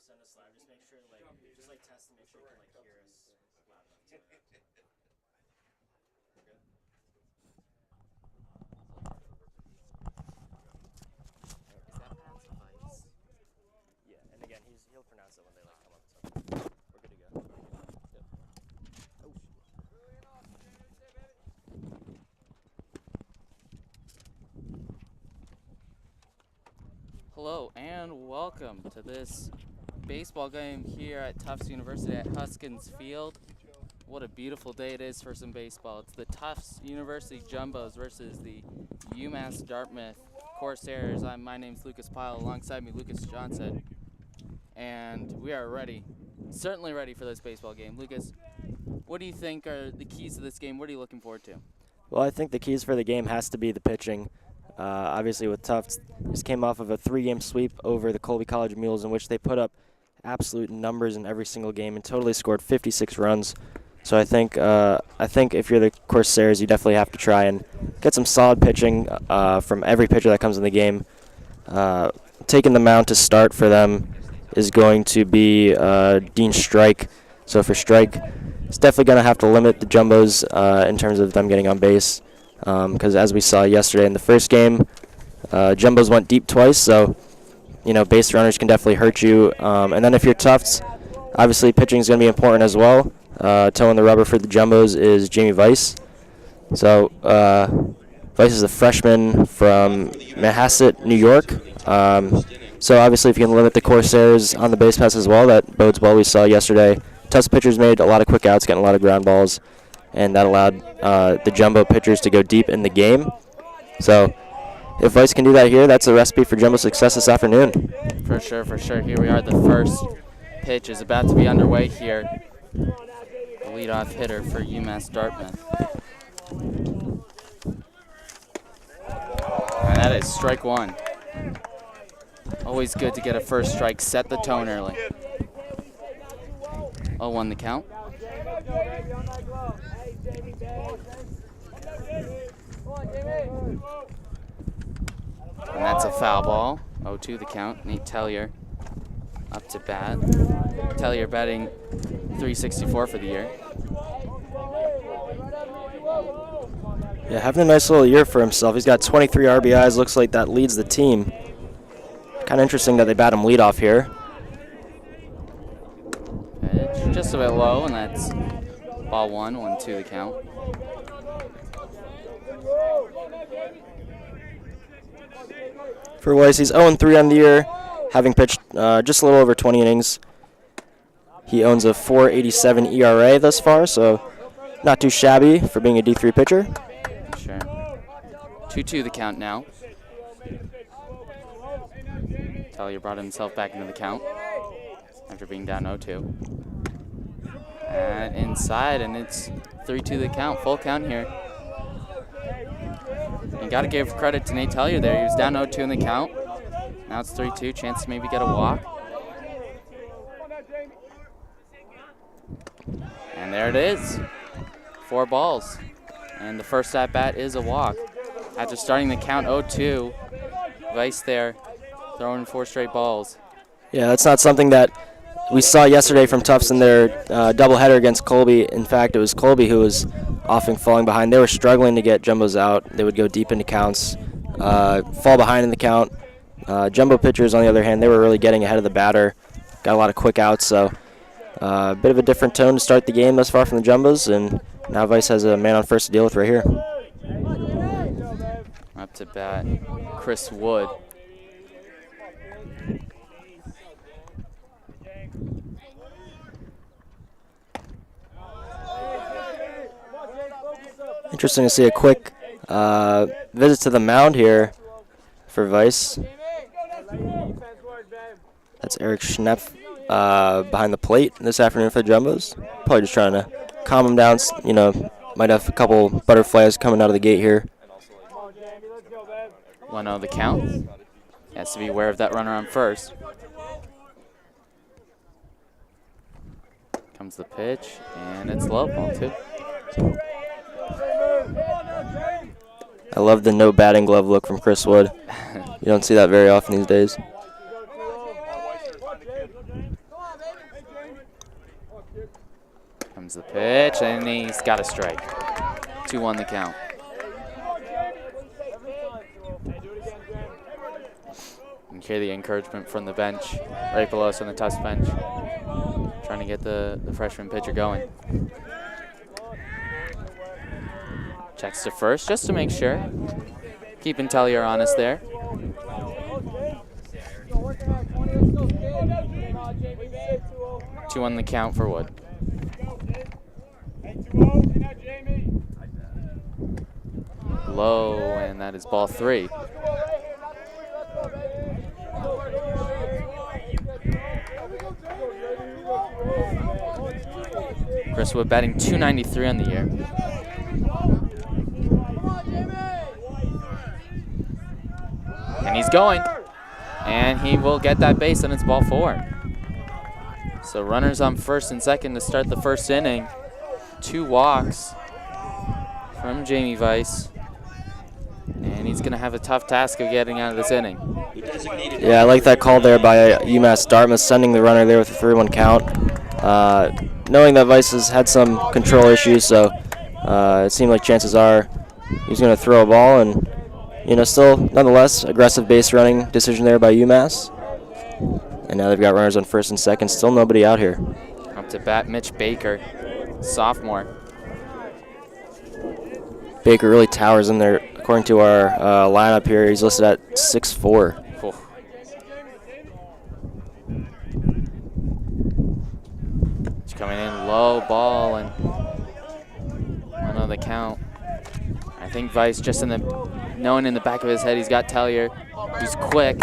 send us live. Just make sure, just test to make sure you can hear us loud enough. Yeah, and again, he'll pronounce it when they come up. So we're good to go. Yep. Oh. Hello and welcome to this baseball game here at Tufts University at Huskins Field. What a beautiful day it is for some baseball. It's the Tufts University Jumbos versus the UMass Dartmouth Corsairs. My name's Lucas Pyle, alongside me Lucas Johnson. And we are ready, certainly ready for this baseball game. Lucas, what do you think are the keys to this game? What are you looking forward to? Well, I think the keys for the game has to be the pitching. Obviously with Tufts, just came off of a 3-game sweep over the Colby College Mules in which they put up absolute numbers in every single game and totally scored 56 runs. So I think if you're the Corsairs, you definitely have to try and get some solid pitching from every pitcher that comes in the game. Taking the mound to start for them is going to be Dean Strike. So for Strike, it's definitely going to have to limit the Jumbos in terms of them getting on base. Because as we saw yesterday in the first game, Jumbos went deep twice, so base runners can definitely hurt you. And then if you're Tufts, obviously pitching is going to be important as well. Towing the rubber for the Jumbos is Jamie Weiss. So Weiss is a freshman from Manhasset, New York. So obviously if you can limit the Corsairs on the base pass as well, that bodes well. We saw yesterday Tufts pitchers made a lot of quick outs, getting a lot of ground balls, and that allowed the Jumbo pitchers to go deep in the game. So if Weiss can do that here, that's a recipe for Jumbo success this afternoon. For sure, for sure. Here we are. The first pitch is about to be underway here. The leadoff hitter for UMass Dartmouth. And that is strike one. Always good to get a first strike, set the tone early. 0-1 the count. And that's a foul ball. 0-2 the count. Nate Tellier up to bat. Tellier batting .364 for the year. Yeah, having a nice little year for himself. He's got 23 RBIs. Looks like that leads the team. Kind of interesting that they bat him leadoff here. Pitch just a bit low, and that's ball one, 1-2 the count. For Weiss, he's 0-3 on the year, having pitched just a little over 20 innings. He owns a .487 ERA thus far, so not too shabby for being a D3 pitcher. Sure. 2-2 the count now. Tellier brought himself back into the count after being down 0-2. And inside, and it's 3-2 the count, full count here. You got to give credit to Nate Tellier there. He was down 0-2 in the count. Now it's 3-2, chance to maybe get a walk. And there it is. 4 balls. And the first at bat is a walk. After starting the count 0-2, Weiss there throwing 4 straight balls. Yeah, that's not something that we saw yesterday from Tufts in their doubleheader against Colby. In fact, it was Colby who was often falling behind. They were struggling to get Jumbos out. They would go deep into counts, fall behind in the count. Jumbo pitchers, on the other hand, they were really getting ahead of the batter. Got a lot of quick outs, so a bit of a different tone to start the game thus far from the Jumbos, and now Weiss has a man on first to deal with right here. Up to bat, Chris Wood. Interesting to see a quick visit to the mound here for Weiss. That's Eric Schnepp behind the plate this afternoon for the Jumbos. Probably just trying to calm him down. Might have a couple butterflies coming out of the gate here. 1-0 the count. Has to be aware of that runner on first. Comes the pitch, and it's low, ball 2. I love the no batting glove look from Chris Wood. You don't see that very often these days. Comes the pitch, and he's got a strike. 2-1 the count. You can hear the encouragement from the bench, right below us on the Tufts bench, trying to get the freshman pitcher going. Checks to first just to make sure. Keeping Tellier honest there. 2-1 the count for Wood. Low, and that is ball 3. Chris Wood batting .293 on the year. And he's going. And he will get that base, and it's ball 4. So runners on first and second to start the first inning. 2 walks from Jamie Weiss. And he's going to have a tough task of getting out of this inning. Yeah, I like that call there by UMass Dartmouth, sending the runner there with a 3-1 count. Knowing that Weiss has had some control issues, so it seemed like chances are he's going to throw a ball, and still nonetheless aggressive base running decision there by UMass. And now they've got runners on first and second, still nobody out here. Up to bat Mitch Baker, sophomore. Baker really towers in there. According to our lineup here, he's listed at 6'4". He's coming in low, ball, and 1 the count. I think Weiss, just knowing in the back of his head he's got Tellier, who's quick.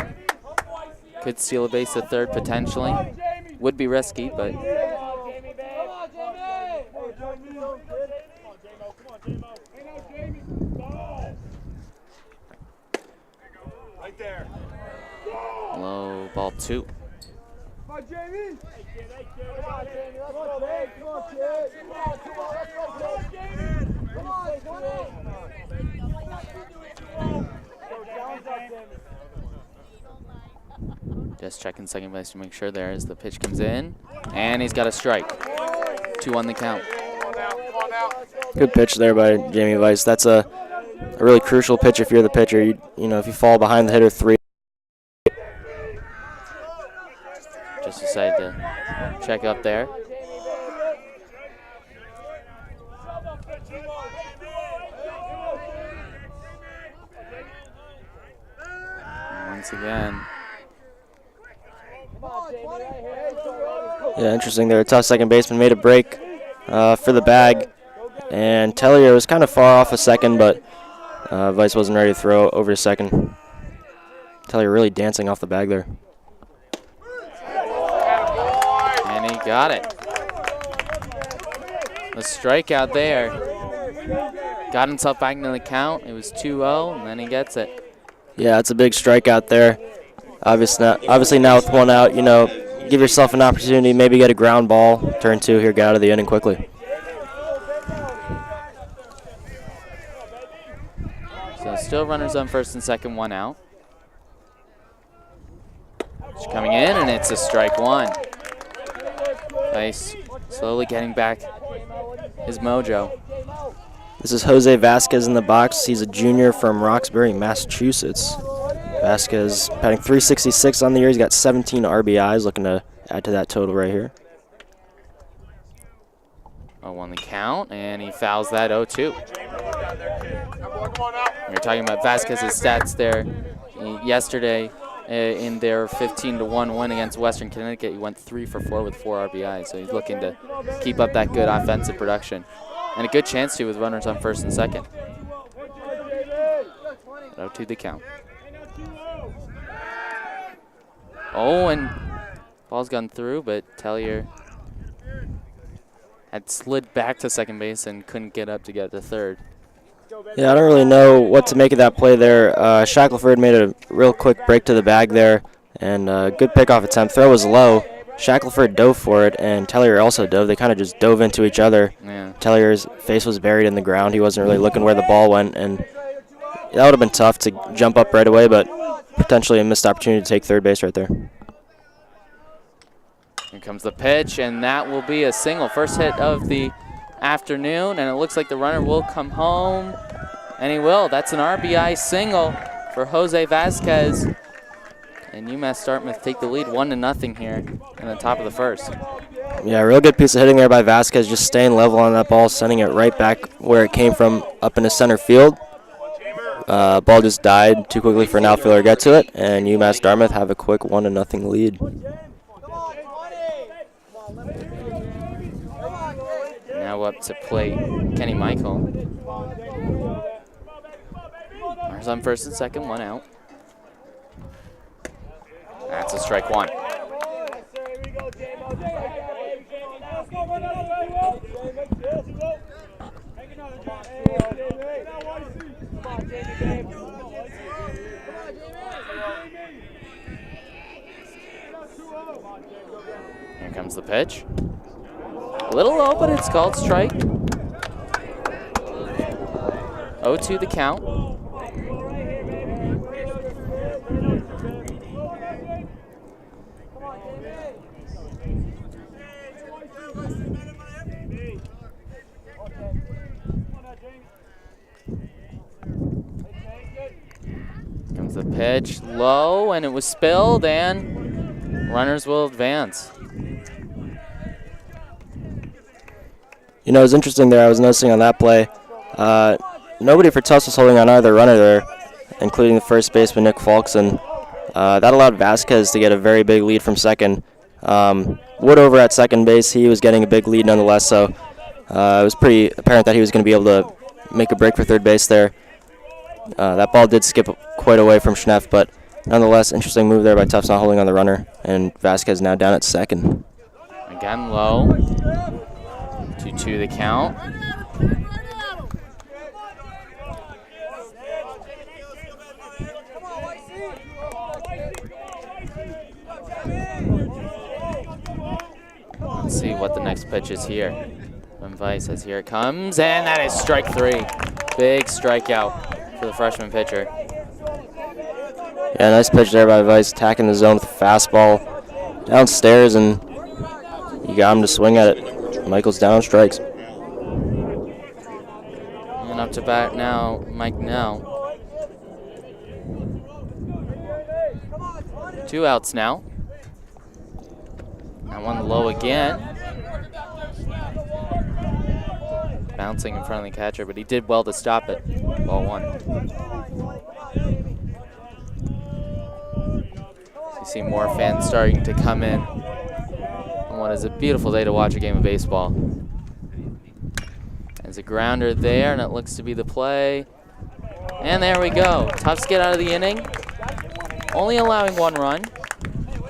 Could steal a base to third potentially. Would be risky, but. Low, ball 2. Just checking second base to make sure there as the pitch comes in. And he's got a strike. 2-1 the count. Good pitch there by Jamie Weiss. That's a really crucial pitch if you're the pitcher. If you fall behind the hitter 3. Just decided to check up there. Once again. Yeah, interesting there. A tough second baseman made a break for the bag. And Tellier was kind of far off a second, but Weiss wasn't ready to throw over to second. Tellier really dancing off the bag there. And he got it. The strikeout there. Got himself back into the count. It was 2-0, and then he gets it. Yeah, it's a big strikeout there. Obviously now with 1 out, give yourself an opportunity, maybe get a ground ball, turn 2 here, get out of the inning quickly. So still runners on first and second, 1 out. It's coming in, and it's a strike 1. Nice. Slowly getting back his mojo. This is Jose Vasquez in the box. He's a junior from Roxbury, Massachusetts. Vasquez batting .366 on the year. He's got 17 RBIs, looking to add to that total right here. 0-1 the count, and he fouls that 0-2. We were talking about Vasquez's stats there yesterday in their 15-1 win against Western Connecticut. He went 3 for 4 with 4 RBIs, so he's looking to keep up that good offensive production. And a good chance to with runners on first and second. 0-2 the count. Oh, and ball's gone through, but Tellier had slid back to second base and couldn't get up to get to third. Yeah, I don't really know what to make of that play there. Shackelford made a real quick break to the bag there, and good pickoff attempt. Throw was low. Shackelford dove for it, and Tellier also dove. They kind of just dove into each other. Yeah. Tellier's face was buried in the ground. He wasn't really looking where the ball went, and that would have been tough to jump up right away, but potentially a missed opportunity to take third base right there. Here comes the pitch, and that will be a single. First hit of the afternoon, and it looks like the runner will come home, and he will. That's an RBI single for Jose Vasquez. And UMass Dartmouth take the lead 1-0 here in the top of the first. Yeah, real good piece of hitting there by Vasquez, just staying level on that ball, sending it right back where it came from, up into center field. Ball just died too quickly for an outfielder to get to it, and UMass Dartmouth have a quick 1-0 lead. Now up to plate, Kenny Michael. Runners on first and second, one out. That's a strike one. Here comes the pitch. A little low, but it's called strike. 0-2 the count. Comes the pitch, low, and it was spilled, and runners will advance. You know, it was interesting there. I was noticing on that play, nobody for Tufts was holding on either runner there, including the first baseman, Nick Falkson. That allowed Vasquez to get a very big lead from second. Wood over at second base, he was getting a big lead nonetheless, so it was pretty apparent that he was going to be able to make a break for third base there. That ball did skip quite away from Schneff, but nonetheless, interesting move there by Tufts not holding on the runner, and Vasquez now down at second. Again low. 2-2 the count. Let's see what the next pitch is here. When Vice says here it comes, and that is strike three. Big strikeout for the freshman pitcher. Yeah, nice pitch there by Vice, attacking the zone with a fastball downstairs, and you got him to swing at it. Michael's down, strikes. And up to bat now, Mike Nell. 2 outs now. That one low again. Bouncing in front of the catcher, but he did well to stop it. Ball one. So you see more fans starting to come in on what is a beautiful day to watch a game of baseball. There's a grounder there, and it looks to be the play. And there we go. Tufts get out of the inning, only allowing 1 run.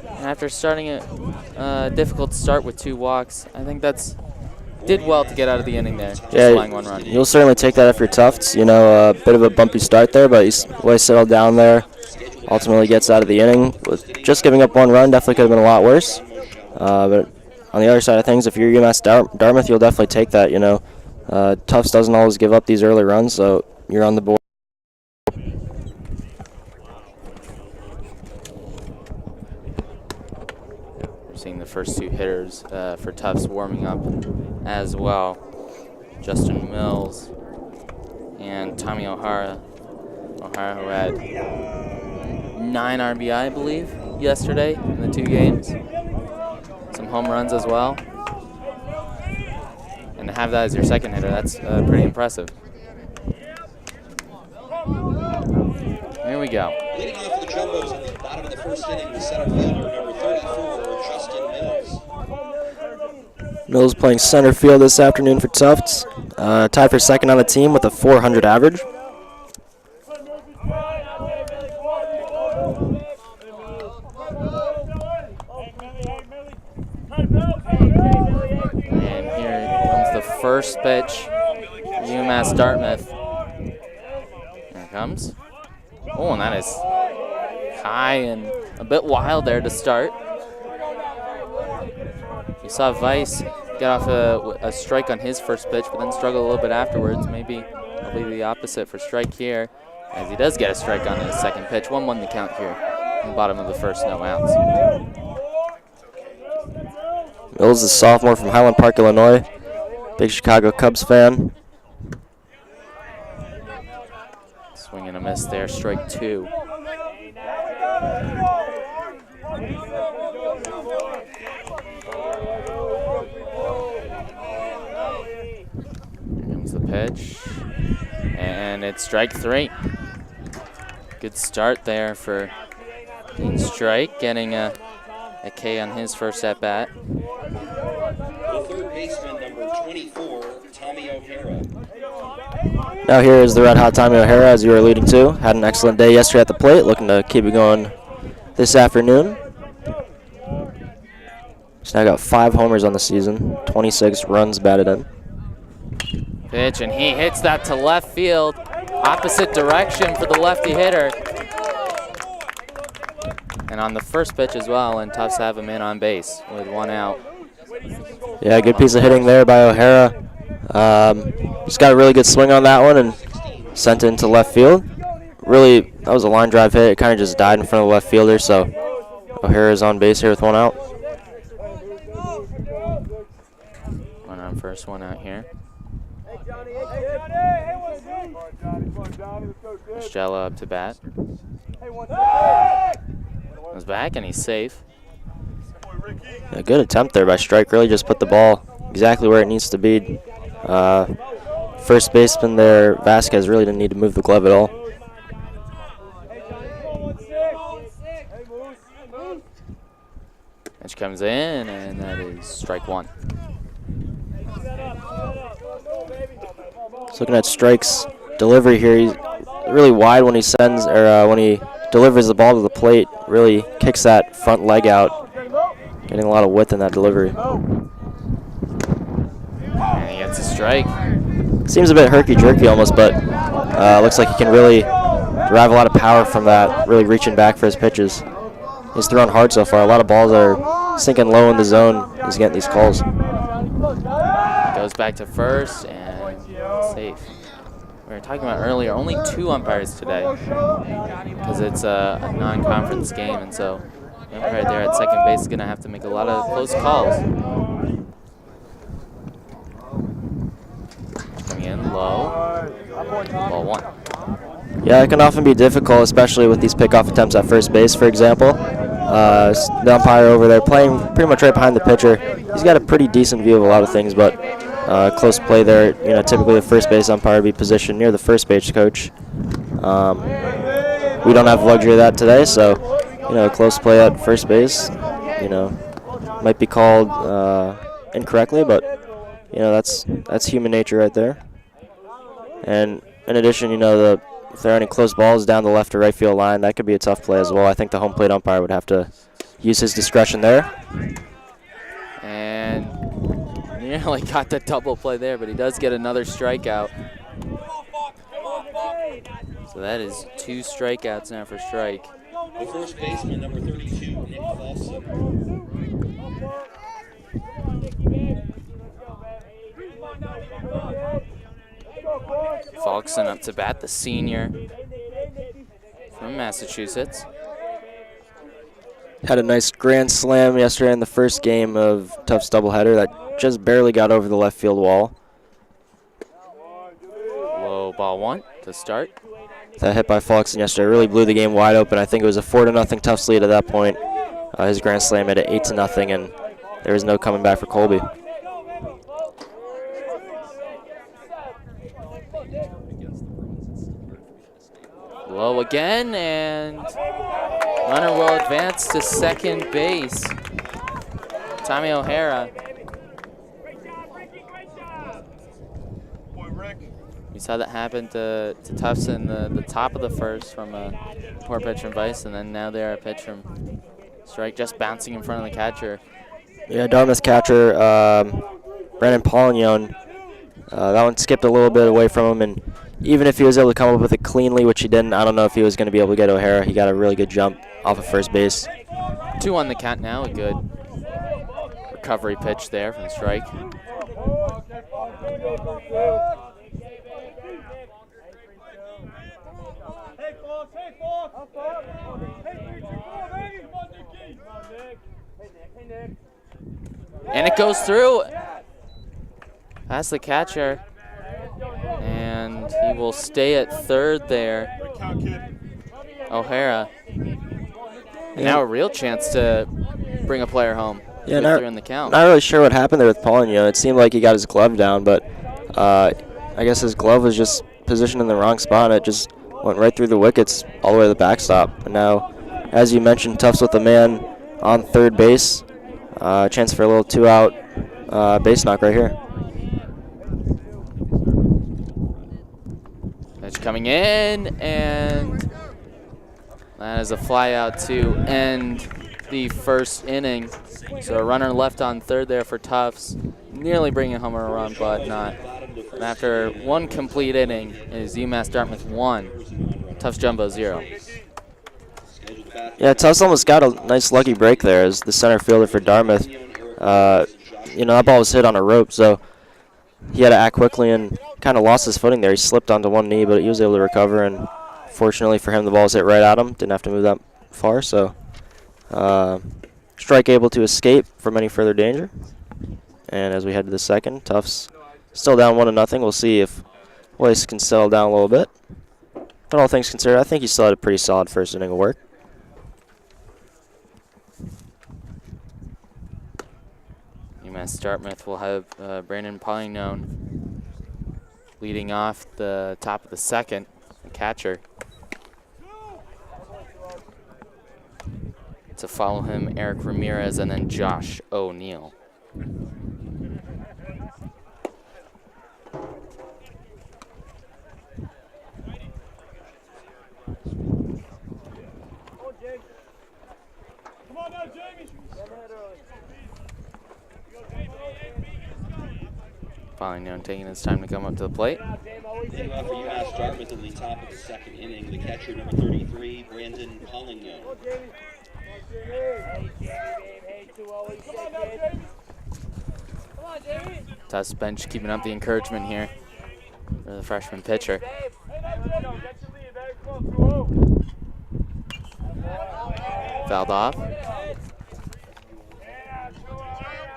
And after starting a difficult start with 2 walks, I think did well to get out of the inning there, just allowing 1 run. You'll certainly take that if you're Tufts. You know, a bit of a bumpy start there, but he's way settled down there. Ultimately gets out of the inning. With just giving up 1 run, definitely could have been a lot worse. But on the other side of things, if you're UMass Dartmouth, you'll definitely take that. You know, Tufts doesn't always give up these early runs, so you're on the board. We're seeing the first 2 hitters for Tufts warming up as well. Justin Mills and Tommy O'Hara. O'Hara, who had 9 RBI, I believe, yesterday in the 2 games. Some home runs as well. And to have that as your second hitter, that's pretty impressive. Here we go. Leading off for the Jumbos in the bottom of the first inning, the center fielder, number 34, Justin Mills. Mills playing center field this afternoon for Tufts. Tied for second on the team with a .400 average. And here comes the first pitch, UMass Dartmouth. Here it comes. Oh, and that is high and a bit wild there to start. You saw Vice get off a strike on his first pitch, but then struggle a little bit afterwards. Maybe it'll be the opposite for strike here, as he does get a strike on his second pitch. 1-1 the count here in the bottom of the first, no outs. Mills, a sophomore from Highland Park, Illinois. Big Chicago Cubs fan. Swing and a miss there, strike 2. Here comes the pitch. And it's strike 3. Good start there for Dean Strike, getting a K on his first at bat. The third baseman, number 24, Tommy O'Hara. Now here is the red hot Tommy O'Hara, as you were alluding to. Had an excellent day yesterday at the plate, looking to keep it going this afternoon. He's now got 5 homers on the season, 26 runs batted in. Pitch, and he hits that to left field. Opposite direction for the lefty hitter. And on the first pitch as well, and Tufts have him in on base with 1 out. Yeah, good piece of hitting there by O'Hara. Just got a really good swing on that one and sent it into left field. Really, that was a line drive hit. It kind of just died in front of the left fielder, so O'Hara's on base here with 1 out. 1 on first, 1 out here. Stella up to bat. Goes back and he's safe. A good attempt there by Strike. Really just put the ball exactly where it needs to be. First baseman there, Vasquez, really didn't need to move the glove at all. Pitch comes in, and that is strike 1. Just looking at Strike's delivery here, he's really wide when he sends, or when he delivers the ball to the plate. Really kicks that front leg out, getting a lot of width in that delivery. And he gets a strike. Seems a bit herky-jerky almost, but looks like he can really derive a lot of power from that, really reaching back for his pitches. He's thrown hard so far. A lot of balls are sinking low in the zone. He's getting these calls. Goes back to first and safe. We were talking about earlier, only 2 umpires today because it's a non-conference game, and so the umpire there at second base is going to have to make a lot of close calls. Coming in low, ball 1. Yeah, it can often be difficult, especially with these pickoff attempts at first base, for example. The umpire over there playing pretty much right behind the pitcher. He's got a pretty decent view of a lot of things, but close play there. You know, typically the first base umpire would be positioned near the first base coach. We don't have the luxury of that today, so you know, close play at first base, you know, might be called incorrectly, but you know, that's human nature right there. And in addition, you know, if there are any close balls down the left or right field line, that could be a tough play as well. I think the home plate umpire would have to use his discretion there. And nearly got the double play there, but he does get another strikeout. So that is 2 strikeouts now for Strike. The first baseman, number 32, Nick Clausen. Falkson up to bat, the senior from Massachusetts. Had a nice grand slam yesterday in the first game of Tufts doubleheader that just barely got over the left field wall. Low ball 1 to start. That hit by Falkson yesterday really blew the game wide open. I think it was a 4-0 Tufts lead at that point. His grand slam made it 8-0, and there was no coming back for Colby. Low again, and runner will advance to second base. Tommy O'Hara. We saw that happen to Tufts in the top of the first from a poor pitch from Vice, and then now they're a pitch from Strike just bouncing in front of the catcher. Yeah, Dartmouth catcher Brandon Polignon, that one skipped a little bit away from him, and even if he was able to come up with it cleanly, which he didn't, I don't know if he was going to be able to get O'Hara. He got a really good jump off of first base. 2 on the count now, a good recovery pitch there from Strike. And it goes through. Past the catcher. And he will stay at third there. O'Hara. And now a real chance to bring a player home. Yeah, They're in the count. Not really sure what happened there with Paulinho. It seemed like he got his glove down, but I guess his glove was just positioned in the wrong spot, and it just went right through the wickets all the way to the backstop. And now, as you mentioned, Tufts with a man on third base. Chance for a little two-out base knock right here. Pitch coming in, and that is a fly out to end the first inning. So a runner left on third there for Tufts, nearly bringing home a run, but not. And after one complete inning, it is UMass Dartmouth 1, Tufts Jumbo 0. Yeah, Tufts almost got a nice lucky break there as the center fielder for Dartmouth. That ball was hit on a rope, so he had to act quickly and kind of lost his footing there. He slipped onto one knee, but he was able to recover, and fortunately for him, the ball was hit right at him. Didn't have to move that far, so strike able to escape from any further danger. And as we head to the second, Tufts still down 1-0. We'll see if Weiss can settle down a little bit. But all things considered, I think he still had a pretty solid first inning of work. UMass Dartmouth will have Brandon Paulinho leading off the top of the second, the catcher. To follow him, Eric Ramirez, and then Josh O'Neill. Paulinho taking his time to come up to the plate. Leading off for UMass Dartmouth in the top of the second inning, the catcher number 33, Brandon Paulinho. Tufts bench keeping up the encouragement here for the freshman pitcher. Fouled off.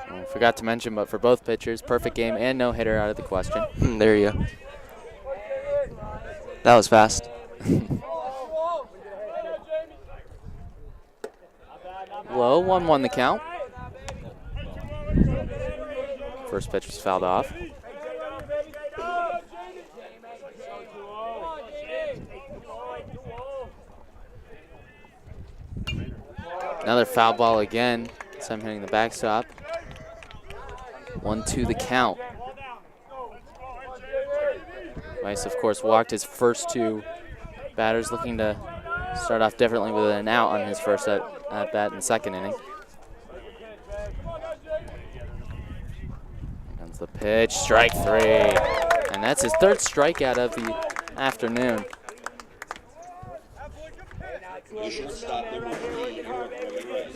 And forgot to mention, but for both pitchers, perfect game and no hitter out of the question. There you go. That was fast. Low, 1-1 the count. First pitch was fouled off. Another foul ball again. This time hitting the backstop. 1-2 the count. Weiss, of course, walked his first two batters, looking to start off differently with an out on his first at bat in the second inning. Here comes the pitch, strike three. And that's his third strikeout of the afternoon. The shortstop number 3, Eric Ramirez.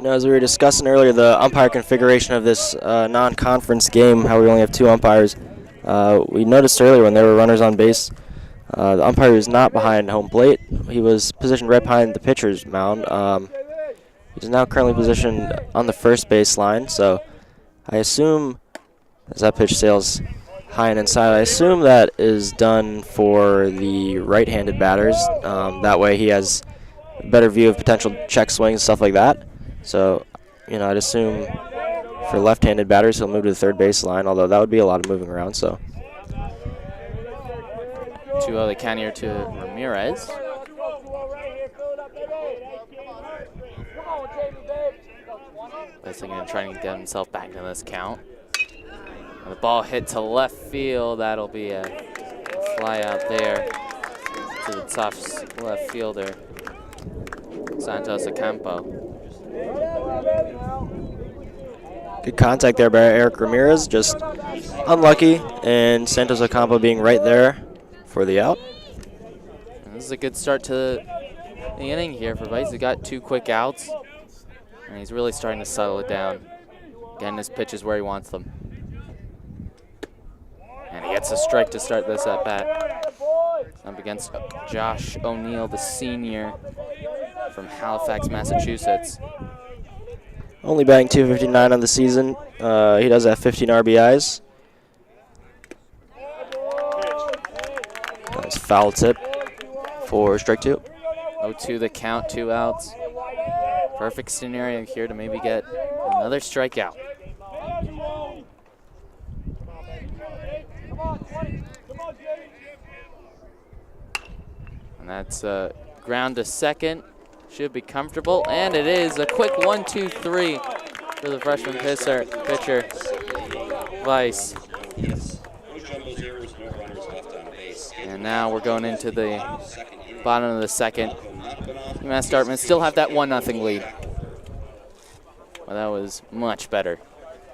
As we were discussing earlier, the umpire configuration of this non-conference game, how we only have two umpires, we noticed earlier when there were runners on base, the umpire was not behind home plate. He was positioned right behind the pitcher's mound. He's now currently positioned on the first base line, so I assume, as that pitch sails high and inside, I assume that is done for the right-handed batters. That way he has a better view of potential check swings and stuff like that. So, I'd assume for left-handed batters he'll move to the third base line, although that would be a lot of moving around. So 2-0 the count here to Ramirez. Basically going to try and get himself back in this count. And the ball hit to left field. That'll be a fly out there to the Tufts left fielder, Santos Ocampo. good contact there by Eric Ramirez, just unlucky, and Santos Ocampo being right there for the out. And this is a good start to the inning here for Weiss. He got 2 quick outs, and he's really starting to settle it down. Again, his pitch is where he wants them. And he gets a strike to start this at bat. Up against Josh O'Neill, the senior. from Halifax, Massachusetts. Only batting .259 on the season. He does have 15 RBIs. Nice foul tip for strike 2. 0-2 the count, 2 outs. Perfect scenario here to maybe get another strikeout. And that's ground to second. Should be comfortable, and it is a quick 1-2-3 for the freshman pitcher, Vice. And now we're going into the bottom of the second. UMass Dartmouth still have that 1-0 lead. Well, that was much better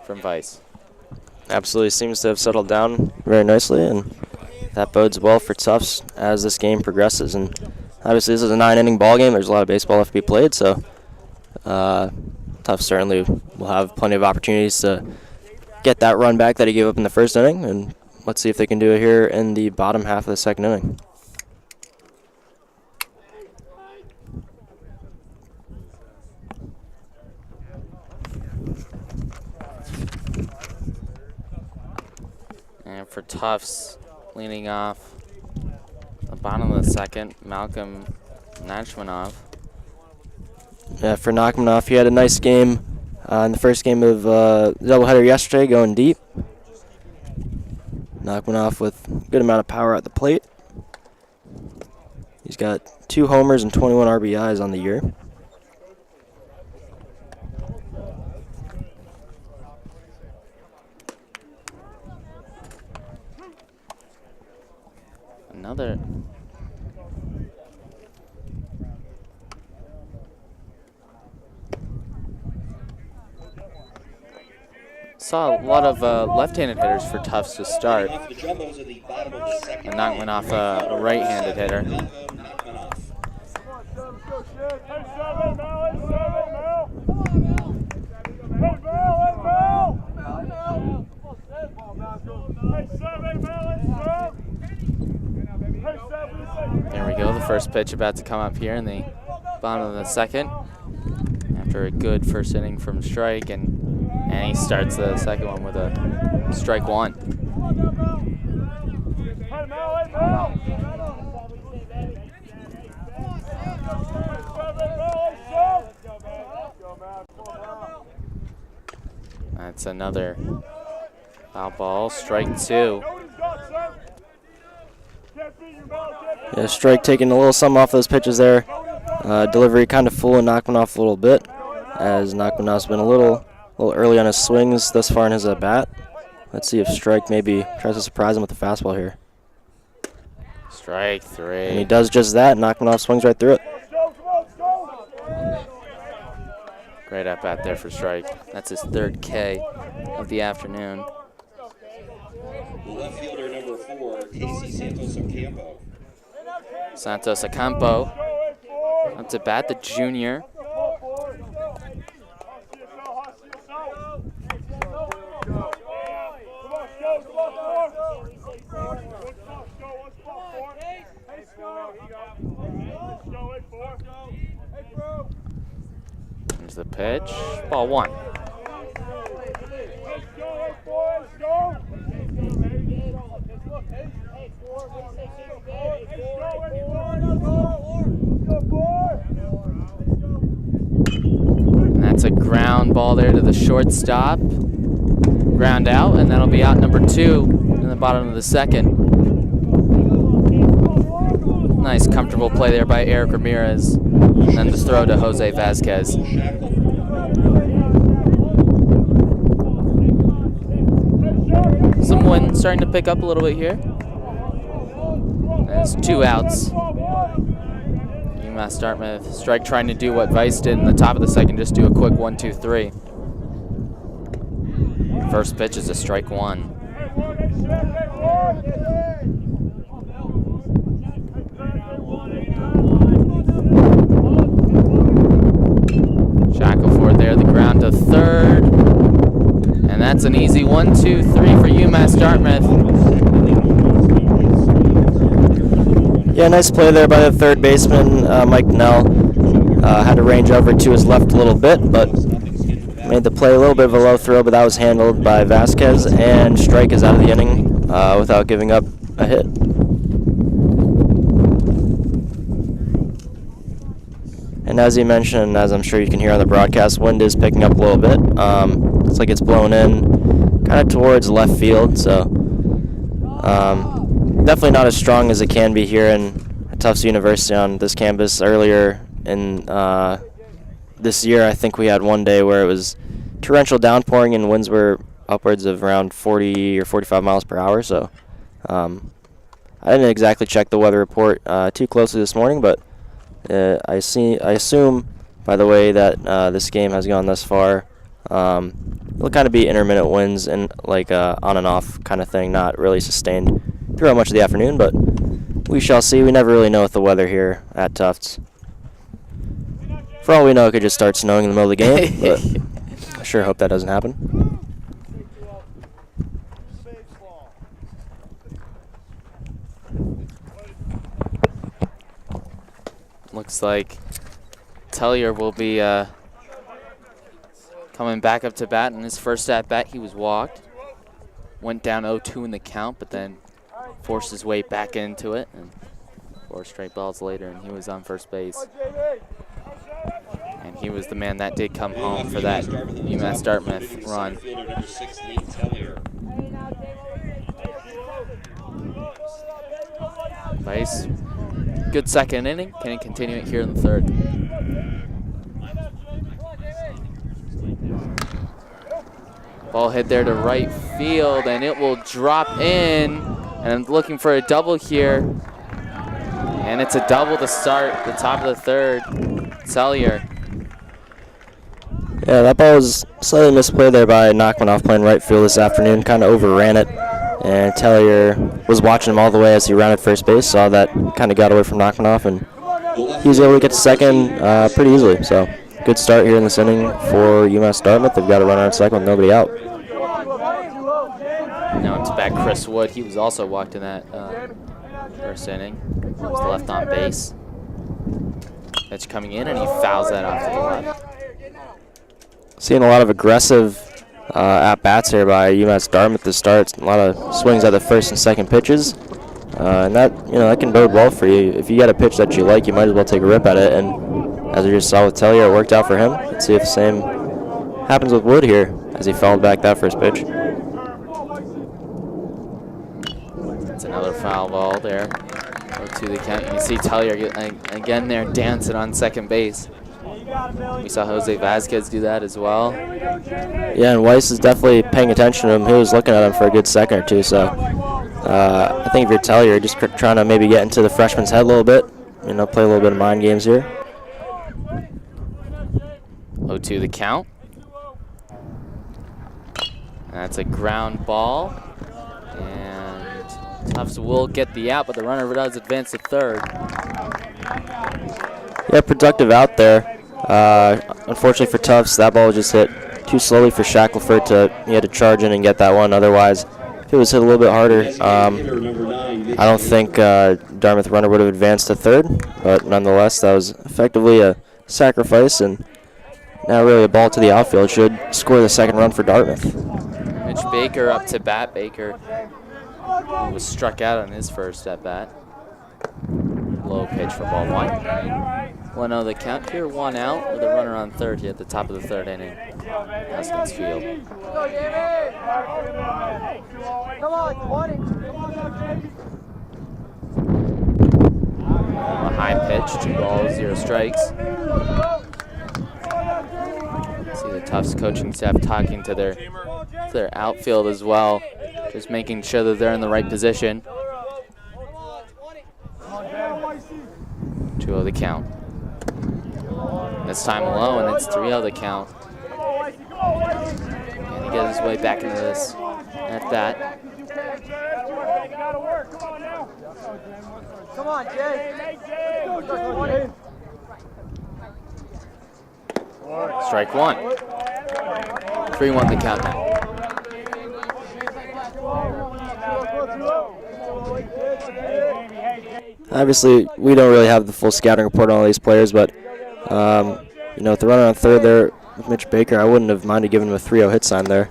from Vice. Absolutely seems to have settled down very nicely, and that bodes well for Tufts as this game progresses. And obviously, this is a 9-inning ball game. There's a lot of baseball left to be played, so Tufts certainly will have plenty of opportunities to get that run back that he gave up in the first inning, and let's see if they can do it here in the bottom half of the second inning. And for Tufts, leading off the bottom of the second, Malcolm Nachmanov. Yeah, for Nachmanov, he had a nice game in the first game of the doubleheader yesterday, going deep. Nachmanov with a good amount of power at the plate. He's got 2 homers and 21 RBIs on the year. Another. Saw a lot of left-handed hitters for Tufts to start. And Nachmanov, a right-handed hitter. There we go, the first pitch about to come up here in the bottom of the second. After a good first inning from Strike, and he starts the second one with a strike 1. That's another foul ball, strike 2. Yeah, Strike taking a little something off those pitches there. Delivery kind of fooling Nachmanov a little bit, as Nachmanov's been a little early on his swings thus far in his at-bat. Let's see if Strike maybe tries to surprise him with the fastball here. Strike 3. And he does just that. Nachmanov swings right through it. Great at-bat there for Strike. That's his 3rd K of the afternoon. Left fielder number 4, Casey Santos Ocampo. Santos Ocampo up to bat, the junior. Here's the pitch, ball 1. And that's a ground ball there to the shortstop. Ground out, and that'll be out number 2 in the bottom of the second. Nice comfortable play there by Eric Ramirez. And then the throw to Jose Vasquez. Some wind starting to pick up a little bit here. That's 2 outs. UMass Dartmouth, Strike trying to do what Vice did in the top of the second, just do a quick 1-2-3. First pitch is a strike 1. Shackelford there, the ground to third. And that's an easy 1-2-3 for UMass Dartmouth. Yeah, nice play there by the third baseman, Mike Nell. Had to range over to his left a little bit, but made the play. A little bit of a low throw, but that was handled by Vasquez, and strike is out of the inning without giving up a hit. And as he mentioned, as I'm sure you can hear on the broadcast, wind is picking up a little bit. Looks like it's blown in kind of towards left field, so definitely not as strong as it can be here at Tufts University on this campus. Earlier in this year, I think we had one day where it was torrential downpouring and winds were upwards of around 40 or 45 miles per hour. So I didn't exactly check the weather report too closely this morning, but I assume by the way that this game has gone thus far, it'll kind of be intermittent winds and like on and off kind of thing, not really sustained throughout much of the afternoon, but we shall see. We never really know with the weather here at Tufts. For all we know, it could just start snowing in the middle of the game, but I sure hope that doesn't happen. Looks like Tellier will be coming back up to bat. In his first at-bat, he was walked. Went down 0-2 in the count, but then forced his way back into it. And 4 straight balls later, and he was on first base. And he was the man that did come home for that UMass Dartmouth run. Nice. Good second inning. Can he continue it here in the third? Ball hit there to right field, and it will drop in. And I'm looking for a double here. And it's a double to start the top of the third. Tellier. Yeah, that ball was slightly misplayed there by Nachmanoff playing right field this afternoon. Kind of overran it. And Tellier was watching him all the way as he rounded first base. Saw that, kind of got away from Nachmanoff, and he was able to get to second pretty easily. So good start here in this inning for UMass Dartmouth. They've got a runner on second with nobody out. Now it's back Chris Wood. He was also walked in that first inning. He was left on base. Pitch coming in, and he fouls that off to the left. Seeing a lot of aggressive at-bats here by UMass Dartmouth to start. A lot of swings at the first and second pitches. And that can bode well for you. If you get a pitch that you like, you might as well take a rip at it. And as we just saw with Tellier, it worked out for him. Let's see if the same happens with Wood here as he fouled back that first pitch. That's another foul ball there. Go to the count. You can see Tellier again there dancing on second base. We saw Jose Vasquez do that as well. Yeah, and Weiss is definitely paying attention to him. He was looking at him for a good second or two. So I think if you're Tellier, you're just trying to maybe get into the freshman's head a little bit. Play a little bit of mind games here. 0-2 the count. That's a ground ball. And Tufts will get the out, but the runner does advance to third. Yeah, productive out there. Unfortunately for Tufts, that ball just hit too slowly for Shackelford he had to charge in and get that one. Otherwise, if it was hit a little bit harder, I don't think Dartmouth runner would have advanced to third. But nonetheless, that was effectively a sacrifice, and now really a ball to the outfield. Should score the second run for Dartmouth. Mitch Baker up to bat. Baker was struck out on his first at bat. Low pitch for ball one. 1-0 the count here, 1 out with a runner on third here at the top of the third inning. Haskins Field. A high pitch, 2 balls, 0 strikes. See the Tufts coaching staff talking to their outfield as well, just making sure that they're in the right position. 2-0 the count. This time low, and it's 3-0 the count. And he gets his way back into this at that. Come on, Jay. Strike one. 3-1 the count now. Obviously, we don't really have the full scouting report on all these players, but You know, with the runner on third there with Mitch Baker, I wouldn't have minded giving him a 3-0 hit sign there.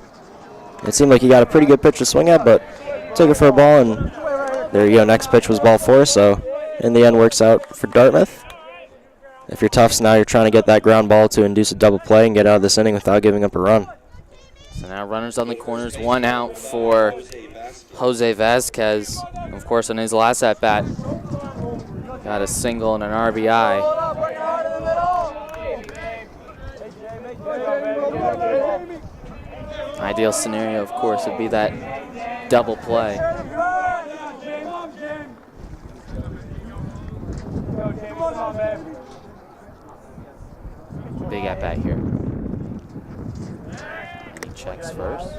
It seemed like he got a pretty good pitch to swing at, but took it for a ball, and there you go. Next pitch was ball 4, so in the end works out for Dartmouth. If you're Tufts now, you're trying to get that ground ball to induce a double play and get out of this inning without giving up a run. So now runners on the corners, 1 out for Jose Vasquez. Of course, on his last at-bat, got a single and an RBI. Ideal scenario, of course, would be that double play. Big at-bat here. He checks first.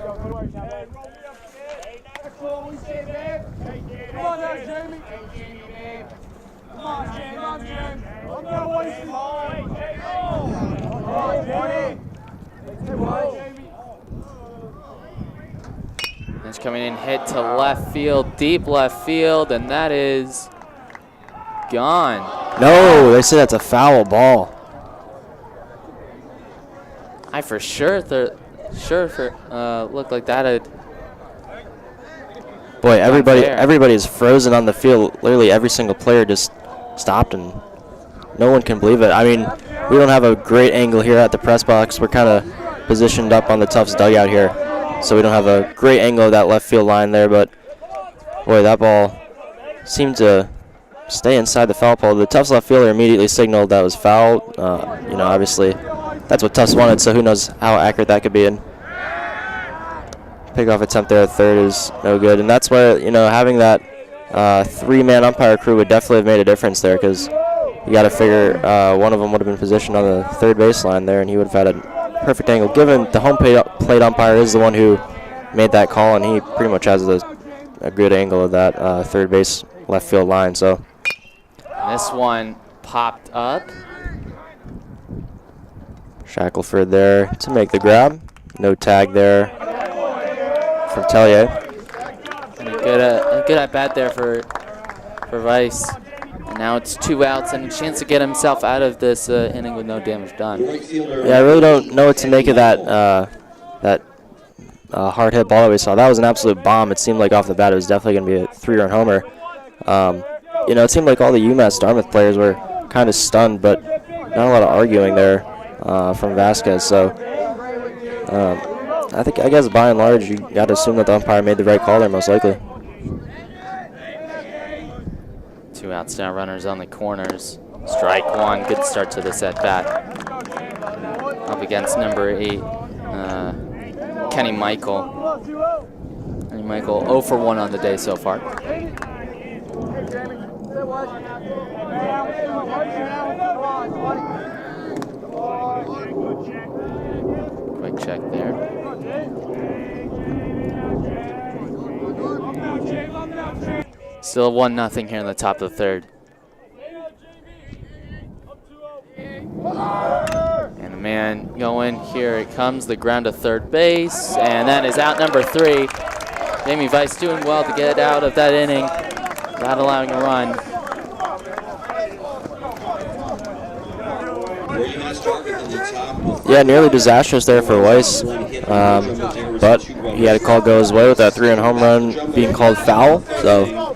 It's coming in, hit to left field, deep left field, and that is gone. No, they say that's a foul ball. I for sure looked like that had. Boy, everybody is frozen on the field. Literally every single player just stopped, and no one can believe it. I mean, we don't have a great angle here at the press box. We're kind of positioned up on the Tufts dugout here, so we don't have a great angle of that left field line there. But boy, that ball seemed to stay inside the foul pole. The Tufts left fielder immediately signaled that was foul. You know, obviously that's what Tufts wanted, so who knows how accurate that could be. And pickoff attempt there at third is no good, and that's where, you know, having that 3-man umpire crew would definitely have made a difference there, because you got to figure one of them would have been positioned on the third baseline there, and he would have had a perfect angle. Given the home plate umpire is the one who made that call, and he pretty much has a good angle of that third base left field line. So this one popped up. Shackelford there to make the grab. No tag there from Tellier. And a good at bat there for Weiss. And now it's 2 outs and a chance to get himself out of this inning with no damage done. Yeah, I really don't know what to make of that hard hit ball that we saw. That was an absolute bomb. It seemed like off the bat it was definitely going to be a 3-run homer. You know, it seemed like all the UMass Dartmouth players were kind of stunned, but not a lot of arguing there from Vasquez. So I guess by and large you got to assume that the umpire made the right call there, most likely. 2 outs now, runners on the corners. Strike one, good start to this at bat. Up against number 8, Kenny Michael. Kenny Michael 0 for 1 on the day so far. Quick check there. Still 1-0 here in the top of the third. And a man going, here it comes, the ground to third base, and that is out number 3. Jamie Weiss doing well to get out of that inning, not allowing a run. Yeah, nearly disastrous there for Weiss, but he had a call go his way with that 3-run home run being called foul. So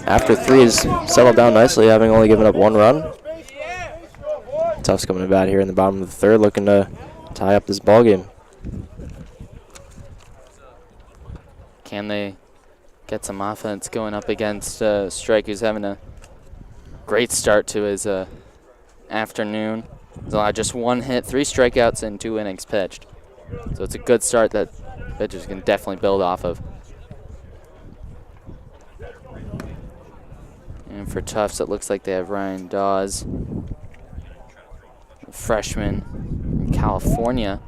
after 3, he's settled down nicely, having only given up 1 run. Tufts coming to bat here in the bottom of the third, looking to tie up this ball game. Can they get some offense going up against Strike, who's having a great start to his afternoon? He's allowed just 1 hit, 3 strikeouts, and 2 innings pitched. So it's a good start that pitchers can definitely build off of. And for Tufts, it looks like they have Ryan Dawes, a freshman from California.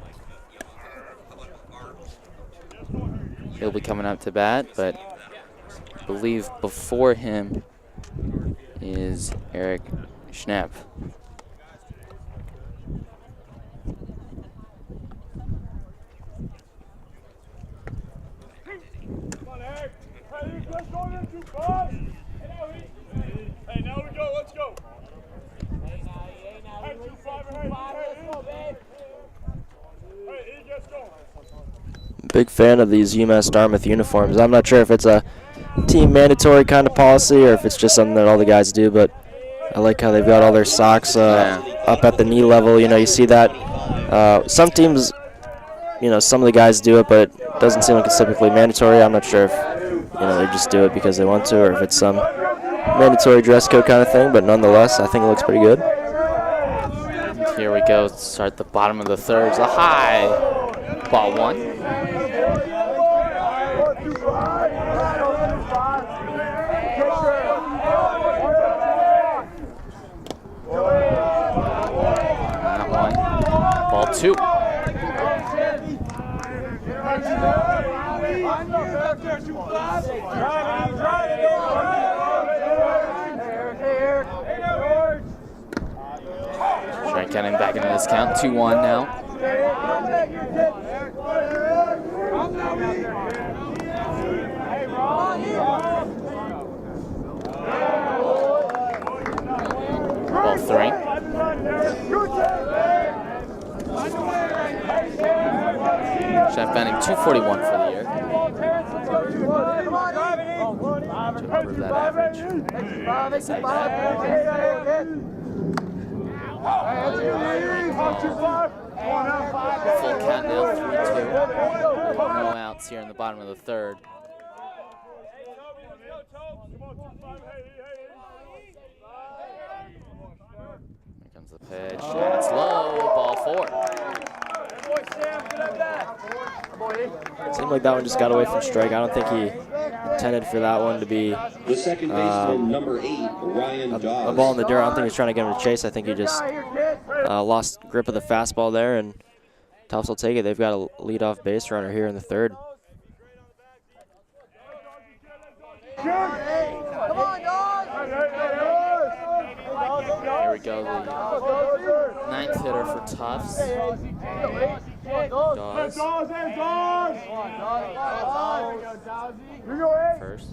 He'll be coming up to bat, but I believe before him is Eric Schnapp. Hey, now we go, let's go. Big fan of these UMass Dartmouth uniforms. I'm not sure if it's a team mandatory kind of policy or if it's just something that all the guys do, but I like how they've got all their socks up at the knee level. You know, you see that. Some teams, you know, some of the guys do it, but it doesn't seem like it's typically mandatory. I'm not sure if, you know, they just do it because they want to or if it's some mandatory dress code kind of thing, but nonetheless, I think it looks pretty good. Here we go, start the bottom of the third. A high ball one. That one, ball two. Strike getting back into this count, 2-1 now. Ball three. Chef Benning, 241 for the year. To improve that average. Full count now, 3-2. No outs here in the bottom of the third. Here comes the pitch, and it's low, ball four. Seemed like that one just got away from strike. I don't think he intended for that one to be The second baseman, number 8, Ryan a Dawes. ball in the dirt. I don't think he was trying to get him to chase. I think he just lost grip of the fastball there, and Tufts will take it. They've got a leadoff base runner here in the third. Here we go, the ninth hitter for Tufts. Dawes. First.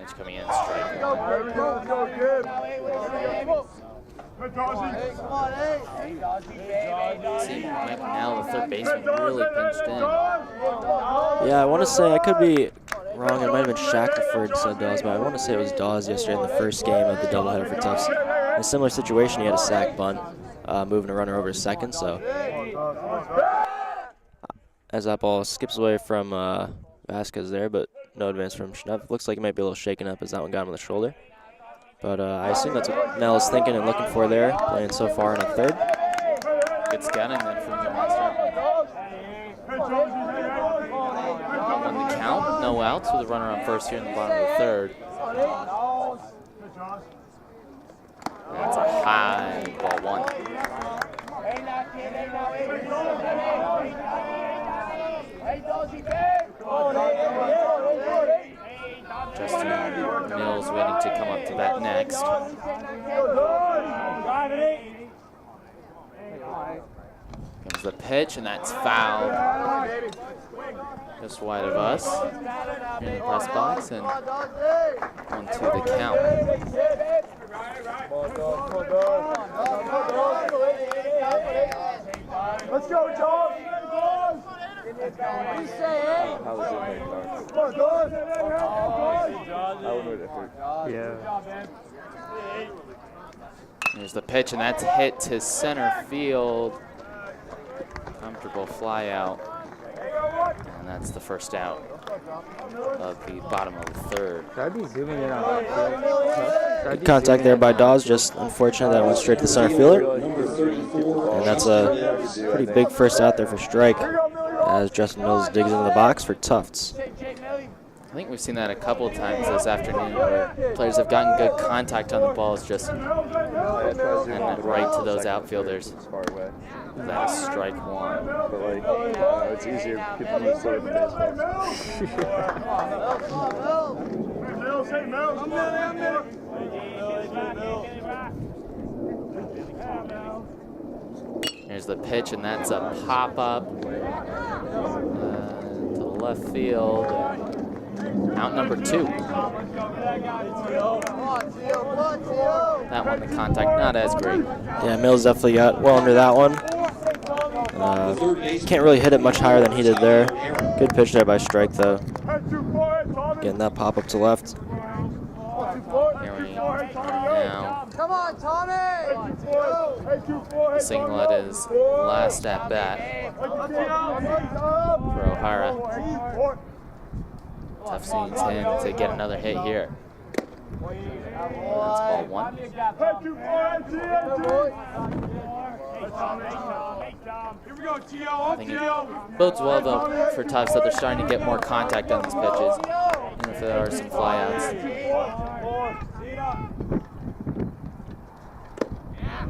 It's coming in strike. See, now the third baseman really pinched in. Yeah, I want to say, I could be wrong, it might have been Shackelford said Dawes, but I want to say it was Dawes yesterday in the first game of the doubleheader for Tufts. In a similar situation, he had a sac bunt, moving a runner over to second, so as that ball skips away from Vasquez there, but no advance from Schnepp. Looks like he might be a little shaken up as that one got him on the shoulder. But I assume that's what Nell is thinking and looking for there, playing so far in a third. Good scouting then from UMass. On the count, no outs with a runner on first here in the bottom of the third. That's a high ball one. Justin Mills waiting to come up to bat next. Comes the pitch, and that's fouled. Just wide of us here in the press box, and 1-2 the count. Let's go, Joe. Here's the pitch, and that's hit to center field. Comfortable fly out. And that's the first out of the bottom of the third. Good contact there by Dawes, just unfortunate that it went straight to the center fielder. And that's a pretty big first out there for strike as Justin Mills digs into the box for Tufts. I think we've seen that a couple of times this afternoon where players have gotten good contact on the balls just and right to those outfielders. That is strike one. But like, it's easier. People move slower than baseball. Here's the pitch, and that's a pop-up to the left field. Out number 2. That one, the contact not as great. Yeah, Mills definitely got well under that one. Can't really hit it much higher than he did there. Good pitch there by Strike, though. Getting that pop up to left. Here we now. Come on, Tommy! Signal at his last at bat for O'Hara. Tufts needs him to get another hit here. That's ball one. I think it bodes well, though, for Tufts that they're starting to get more contact on these pitches, even if there are some flyouts.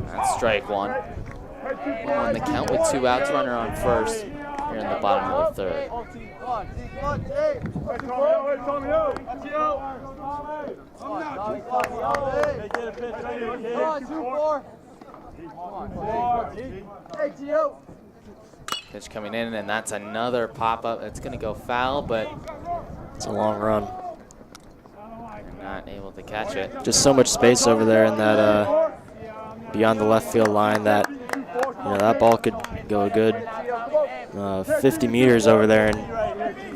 That's strike one. On the count with 2 outs, runner on first here in the bottom of the third. Pitch coming in, and that's another pop-up. It's going to go foul, but it's a long run. Not able to catch it. Just so much space over there in that beyond the left field line that that ball could go a good 50 meters over there, and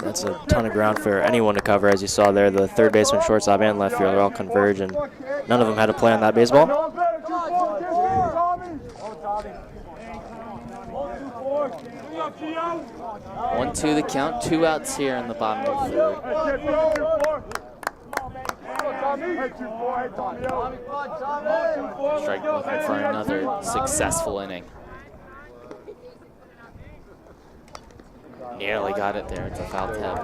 that's a ton of ground for anyone to cover. As you saw there, the third baseman, shortstop, and left fielder all converge, and none of them had a play on that baseball. 1-2 the count, 2 outs here in the bottom of the third. Strike looking for another successful inning. Nearly got it there. It's a foul tip.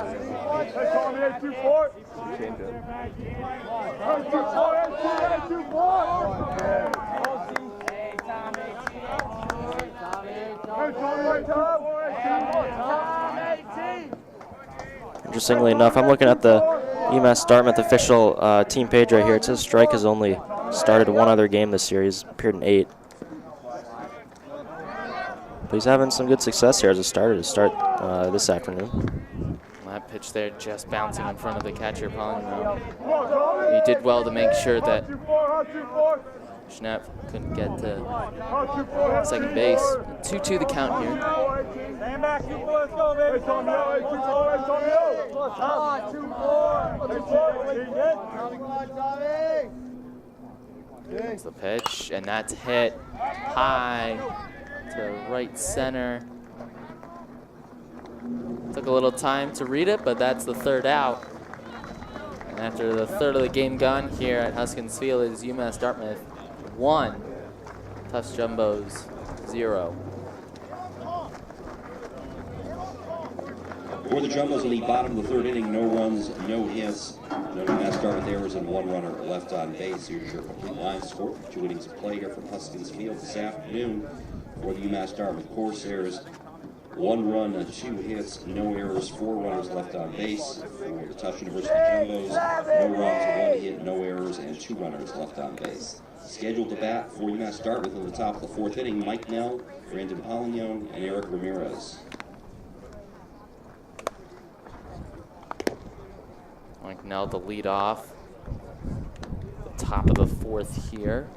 Interestingly enough, I'm looking at the UMass Dartmouth official team page right here. It says Strike has only started 1 other game this year. He's appeared in 8. But he's having some good success here as a starter to start this afternoon. That pitch there just bouncing in front of the catcher, Polino. He did well to make sure that Schnapp couldn't get to second base. 2-2 the count here. There's the pitch, and that's hit high to right center. Took a little time to read it, but that's the third out. And after the third of the game gone here at Huskins Field, is UMass Dartmouth 1, Tufts Jumbos 0. For the Jumbos in the bottom of the third inning, no runs, no hits, no UMass Dartmouth errors, and 1 runner left on base. Here's your complete line score. 2 innings of play here from Huskins Field this afternoon. For the UMass Dartmouth Corsairs, 1 run, 2 hits, no errors, 4 runners left on base. For the Tufts University Jumbos, no runs, 1 hit, no errors, and 2 runners left on base. Scheduled to bat for UMass Dartmouth in the top of the 4th inning, Mike Nell, Brandon Polignon, and Eric Ramirez. Mike Nell to lead off. The top of the 4th here.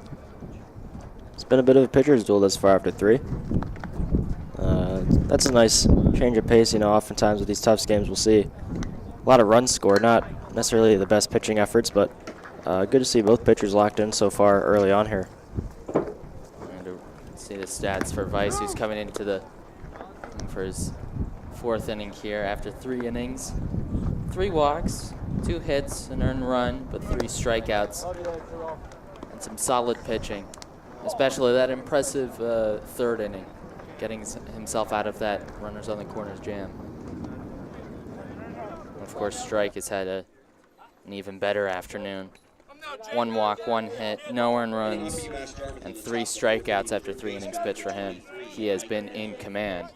It's been a bit of a pitcher's duel thus far after 3. That's a nice change of pace. Oftentimes with these Tufts games, we'll see a lot of runs scored. Not necessarily the best pitching efforts, but good to see both pitchers locked in so far early on here. And to see the stats for Weiss, who's coming into for his 4th inning here after 3 innings. 3 walks, 2 hits, an earned run, but 3 strikeouts, and some solid pitching, especially that impressive 3rd inning, getting himself out of that runners on the corners jam. And of course, Strike has had an even better afternoon. 1 walk, 1 hit, no earned runs, and 3 strikeouts after 3 innings pitched for him. He has been in command.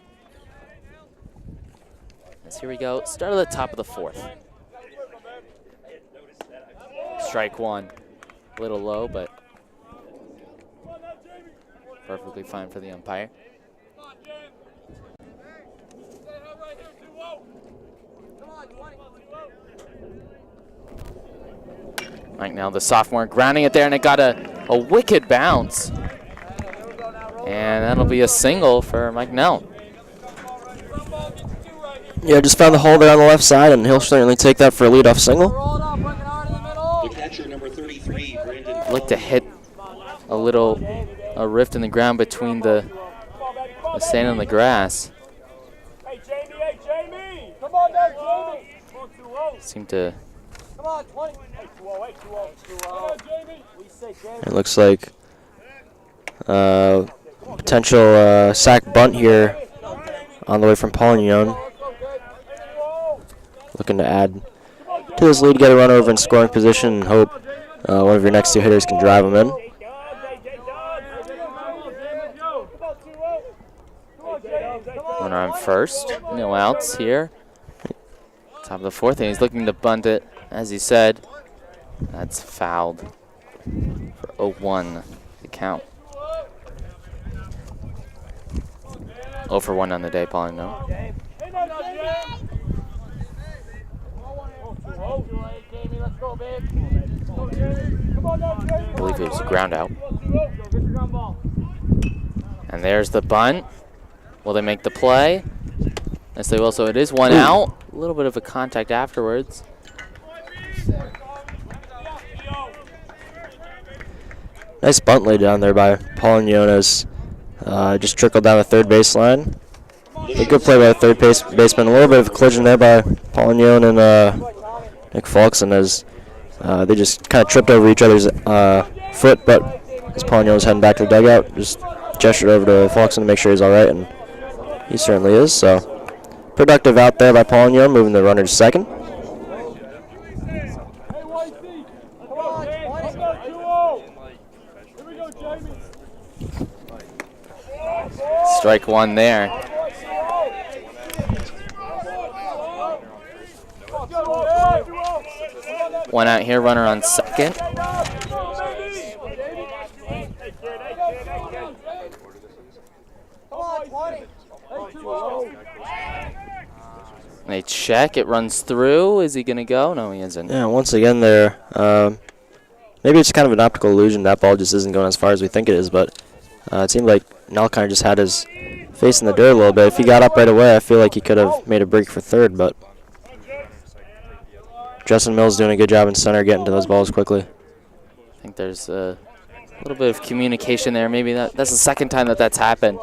As here we go, start of the top of the 4th. Strike 1, a little low, but perfectly fine for the umpire. Right now, the sophomore grounding it there, and it got a wicked bounce. And that'll be a single for Mike Nell. Yeah, just found the hole there on the left side, and he'll certainly take that for a leadoff single. The catcher, number 33, Brandon. Looked to hit a rift in the ground between the sand and the grass. Hey, Jamie, come on now, Jamie. Seemed to. Come on, 20. Hey, 2-0. Jamie. We say Jamie. It looks like potential sack bunt here on the way from Paulignon. Looking to add to this lead, get a runner over in scoring position, and hope one of your next two hitters can drive him in. Runner on first, no outs here. Top of the fourth, and he's looking to bunt it. As he said, that's fouled for 0-1, the count. 0 for 1 on the day, Paulignon. I believe it was a ground out. And there's the bunt. Will they make the play? Yes, they will. So it is 1 out. A little bit of a contact afterwards. Nice bunt laid down there by Paulignon as just trickled down the third baseline. A good play by the third baseman. A little bit of a collision there by Paulignon and Nick Falkson as they just kind of tripped over each other's foot, but as Paulignon was heading back to the dugout, just gestured over to Falkson to make sure he's all right, and he certainly is. So productive out there by Paulignon, moving the runner to second. Strike one there. One out here, runner on second. They check, it runs through. Is he going to go? No, he isn't. Yeah, once again there, maybe it's kind of an optical illusion. That ball just isn't going as far as we think it is, but it seemed like Nell kind of just had his face in the dirt a little bit. If he got up right away, I feel like he could have made a break for third, but Justin Mills doing a good job in center, getting to those balls quickly. I think there's a little bit of communication there. Maybe that's the second time that's happened,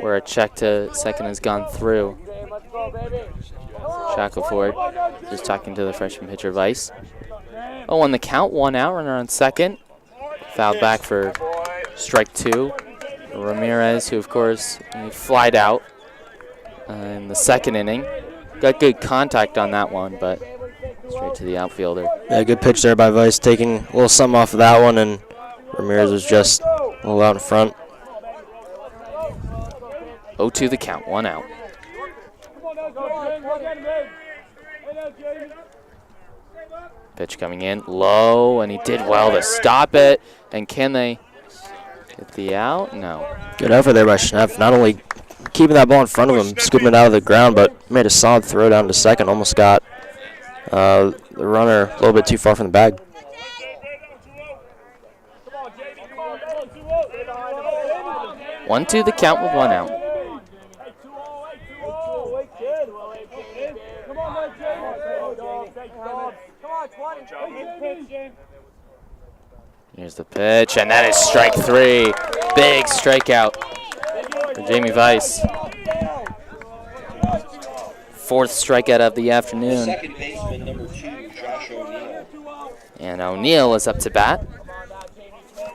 where a check to second has gone through. Shackelford just talking to the freshman pitcher, Vice. Oh, on the count, 1 out, runner on second. Fouled back for strike 2. Ramirez, who of course he flied out in the second inning. Got good contact on that one, but straight to the outfielder. Yeah, good pitch there by Vice, taking a little something off of that one, and Ramirez was just a little out in front. 0-2 the count, 1 out. Pitch coming in low, and he did well to stop it. And can they get the out? No. Good effort there by Schneff, not only keeping that ball in front of him, scooping it out of the ground, but made a solid throw down to second. Almost got the runner a little bit too far from the bag. 1-2 the count with 1 out. Here's the pitch, and that is strike 3. Big strikeout for Jamie Vice. 4th strikeout of the afternoon. Second baseman, number 2, Josh O'Neill. And O'Neill is up to bat.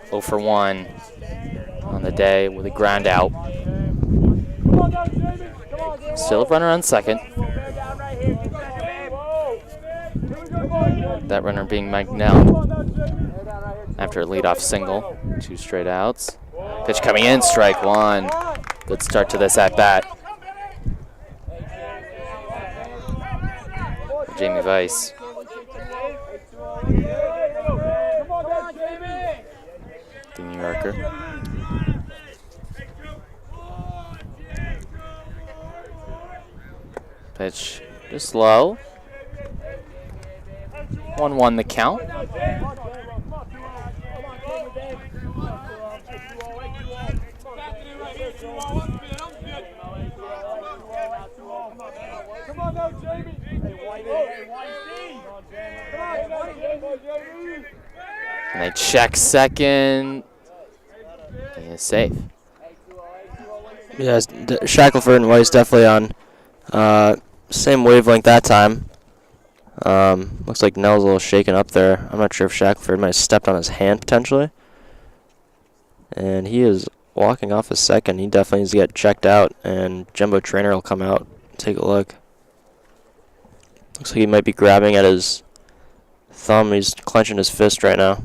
0 for 1 on the day with a ground out. Still a runner on second. That runner being Mike Nell after a leadoff single. 2 straight outs. Pitch coming in, strike 1. Good start to this at bat. Jamie Vice. The New Yorker. Pitch just low. 1-1 the count. And they check second. He is safe. Yeah, Shackelford and Weiss definitely on same wavelength that time. Looks like Nell's a little shaken up there. I'm not sure if Shackelford might have stepped on his hand potentially. And he is walking off a second. He definitely needs to get checked out, and Jumbo Trainer will come out and take a look. Looks like he might be grabbing at his thumb. He's clenching his fist right now.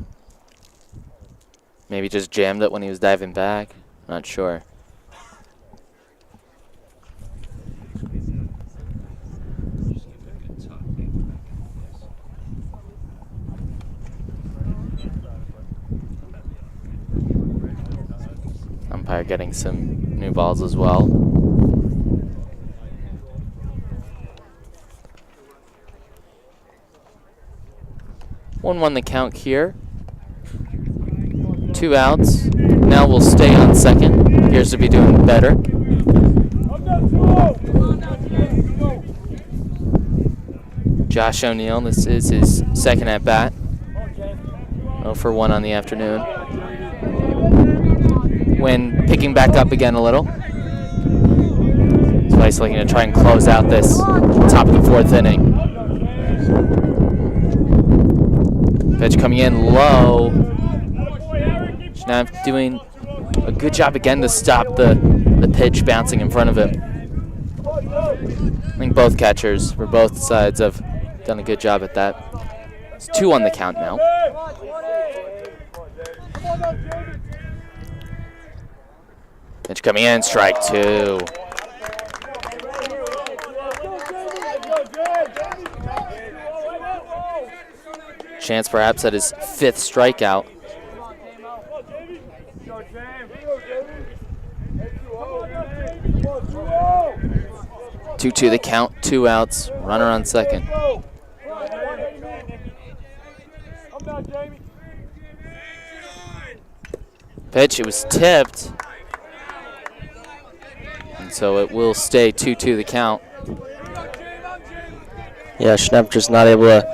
Maybe just jammed it when he was diving back. Not sure. Umpire getting some new balls as well. One the count here. 2 outs. Now we'll stay on second. Appears to be doing better. Josh O'Neill, this is his second at bat. 0 for 1 on the afternoon. When picking back up again a little. Spice looking to try and close out this top of the 4th inning. Pitch coming in low. Schnapp doing a good job again to stop the pitch bouncing in front of him. I think both catchers for both sides have done a good job at that. It's 2 on the count now. Pitch coming in, strike 2. Chance perhaps at his 5th strikeout. 2-2 the count, 2 outs, runner on second. Pitch, it was tipped. And so it will stay 2-2 the count. Yeah, Schnapp just not able to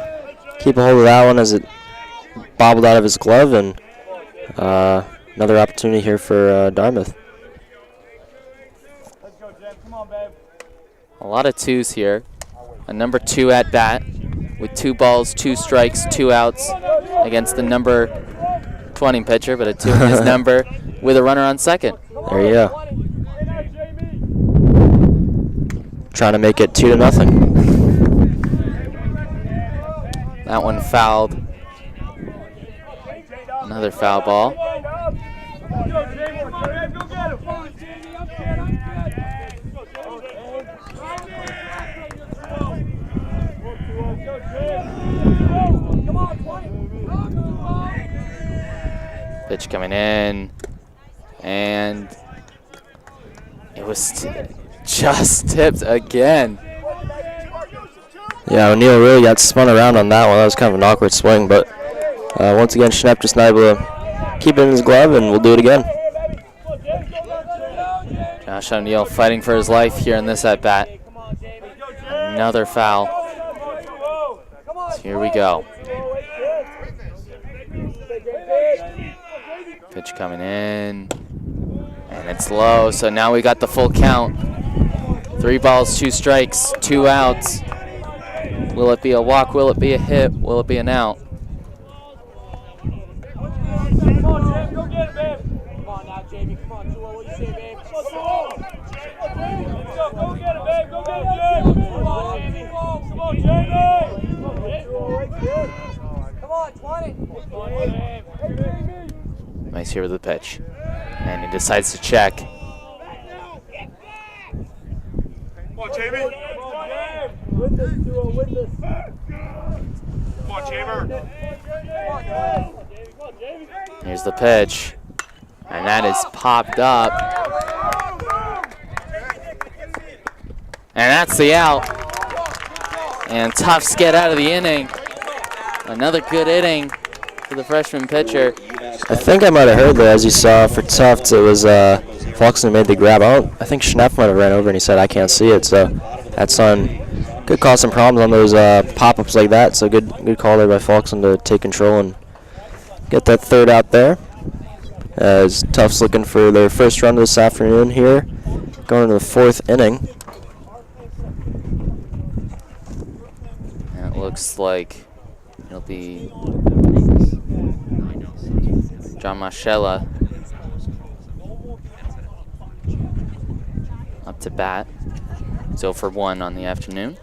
keep a hold of that one as it bobbled out of his glove, and another opportunity here for Dartmouth. A lot of 2s here. A number 2 at bat with 2 balls, 2 strikes, 2 outs against the number 20 pitcher, but a 2 in his number with a runner on second. There you go. Trying to make it 2-0. That one fouled. Another foul ball. Pitch coming in, and it was just tipped again. Yeah, O'Neill really got spun around on that one. That was kind of an awkward swing, but once again, Schnapp just not able to keep it in his glove, and we'll do it again. Josh O'Neill fighting for his life here in this at-bat. Another foul. So here we go. Pitch coming in, and it's low, so now we got the full count. 3 balls, 2 strikes, 2 outs. Will it be a walk? Will it be a hit? Will it be an out? Come on, Jamie, go get it, babe. Come on now, Jamie. Come on, what do you say, babe? Go get it, babe. Go get it, Jamie. Come on, Jamie. Come on, Jamie. Come on, 20. Nice here with the pitch. And he decides to check. Come on, Jamie. Win this, duo, win this. Come on, Chamber. Here's the pitch. And that is popped up. And that's the out. And Tufts get out of the inning. Another good inning for the freshman pitcher. I think I might have heard that, as you saw for Tufts, it was Faulkner made the grab. I think Schnapp might have ran over and he said, I can't see it. So that's on could cause some problems on those pop-ups like that. So good call there by Falkson to take control and get that third out there. As Tufts looking for their first run this afternoon here, going into the fourth inning. And it looks like it'll be John Marchella up to bat. 0 for 1 on the afternoon.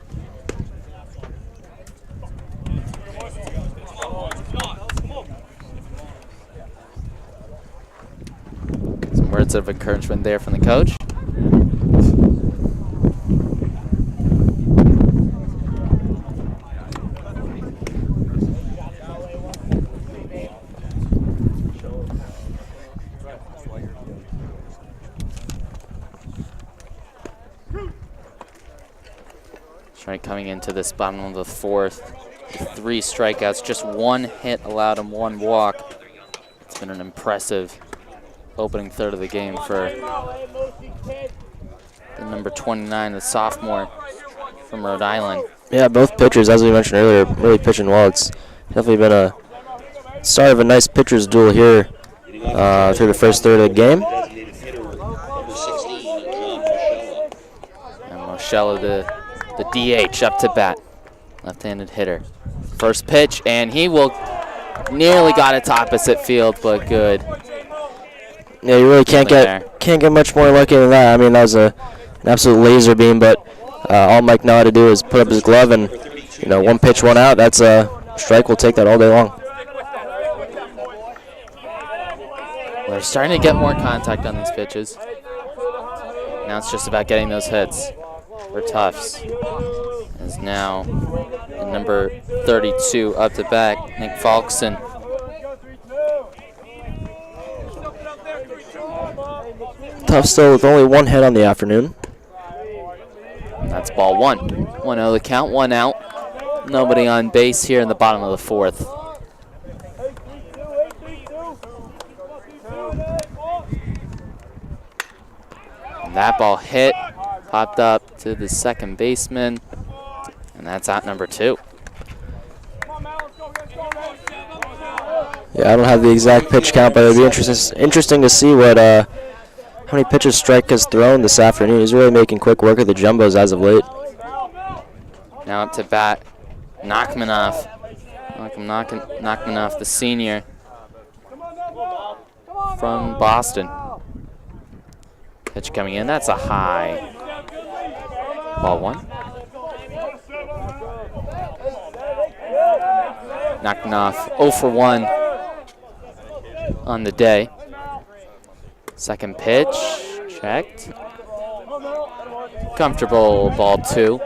Some words of encouragement there from the coach. Strike coming into this bottom of the fourth. 3 strikeouts, just 1 hit allowed him, 1 walk. It's been an impressive opening third of the game for the number 29, the sophomore from Rhode Island. Yeah, both pitchers, as we mentioned earlier, really pitching well. It's definitely been a start of a nice pitcher's duel here through the first third of the game. And Marchella, the DH, up to bat. Left-handed hitter. First pitch, and he will nearly got it to opposite field, but good. Yeah, you really can't get much more lucky than that. I mean, that was an absolute laser beam, but all Mike know how to do is put up his glove, and 1 pitch, 1 out. That's a strike. We'll take that all day long. They're starting to get more contact on these pitches. Now it's just about getting those hits for Tufts. As now the number 32 up to bat, Nick Falkson. Tufts still with only 1 hit on the afternoon. That's ball 1. 1-0 the count, 1 out. Nobody on base here in the bottom of the fourth. And that ball hit, popped up to the second baseman, and that's out number 2. Yeah, I don't have the exact pitch count, but it'll be interesting to see what how many pitches Strike has thrown this afternoon. He's really making quick work of the jumbos as of late. Now up to bat, Nachmanoff. Nachmanoff, the senior from Boston. Pitch coming in, that's a high. Ball 1. Nachmanoff 0 for 1 on the day. Second pitch, checked. Comfortable, ball 2.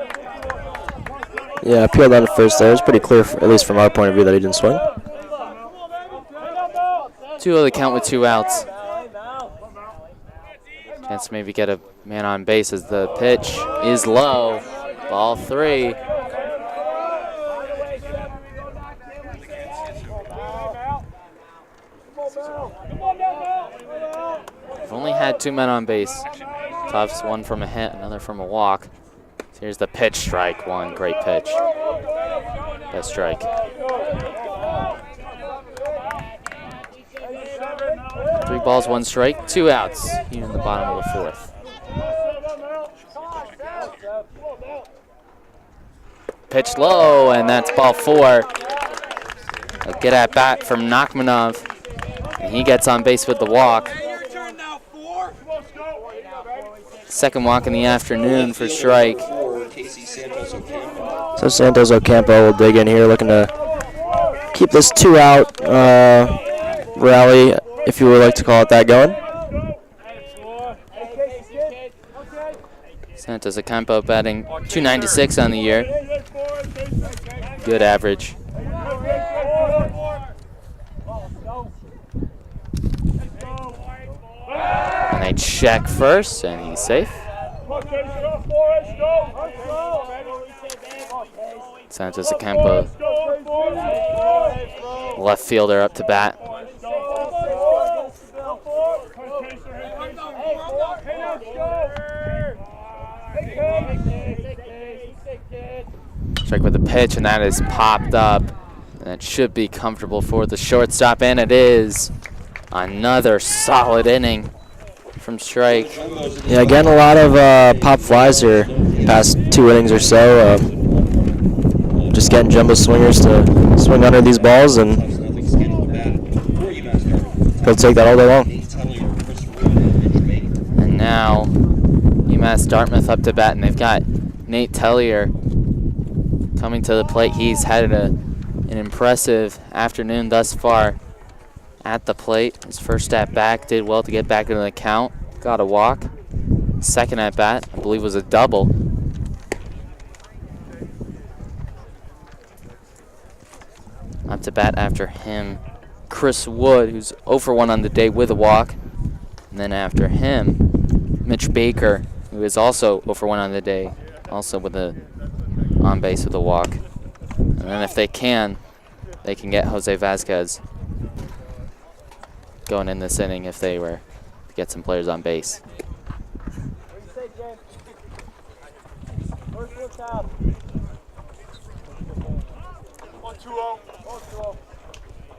Yeah, appealed on the first there. It was pretty clear, at least from our point of view, that he didn't swing. 2-0 the count with 2 outs. Chance to maybe get a man on base as the pitch is low. Ball 3. We've only had 2 men on base. Tufts, 1 from a hit, another from a walk. So here's the pitch, strike 1. Great pitch. Best strike. 3 balls, 1 strike, 2 outs here in the bottom of the fourth. Pitch low, and that's ball 4. A good at bat from Nachmanov, and he gets on base with the walk. Second walk in the afternoon for Strike. So Santos Ocampo will dig in here, looking to keep this 2-out rally, if you would like to call it that, going. Santos Ocampo batting .296 on the year. Good average. And they check first, and he's safe. Santos Ocampo, left fielder, up to bat. Strike with the pitch, and that is popped up. And it should be comfortable for the shortstop, and it is. Another solid inning from Strike. Yeah, again, a lot of pop flies here past 2 innings or so. Just getting Jumbo swingers to swing under these balls, and he'll take that all day long. And now UMass Dartmouth up to bat, and they've got Nate Tellier coming to the plate. He's had an impressive afternoon thus far at the plate. His first at bat did well to get back into the count. Got a walk. Second at bat, I believe, was a double. Up to bat after him, Chris Wood, who's 0 for 1 on the day with a walk. And then after him, Mitch Baker, who is also 0 for 1 on the day, also with a on base with a walk. And then if they can get Jose Vasquez going in this inning if they were to get some players on base.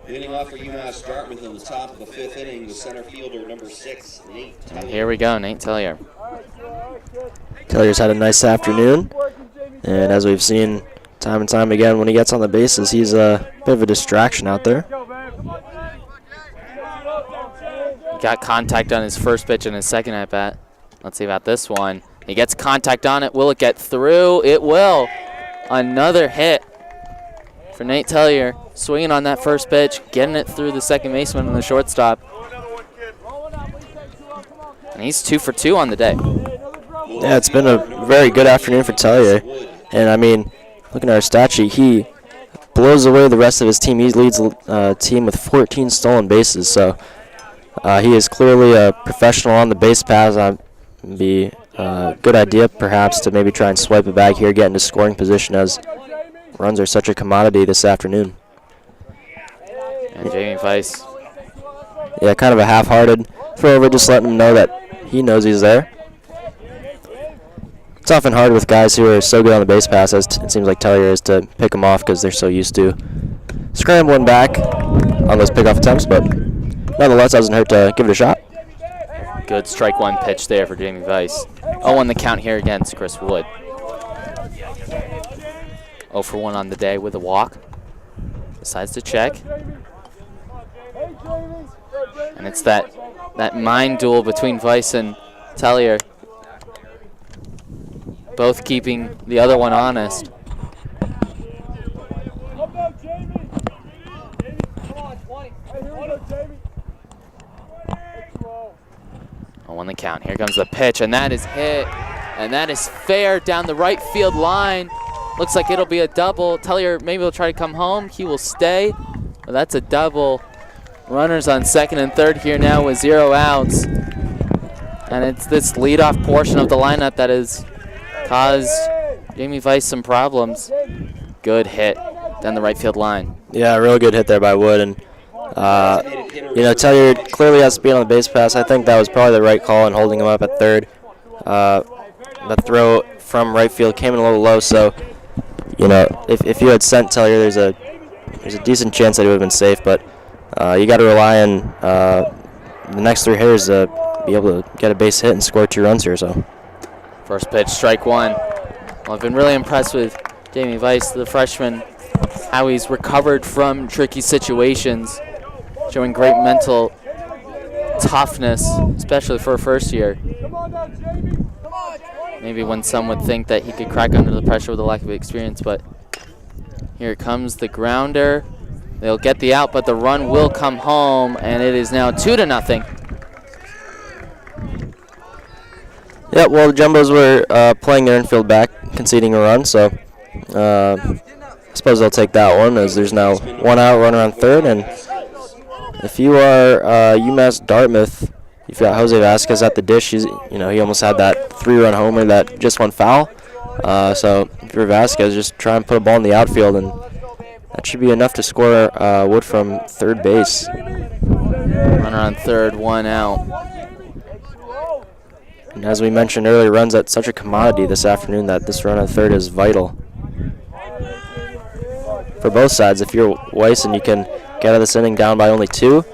Leading off for UMass Dartmouth in the top of the 5th inning, the center fielder, number 6, Nate Tellier. And here we go, Nate Tellier. Tellier's had a nice afternoon, and as we've seen time and time again, when he gets on the bases, he's a bit of a distraction out there. Got contact on his first pitch and his second at bat. Let's see about this one. He gets contact on it. Will it get through? It will. Another hit for Nate Tellier. Swinging on that first pitch, getting it through the second baseman and the shortstop. And he's 2 for 2 on the day. Yeah, it's been a very good afternoon for Tellier. And, I mean, looking at our stat sheet, he blows away the rest of his team. He leads the team with 14 stolen bases. So he is clearly a professional on the base paths. It'd be a good idea, perhaps, to maybe try and swipe it back here, get into scoring position, as runs are such a commodity this afternoon. And Jamie Weiss. Yeah, kind of a half-hearted throw over, just letting him know that he knows he's there. It's often hard with guys who are so good on the base pass, as it seems like Tellier is, to pick them off because they're so used to scrambling back on those pickoff attempts, but nonetheless, doesn't hurt to give it a shot. Good strike one pitch there for Jamie Weiss. 0-1 the count here against Chris Wood. 0 for 1 on the day with a walk. Decides to check. And it's that mind duel between Weiss and Tellier. Both keeping the other one honest. On the count. Here comes the pitch, and that is hit. And that is fair down the right field line. Looks like it'll be a double. Tellier maybe will try to come home. He will stay. But that's a double. Runners on second and third here now with 0 outs. And it's this leadoff portion of the lineup that has caused Jamie Weiss some problems. Good hit down the right field line. Yeah, a real good hit there by Wood. And you know, Tellier clearly has to be on the base pass. I think that was probably the right call in holding him up at third. The throw from right field came in a little low, so you know, if you had sent Tellier, there's a decent chance that he would have been safe. But you got to rely on the next 3 hitters to be able to get a base hit and score 2 runs here. So first pitch, strike one. Well, I've been really impressed with Jamie Weiss, the freshman, how he's recovered from tricky situations, showing great mental toughness, especially for a first year. Maybe when some would think that he could crack under the pressure with a lack of experience, but here comes the grounder. They'll get the out, but the run will come home, and it is now 2-0. yeah, well, the Jumbos were playing their infield back, conceding a run, so I suppose they'll take that one, as there's now 1 out, runner on third. And if you are UMass Dartmouth, you've got Jose Vasquez at the dish. He almost had that 3-run homer that just went foul. So if you're Vasquez, just try and put a ball in the outfield, and that should be enough to score Wood from third base. Runner on third, 1 out. And as we mentioned earlier, runs at such a commodity this afternoon that this run at third is vital. for both sides. If you're Weiss and you can get out of this inning down by only 2,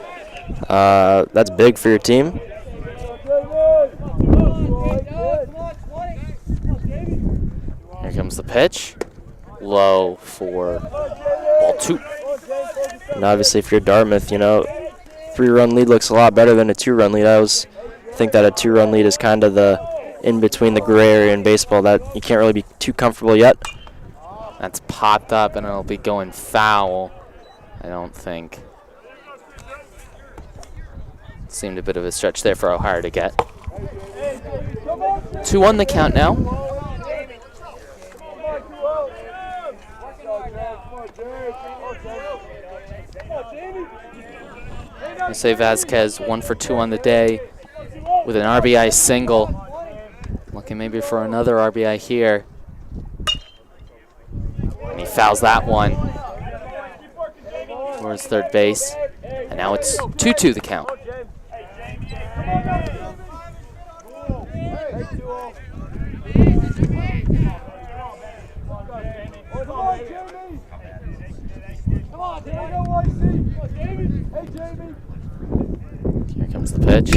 that's big for your team. Here comes the pitch. Low for ball 2. And obviously, if you're Dartmouth, 3-run lead looks a lot better than a 2-run lead. I think that a 2-run lead is kind of the in between the gray area in baseball that you can't really be too comfortable yet. That's popped up and it'll be going foul, I don't think. Seemed a bit of a stretch there for O'Hara to get. 2-1 the count now. Jose Vasquez 1 for 2 on the day with an RBI single. Looking maybe for another RBI here. And he fouls that one towards third base. And now it's 2-2 the count. Here comes the pitch.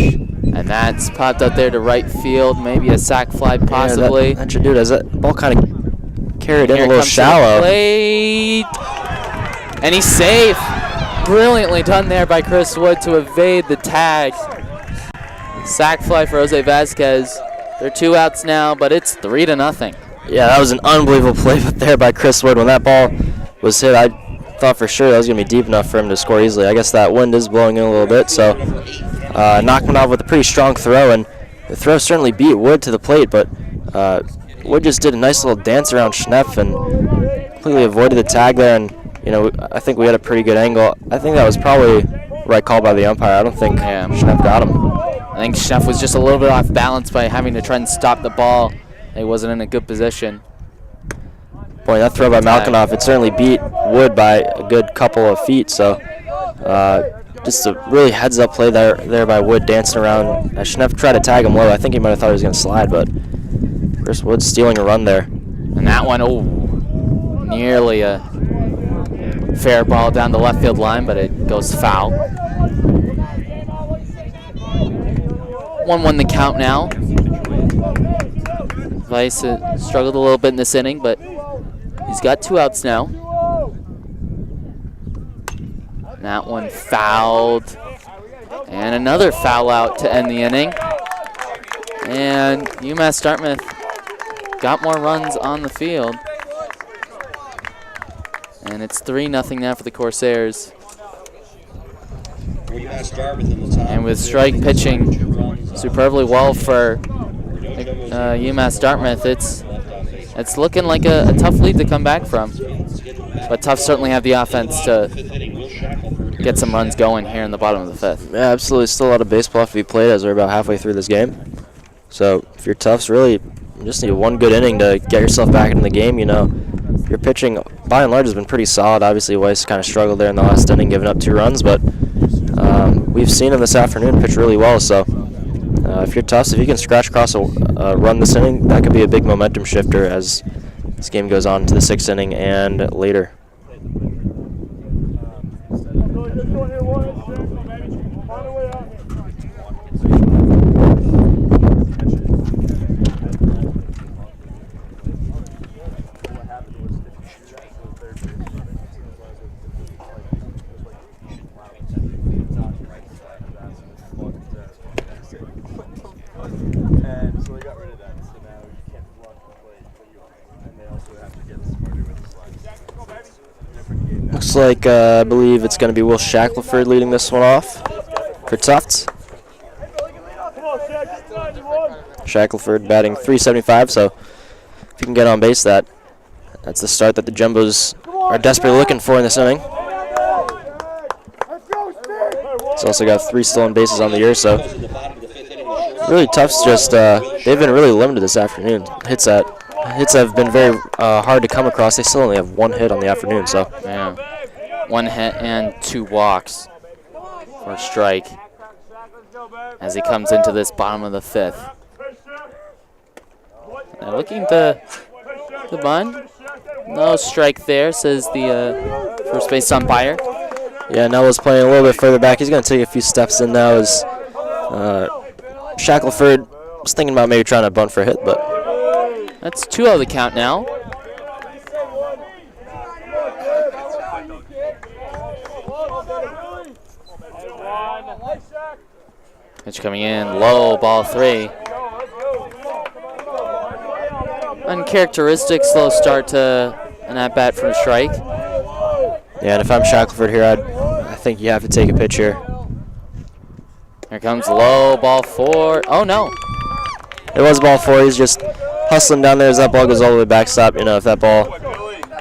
And that's popped out there to right field. Maybe a sac fly possibly. Yeah, that should do it. As that ball kind of carried in a little shallow. Plate. And he's safe. Brilliantly done there by Chris Wood to evade the tag. Sac fly for Jose Vasquez. They're 2 outs now, but it's 3-0. Yeah, that was an unbelievable play there by Chris Wood. When that ball was hit, I thought for sure that was going to be deep enough for him to score easily. I guess that wind is blowing in a little bit, so knocked him off with a pretty strong throw, and the throw certainly beat Wood to the plate, but Wood just did a nice little dance around Schneff and completely avoided the tag there, and I think we had a pretty good angle. I think that was probably the right call by the umpire. I don't think Schneff got him. I think Schneff was just a little bit off balance by having to try and stop the ball. He wasn't in a good position. Boy, that throw by Malkinoff, it certainly beat Wood by a good couple of feet, so just a really heads-up play there by Wood dancing around. Schneff tried to tag him low. I think he might have thought he was going to slide, but Chris Wood stealing a run there. And that one, nearly a fair ball down the left field line, but it goes foul. 1-1 the count now. Weiss struggled a little bit in this inning, but he's got 2 outs now. That one fouled. And another foul out to end the inning. And UMass Dartmouth got more runs on the field. And it's 3-0 now for the Corsairs. And with strike pitching superbly well for UMass Dartmouth, it's looking like a tough lead to come back from. But Tufts certainly have the offense to get some runs going here in the bottom of the 5th. Yeah, absolutely. Still a lot of baseball to be played as we're about halfway through this game. So if you're Tufts, really, you just need one good inning to get yourself back into the game. Your pitching, by and large, has been pretty solid. Obviously, Weiss kind of struggled there in the last inning, giving up 2 runs, but we've seen him this afternoon pitch really well. So if you're Tufts, if you can scratch across a run this inning, that could be a big momentum shifter as this game goes on to the 6th inning and later. Looks like I believe it's going to be Will Shackelford leading this one off for Tufts. Shackelford batting .375, so if you can get on base, that's the start that the Jumbos are desperately looking for in this inning. He's also got 3 stolen bases on the year, so really Tufts just they've been really limited this afternoon. Hits have been very hard to come across. They still only have 1 hit on the afternoon, so yeah, 1 hit and 2 walks for a strike as he comes into this bottom of the 5th. They're looking to the bunt. No strike there, says the first base umpire. Yeah, Noah's playing a little bit further back. He's going to take a few steps in now as Shackelford was thinking about maybe trying to bunt for a hit, but That's 2-0 the count now. Pitch coming in, low, ball 3. Uncharacteristic slow start to an at-bat from strike. yeah, and if I'm Shackelford here, I think you have to take a pitch here. Here comes low, ball 4. Oh, no. It was ball 4. He's just hustling down there as that ball goes all the way backstop. You know, if that ball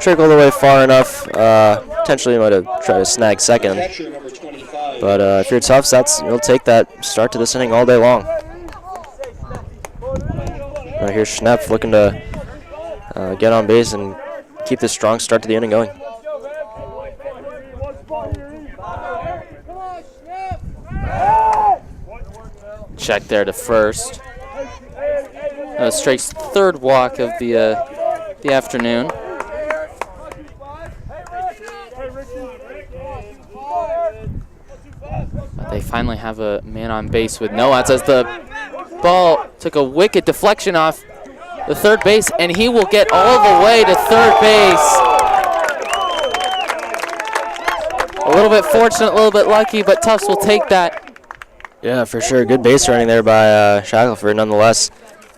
trickled away far enough, potentially he might have tried to snag second. Catcher number 25. But if you're Tufts, you'll take that start to this inning all day long. Right here's Schnepp looking to get on base and keep this strong start to the inning going. Check there to first. Strake's third walk of the afternoon. But they finally have a man on base with no outs as the ball took a wicked deflection off the third base, and he will get all the way to third base. A little bit fortunate, a little bit lucky, but Tufts will take that. Yeah, for sure. Good base running there by Shackelford nonetheless.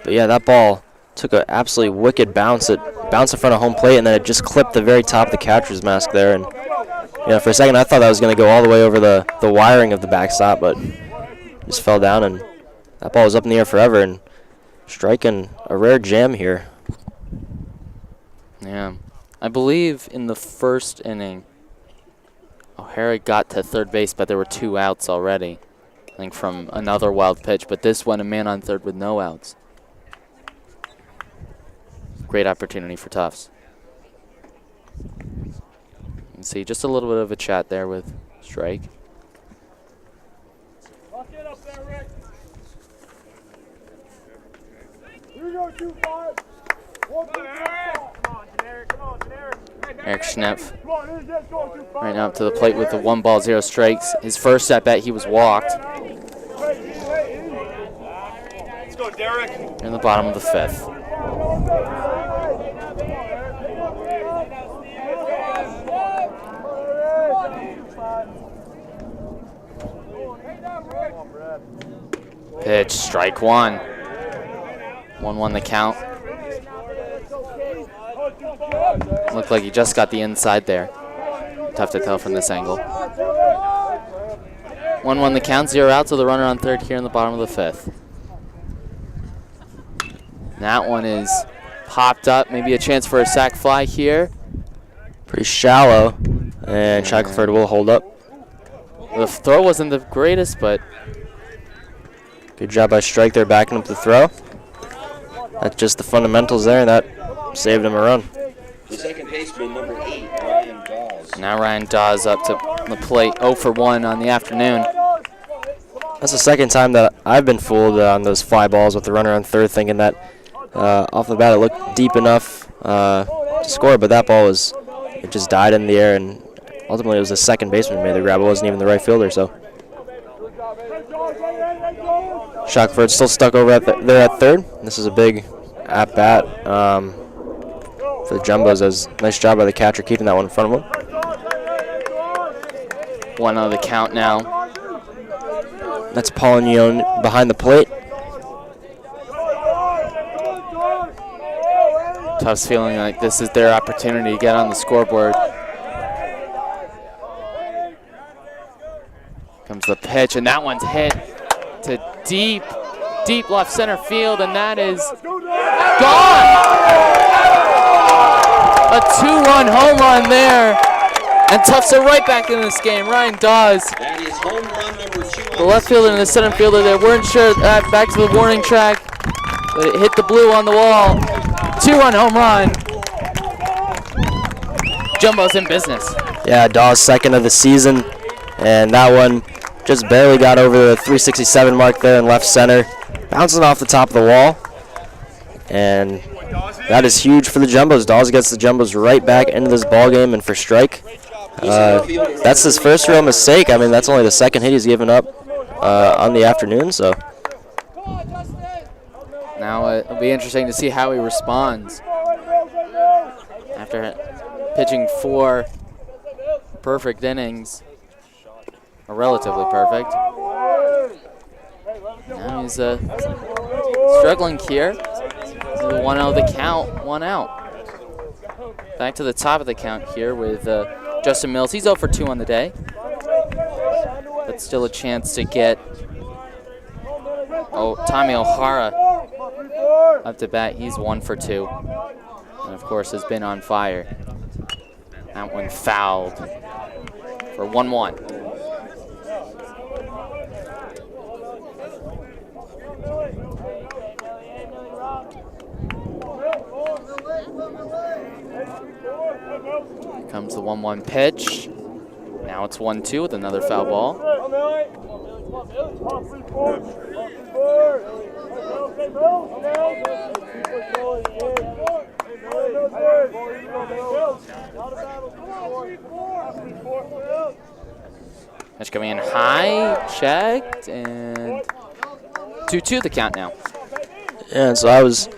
But yeah, that ball took an absolutely wicked bounce. It bounced in front of home plate, and then it just clipped the very top of the catcher's mask there. And yeah, for a second I thought that was going to go all the way over the wiring of the backstop, but just fell down, and that ball was up in the air forever. And striking a rare jam here. Yeah, I believe in the first inning, O'Hara got to third base, but there were 2 outs already. I think from another wild pitch, but this one a man on third with no outs. Great opportunity for Tufts. You can see just a little bit of a chat there with Strike. Eric Schnepp right now up to the plate with the 1 ball, 0 strikes. His first at bat, he was walked. Let's go, Derek. In the bottom of the 5th. Pitch, strike 1. 1-1 the count. Looked like he just got the inside there. Tough to tell from this angle. 1-1 the count, 0 outs with the runner on third here in the bottom of the 5th. That one is popped up, maybe a chance for a sac fly here. Pretty shallow, and Shackelford will hold up. The throw wasn't the greatest, but good job by Strike there backing up the throw. That's just the fundamentals there, and that saved him a run. The second baseman, number 8, Ryan Dawes. now Ryan Dawes up to the plate, 0 for 1 on the afternoon. That's the second time that I've been fooled on those fly balls with the runner on third, thinking that off the bat it looked deep enough to score, but that ball it just died in the air, and ultimately it was the second baseman who made the grab. It wasn't even the right fielder, so. Shackelford still stuck over there at third. This is a big at-bat for the Jumbos. Nice job by the catcher keeping that one in front of him. 1-0 the count now. That's Polignon behind the plate. Tufts feeling like this is their opportunity to get on the scoreboard. Comes the pitch, and that one's hit to deep left center field, and that is gone! A 2-run home run there, and Tufts are right back in this game. Ryan Dawes, That is home run number 2. the left fielder and the center fielder there weren't sure that back to the warning track, but it hit the blue on the wall. 2-run home run. Jumbo's in business. Yeah, Dawes' second of the season, and that one just barely got over the 367 mark there in left center, bouncing off the top of the wall, and That is huge for the Jumbos. Dawes gets the Jumbos right back into this ball game, and for strike, that's his first real mistake. I mean, that's only the second hit he's given up on the afternoon. So Now it'll be interesting to see how he responds after pitching 4 perfect innings, or relatively perfect. Now he's struggling here. 1-0 the count, 1 out. Back to the top of the count here with Justin Mills. He's 0 for 2 on the day, but still a chance to get Tommy O'Hara up to bat. He's 1 for 2, and of course has been on fire. That one fouled for 1-1. Here comes the 1-1 pitch. Now it's 1-2 with another foul ball. Pitch coming in high, checked, and 2-2 the count now. yeah, so I was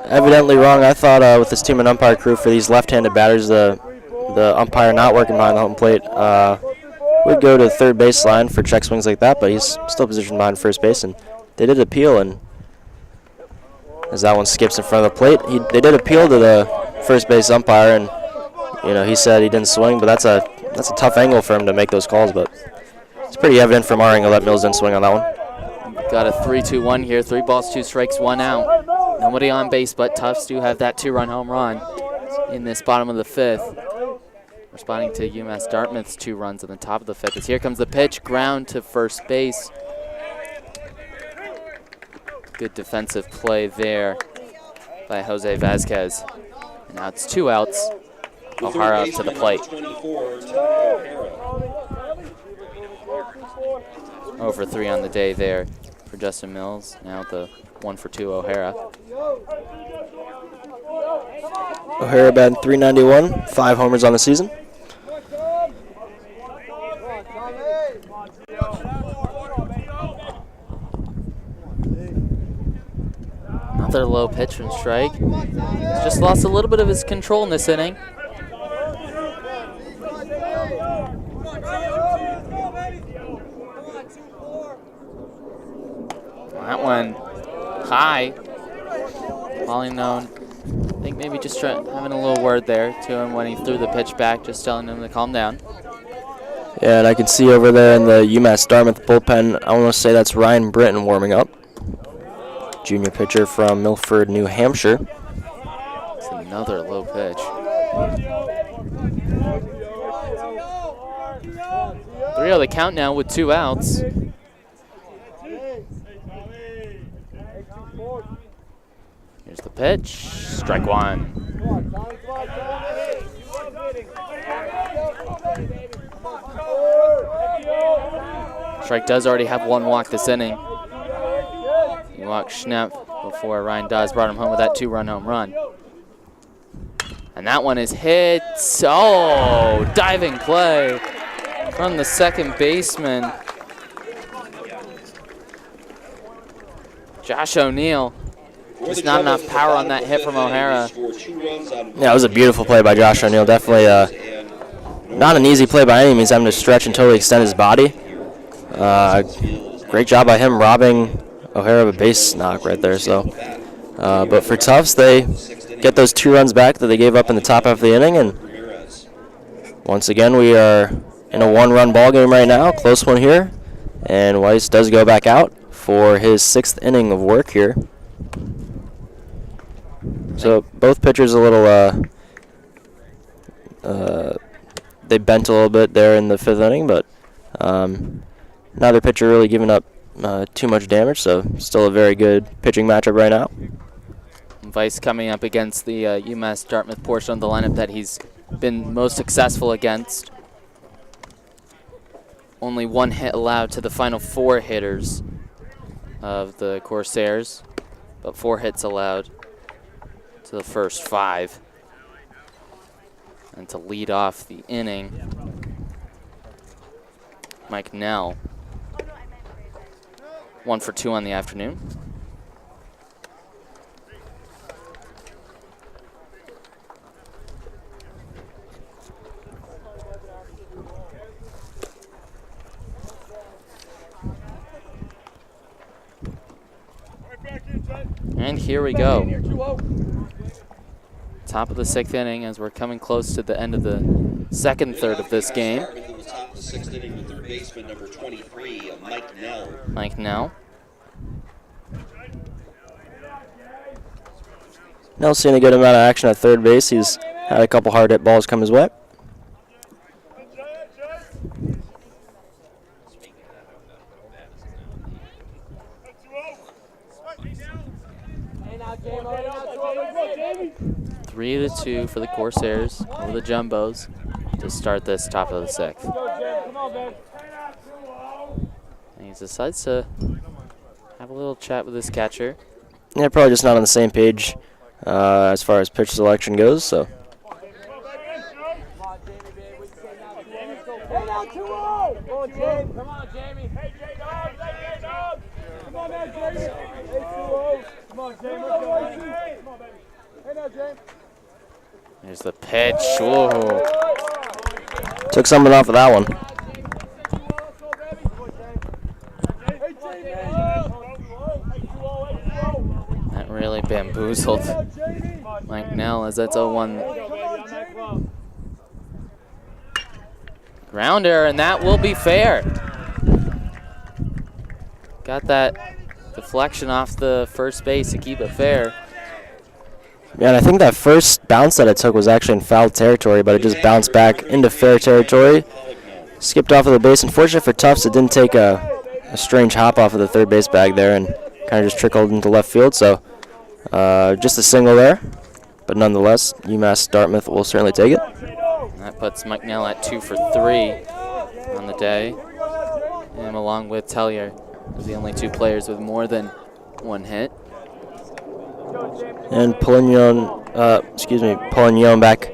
evidently wrong. I thought with this team and umpire crew for these left-handed batters, the umpire not working behind the home plate would go to the third baseline for check swings like that, but he's still positioned behind first base, and they did appeal, and as that one skips in front of the plate, they did appeal to the first base umpire, and he said he didn't swing, but that's a tough angle for him to make those calls, but it's pretty evident from our angle that Mills didn't swing on that one. Got a 3-2-1 here, 3 balls, 2 strikes, 1 out. Nobody on base, but Tufts do have that 2-run home run in this bottom of the 5th. Responding to UMass Dartmouth's 2 runs in the top of the 5th. As here comes the pitch, ground to first base. Good defensive play there by Jose Vasquez. And now it's 2 outs. O'Hara up to the plate. 0 for 3 on the day there for Justin Mills. Now the 1 for 2 O'Hara. O'Hara batting .391, 5 homers on the season. Another low pitch from strike. He's just lost a little bit of his control in this inning. That one high. Molly known. I think maybe just having a little word there to him when he threw the pitch back, just telling him to calm down. Yeah, and I can see over there in the UMass Dartmouth bullpen, I want to say that's Ryan Britton warming up. Junior pitcher from Milford, New Hampshire. It's another low pitch. 3-0 the count now with 2 outs. Here's the pitch. Strike 1. Strike does already have 1 walk this inning. He walked Schnepp before Ryan Dawes brought him home with that 2-run home run. And that one is hit. Oh, diving play from the second baseman, Josh O'Neill. Just not enough power on that hit from O'Hara. Yeah, it was a beautiful play by Josh O'Neill. Definitely not an easy play by any means, having to stretch and totally extend his body. Great job by him robbing O'Hara of a base knock right there. So, but for Tufts, they get those 2 runs back that they gave up in the top half of the inning, and once again we are in a 1-run ball game right now, close one here, and Weiss does go back out for his 6th inning of work here. So both pitchers a little they bent a little bit there in the 5th inning, but neither pitcher really giving up too much damage, so still a very good pitching matchup right now. Weiss coming up against the UMass Dartmouth portion of the lineup that he's been most successful against. Only 1 hit allowed to the final 4 hitters of the Corsairs, but 4 hits allowed. to the first 5. And to lead off the inning, Mike Nell. 1 for 2 on the afternoon. And here we go. Top of the 6th inning as we're coming close to the end of the 2nd third of this game. Top of the 6th inning with third baseman number 23, Mike Nell. Mike Nell. Nell's seen a good amount of action at third base. He's had a couple hard hit balls come his way. Three to 2 for the Corsairs over the Jumbos to start this top of the 6th. And he decides to have a little chat with his catcher. Yeah, probably just not on the same page as far as pitch selection goes. So. There's the pitch. Whoa. Took something off of that one. That really bamboozled Mike Nell as that's 0-1. Grounder, and that will be fair. Got that deflection off the first base to keep it fair. Yeah, and I think that first bounce that it took was actually in foul territory, but it just bounced back into fair territory. Skipped off of the base. Unfortunately for Tufts, it didn't take a strange hop off of the third base bag there and kind of just trickled into left field. So just a single there, but nonetheless, UMass Dartmouth will certainly take it. And that puts Mike Nell at 2 for 3 on the day. And along with Tellier, are the only 2 players with more than 1 hit. And Polignon back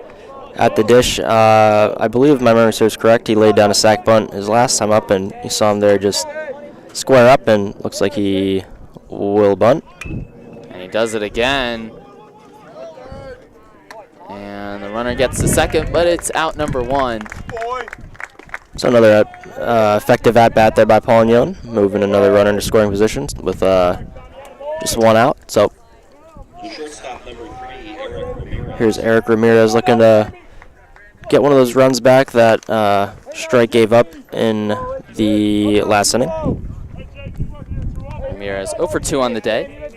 at the dish. I believe my memory serves correct. He laid down a sack bunt his last time up, and you saw him there just square up, and looks like he will bunt. And he does it again. And the runner gets the second, but it's out number 1. So another effective at-bat there by Polignon, moving another runner into scoring position with just 1 out. So here's Eric Ramirez looking to get one of those runs back that Strike gave up in the last inning. Ramirez 0 for 2 on the day.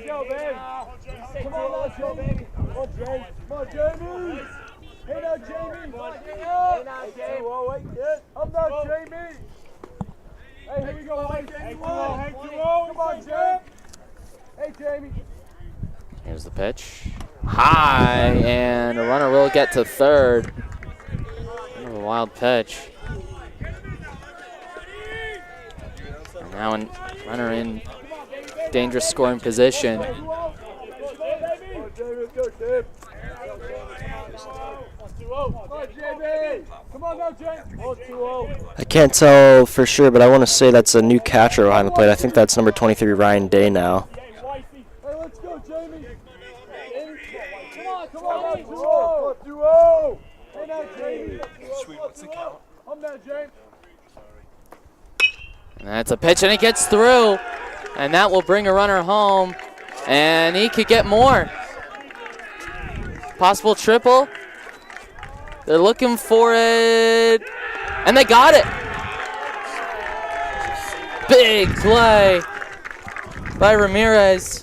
Here's the pitch. High, and a runner will get to third. Kind of a wild pitch. And now a runner in dangerous scoring position. I can't tell for sure, but I want to say that's a new catcher behind the plate. I think that's number 23, Ryan Day now. And that's a pitch, and it gets through. And that will bring a runner home. And he could get more. Possible triple. They're looking for it. And they got it. Big play by Ramirez.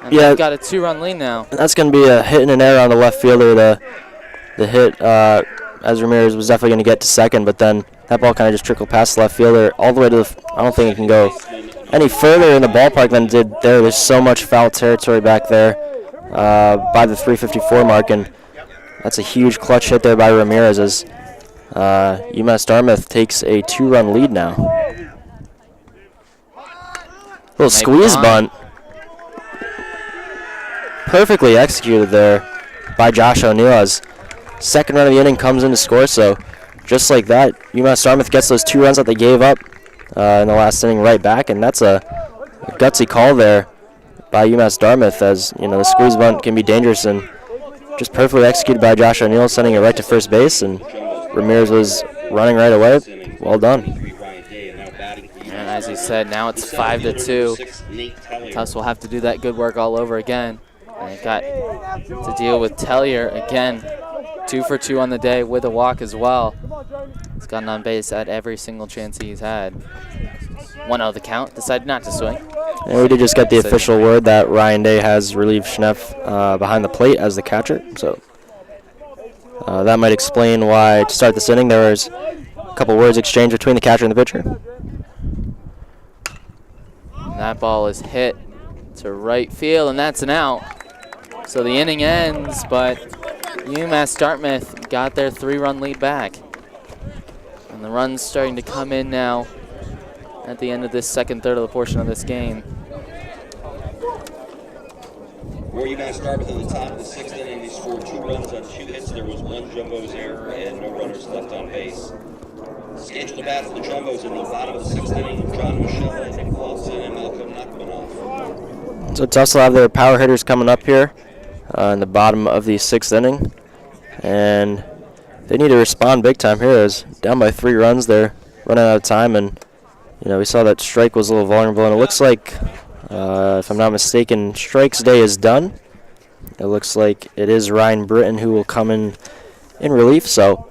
And they've got a 2-run lead now. That's going to be a hit and an error on the left fielder. The hit, as Ramirez was definitely going to get to second, but then that ball kind of just trickled past the left fielder all the way to the. I don't think it can go any further in the ballpark than it did there. There's so much foul territory back there by the 354 mark, and that's a huge clutch hit there by Ramirez as UMass Dartmouth takes a 2-run lead now. Little squeeze bunt. perfectly executed there by Josh O'Neill as second run of the inning comes in to score. So just like that, UMass Dartmouth gets those 2 runs that they gave up in the last inning right back, and that's a gutsy call there by UMass Dartmouth, as you know the squeeze bunt can be dangerous, and just perfectly executed by Josh O'Neill, sending it right to first base, and Ramirez was running right away. Well done. And as you said, now it's 5-2. Tufts will have to do that good work all over again. And they've got to deal with Tellier again, 2 for 2 on the day with a walk as well. He's gotten on base at every single chance he's had. 1-0 the count, decided not to swing. And we did just get the official word that Ryan Day has relieved Schneff behind the plate as the catcher. So that might explain why to start this inning there was a couple words exchanged between the catcher and the pitcher. And that ball is hit to right field, and that's an out. So the inning ends, but UMass Dartmouth got their 3-run lead back. And the runs starting to come in now at the end of this second third of the portion of this game. For UMass Dartmouth at the top of the 6th inning, they scored 2 runs on 2 hits. There was 1 Jumbo's error and no runners left on base. Scheduled to bat for the Jumbos in the bottom of the 6th inning, John Michelle, Nick Walton, and Malcolm Nachmanoff. So Tufts will have their power hitters coming up here in the bottom of the 6th inning, and they need to respond big time here. As down by 3 runs, they're running out of time, and you know we saw that Strike was a little vulnerable, and it looks like, if I'm not mistaken, Strike's day is done. It looks like it is Ryan Britton who will come in relief. So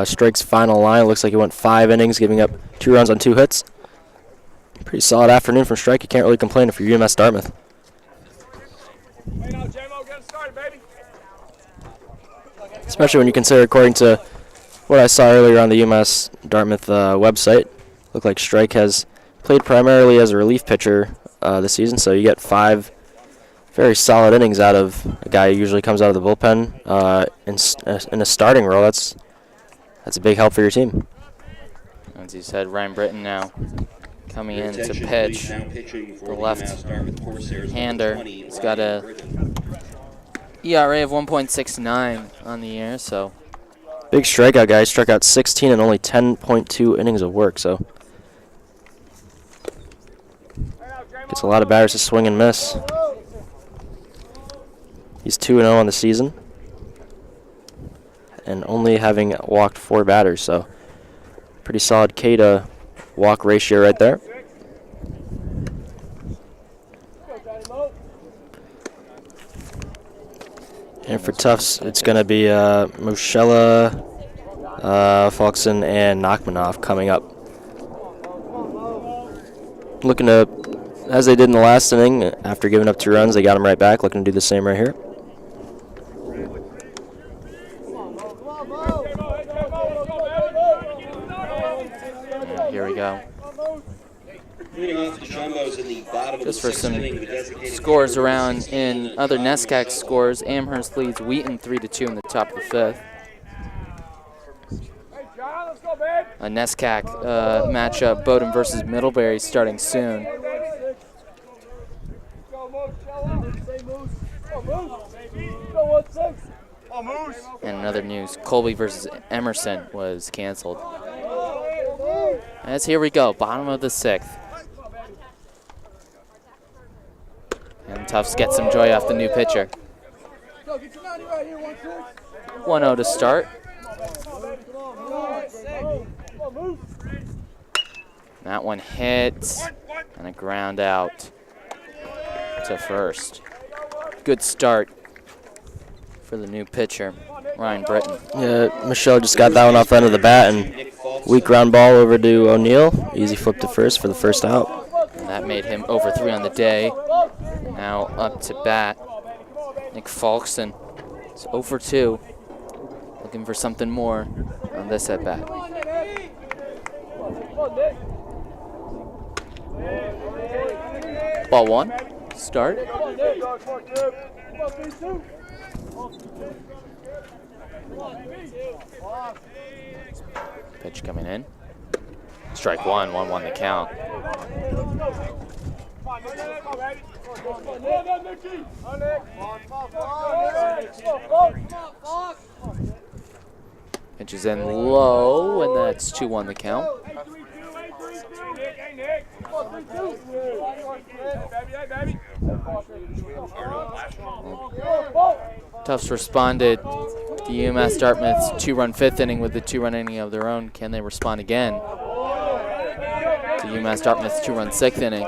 Strike's final line looks like he went 5 innings, giving up 2 runs on 2 hits. Pretty solid afternoon from Strike. You can't really complain if you're UMass Dartmouth. Especially when you consider, according to what I saw earlier on the UMass Dartmouth website, looked like Strike has played primarily as a relief pitcher this season, so you get 5 very solid innings out of a guy who usually comes out of the bullpen in a starting role. That's a big help for your team. As you said, Ryan Britton now coming in to pitch. The left-hander. He's got a ERA of 1.69 on the year, so. Big strikeout guy. He struck out 16 and only 10.2 innings of work, so. Gets a lot of batters to swing and miss. He's 2-0 on the season, and only having walked 4 batters, so pretty solid K to walk ratio right there. And for Tufts, it's going to be Moshella, Falkson, and Nachmanoff coming up. Looking to, as they did in the last inning, after giving up 2 runs, they got them right back. Looking to do the same right here. Here we go. Just for some scores around in other NESCAC scores, Amherst leads Wheaton 3-2 in the top of the 5th. A NESCAC matchup, Bowdoin versus Middlebury, starting soon. And in other news, Colby versus Emerson was canceled. As here we go, bottom of the 6th. And Tufts gets some joy off the new pitcher. 1-0 to start. That one hits, and a ground out to first. Good start for the new pitcher, Ryan Britton. Yeah, Michelle just got that one off the end of the bat, and weak ground ball over to O'Neill. Easy flip to first for the first out. And that made him over 3 on the day. Now up to bat, Nick Falkson. It's 0-2. Looking for something more on this at bat. Ball 1, start. Pitch coming in. Strike 1, 1-1 the count. Pitch is in low, and that's 2-1 the count. Tufts responded to UMass Dartmouth's 2-run fifth inning with the 2-run inning of their own. Can they respond again to UMass Dartmouth's 2-run sixth inning?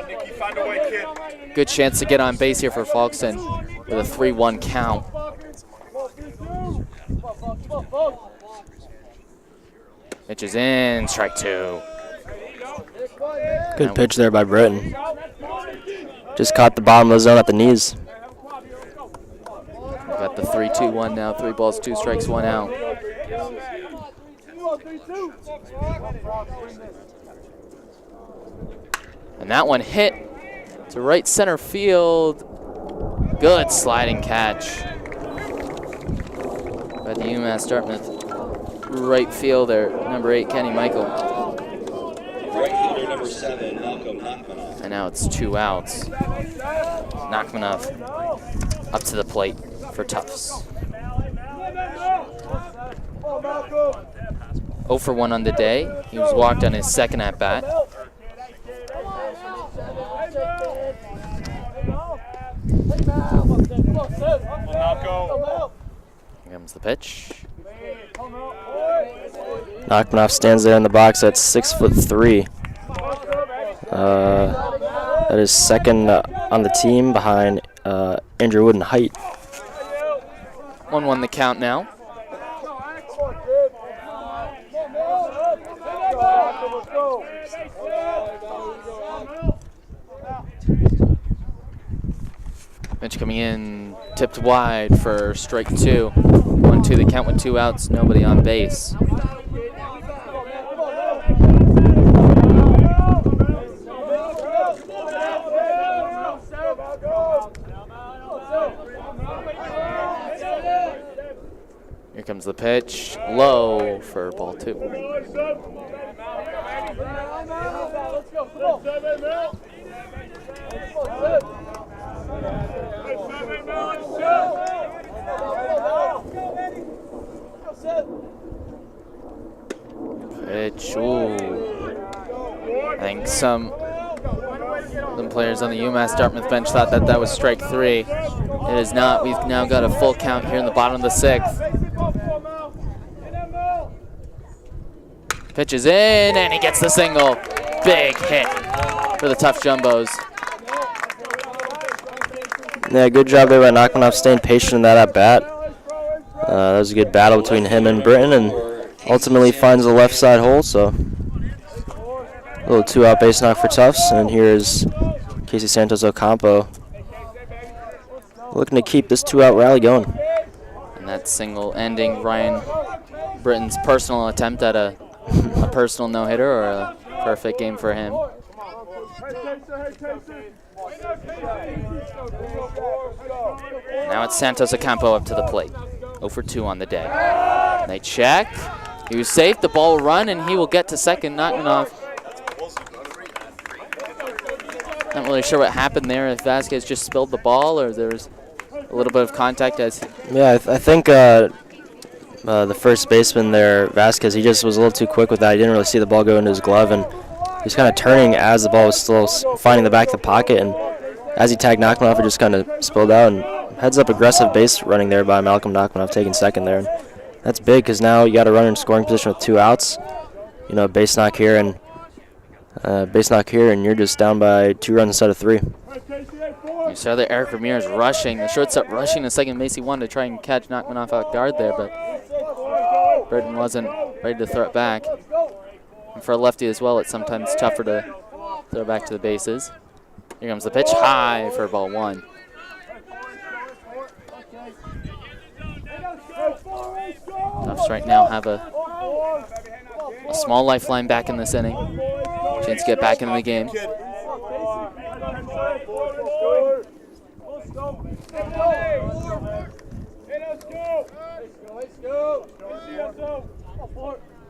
Good chance to get on base here for Falkston with a 3-1 count. Pitch is in, strike 2. Good pitch there by Britton. Just caught the bottom of the zone at the knees. Got the 3-2-1 now. 3 balls, 2 strikes, 1 out. And that one hit to right center field. Good sliding catch by the UMass Dartmouth right fielder, number 8, Kenny Michael. Right fielder number 7, Malcolm Nachmanoff. And now it's 2 outs. Nachmanoff up to the plate for Tufts. 0 for 1 on the day. He was walked on his second at bat. Here comes the pitch. Nachmanoff stands there in the box at 6'3". That is second on the team behind Andrew Wood in height. 1-1 the count now. Pitch coming in, tipped wide for strike 2. 1-2 the count with 2 outs, nobody on base. Here comes the pitch, low for ball 2. Pitch, ooh. I think some players on the UMass Dartmouth bench thought that was strike 3. It is not. We've now got a full count here in the bottom of the 6th. Pitch is in, and he gets the single. Big hit for the Tufts Jumbos. Yeah, good job there by Nachmanoff staying patient in that at-bat. That was a good battle between him and Britton, and ultimately finds the left side hole, so a little 2-out base knock for Tufts. And here is Casey Santos Ocampo looking to keep this 2-out rally going. And that single ending Ryan Britton's personal attempt at a personal no-hitter, or a perfect game for him. Now it's Santos Ocampo up to the plate. 0 for 2 on the day. They check. He was safe. The ball will run, and he will get to second. Nachmanoff. Not really sure what happened there. If Vasquez just spilled the ball, or there was a little bit of contact as. Yeah, I think the first baseman there, Vasquez, he just was a little too quick with that. He didn't really see the ball go into his glove, and he was kind of turning as the ball was still finding the back of the pocket. And as he tagged Nachmanoff, it just kind of spilled out. And heads up aggressive base running there by Malcolm Nachmanoff, taking second there. And that's big because now you got a runner in scoring position with 2 outs. You know, base knock here, and you're just down by 2 runs instead of 3. You saw there Eric Ramirez rushing, the shortstop rushing to second base. He wanted to try and catch Nachmanoff out guard there, but Britton wasn't ready to throw it back. And for a lefty as well, it's sometimes tougher to throw back to the bases. Here comes the pitch, high for ball 1. Tufts right now have a small lifeline back in this inning. Chance to get back into the game.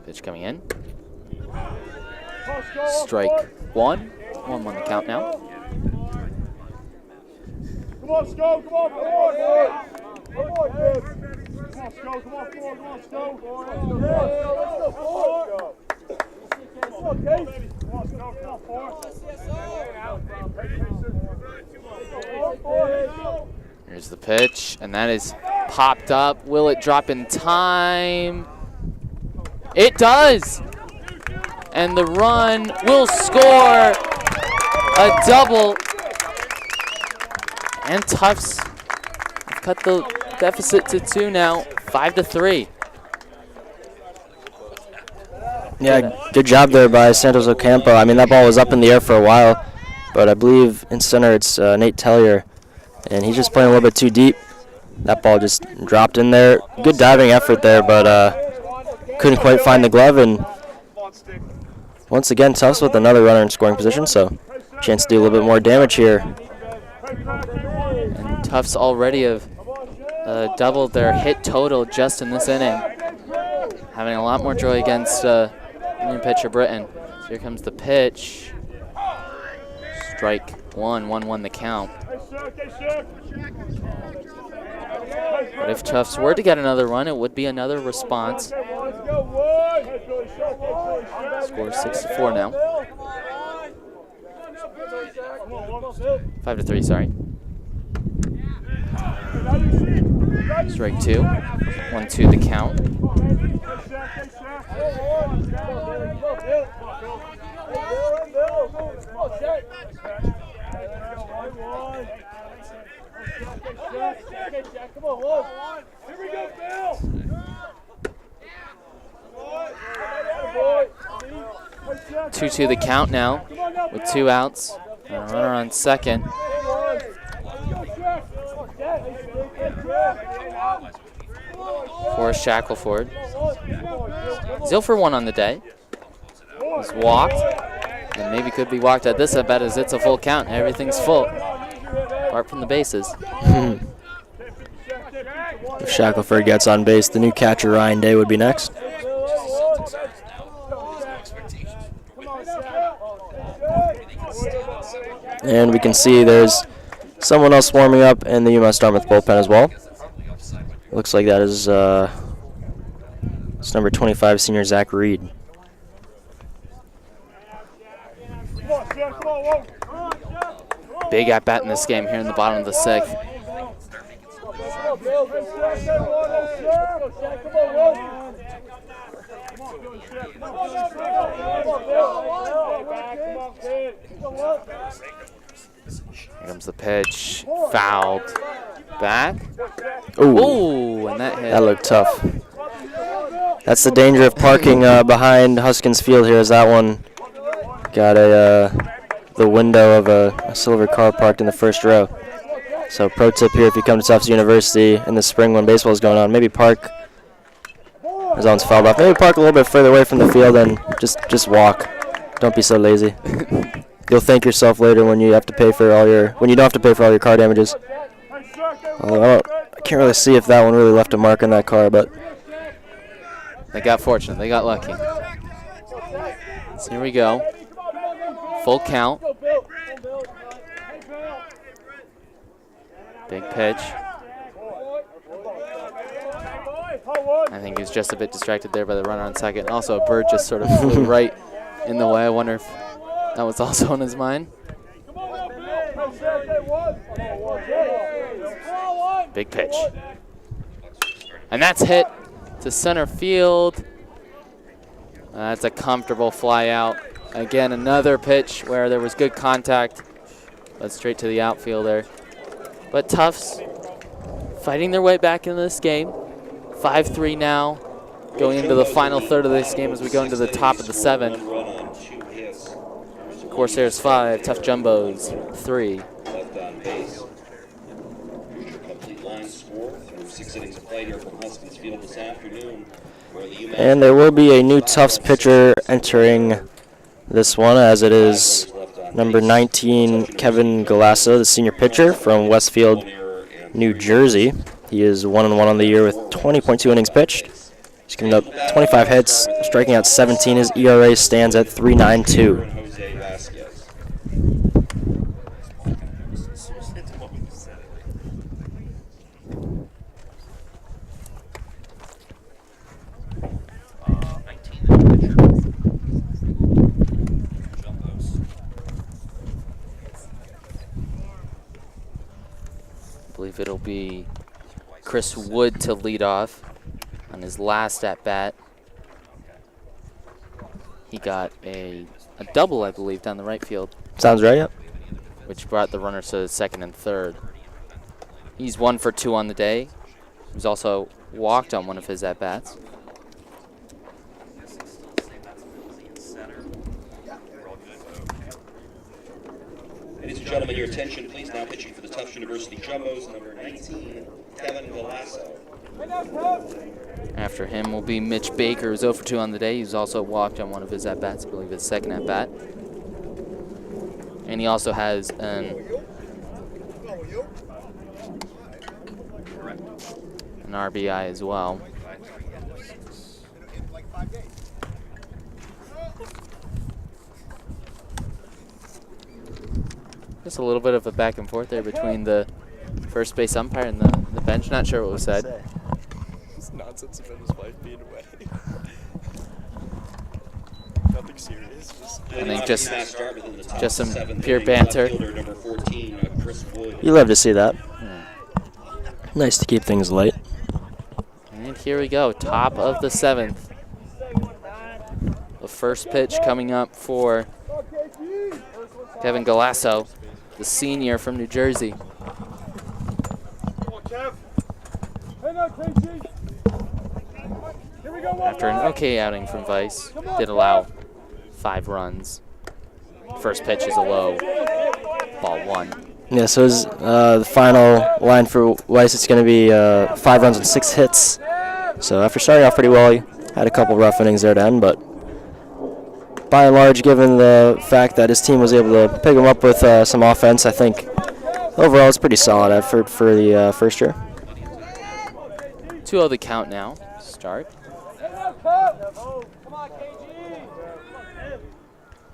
Pitch coming in. Strike 1. 1-1 the count now. Come on, Sko. Come on, boy. Come on, kid. Come on, Sko. Come on, Come on, Sko. Let's go, Come on, Case. Come on, Sko. Come on, Here's the pitch, and that is popped up. Will it drop in time? It does! And the run will score a double. And Tufts have cut the deficit to 2 now, 5-3. Yeah, good job there by Santos Ocampo. I mean, that ball was up in the air for a while, but I believe in center it's Nate Tellier, and he's just playing a little bit too deep. That ball just dropped in there. Good diving effort there, but couldn't quite find the glove. And once again, Tufts with another runner in scoring position, so chance to do a little bit more damage here. And Tufts already have doubled their hit total just in this inning. Having a lot more joy against Union pitcher Britton. So here comes the pitch. Strike one, 1-1 the count. But if Tufts were to get another run, it would be another response. Score 6-4 now. 5-3, sorry. Strike 2. 1-2 the count. Come on, here we go, Bill. 2-2 the count now with 2 outs. And a runner on second. For Shackelford. 0 for 1 on the day. He's walked. And maybe could be walked at this at bat as it's a full count. Everything's full. Apart from the bases. If Shackelford gets on base, the new catcher Ryan Day would be next. And we can see there's someone else warming up in the UMass Dartmouth bullpen as well. Looks like that is it's number 25, senior Zach Reed. Big at bat in this game here in the bottom of the 6th. Here comes the pitch. Fouled back. Ooh, and that hit. That looked tough. That's the danger of parking behind Huskins Field here, as that one got the window of a silver car parked in the first row. So pro tip here, if you come to Tufts University in the spring when baseball is going on, maybe park, as that one's fouled off, maybe park a little bit further away from the field and just walk. Don't be so lazy. You'll thank yourself later when you have to pay for all your, when you don't have to pay for all your car damages. Although I can't really see if that one really left a mark on that car, but they got fortunate. They got lucky. So here we go. Full count. Big pitch. I think he was just a bit distracted there by the runner on second. Also, a bird just sort of flew right in the way. I wonder if that was also on his mind. Big pitch. And that's hit to center field. That's a comfortable fly out. Again, another pitch where there was good contact, but straight to the outfield there. But Tufts fighting their way back into this game. 5-3 now, going into the final third of this game as we go into the top of the 7th. Corsairs 5, Tufts Jumbos 3. Left on base. Here's your complete line score through 6 innings of play here from Huskins Field this afternoon. And there will be a new Tufts pitcher entering this one, as it is number 19, Kevin Galassa, the senior pitcher from Westfield, New Jersey. He is 1-1 on the year with 20.2 innings pitched. He's given up 25 hits, striking out 17. His ERA stands at 3.92. believe it'll be Chris Wood to lead off on his last at-bat. He got a double, I believe, down the right field. Sounds right, yep. Which brought the runners to second and third. He's 1 for 2 on the day. He's also walked on one of his at-bats. Ladies and gentlemen, your attention, please. Now pitching for the Tufts University Jumbos, number 19, Kevin Galasso. After him will be Mitch Baker, who's 0 for 2 on the day. He's also walked on one of his at-bats, I believe his second at-bat. And he also has an RBI as well. Just a little bit of a back and forth there between the first base umpire and the bench. Not sure what was said. It's nonsense about his wife being away. Nothing serious. I think just some pure banter. You love to see that. Nice to keep things light. And here we go, top of the 7th. The first pitch coming up for Kevin Galasso, the senior from New Jersey. After an okay outing from Vice, did allow 5 runs. First pitch is a low, ball 1. Yeah, so the final line for Weiss, it's going to be 5 runs and 6 hits. So after starting off pretty well, he had a couple rough innings there to end, but by and large, given the fact that his team was able to pick him up with some offense, I think overall it's pretty solid effort for the first year. 2-0 the count now. Start.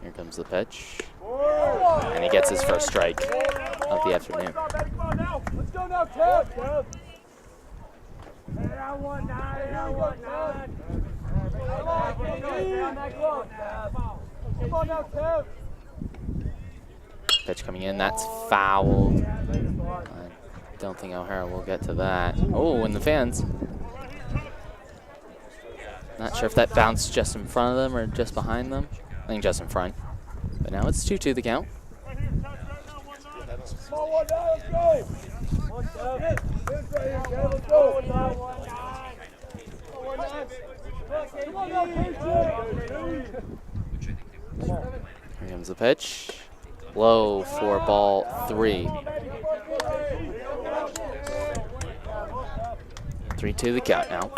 Here comes the pitch. And he gets his first strike of the afternoon. Let's go now, Kev. Come on now, Kev. Pitch coming in, that's fouled. I don't think O'Hara will get to that. Oh, and the fans. Not sure if that bounced just in front of them or just behind them. I think just in front. But now it's 2-2 the count. Here comes the pitch. Low for ball 3. 3-2 the count now.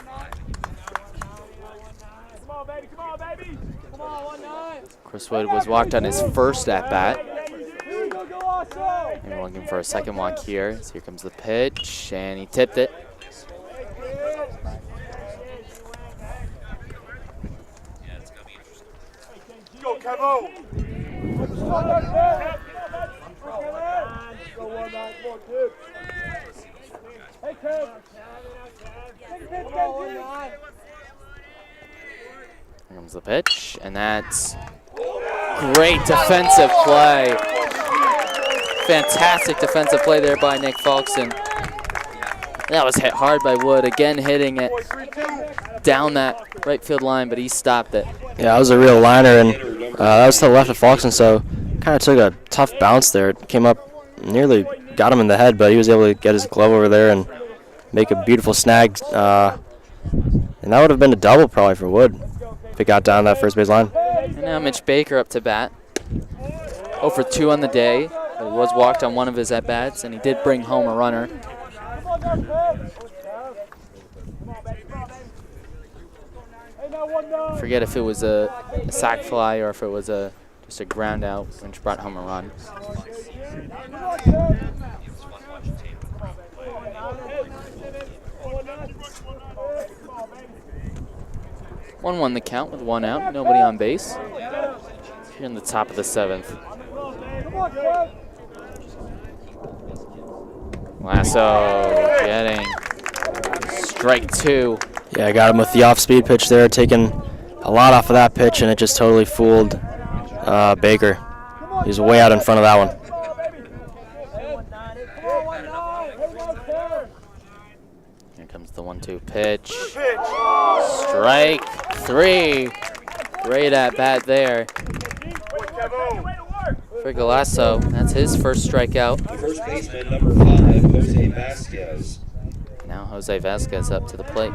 Chris Wood was walked on his first at-bat. And we're looking for a second walk here. So here comes the pitch, and he tipped it. Go, Kevo! Hey, Kev! Here comes the pitch, and that's great defensive play. Fantastic defensive play there by Nick Falkson. That was hit hard by Wood, again hitting it down that right field line, but he stopped it. Yeah, that was a real liner, and that was to the left of Falkson, so kind of took a tough bounce there. It came up, nearly got him in the head, but he was able to get his glove over there and make a beautiful snag. And that would have been a double probably for Wood if it got down that first base line. And now Mitch Baker up to bat. 0 for 2 on the day. He was walked on one of his at-bats, and he did bring home a runner. Forget if it was a sac fly or if it was just a ground out, which brought home a run. One the count with 1 out, nobody on base. Here in the top of the 7th. Lasso getting strike 2. Yeah, I got him with the off-speed pitch there, taking a lot off of that pitch, and it just totally fooled Baker. He was way out in front of that one. 2 pitch. Strike 3. Great at bat there. For Galasso, that's his first strikeout. First baseman, number 5, Jose Vasquez. Now Jose Vasquez up to the plate.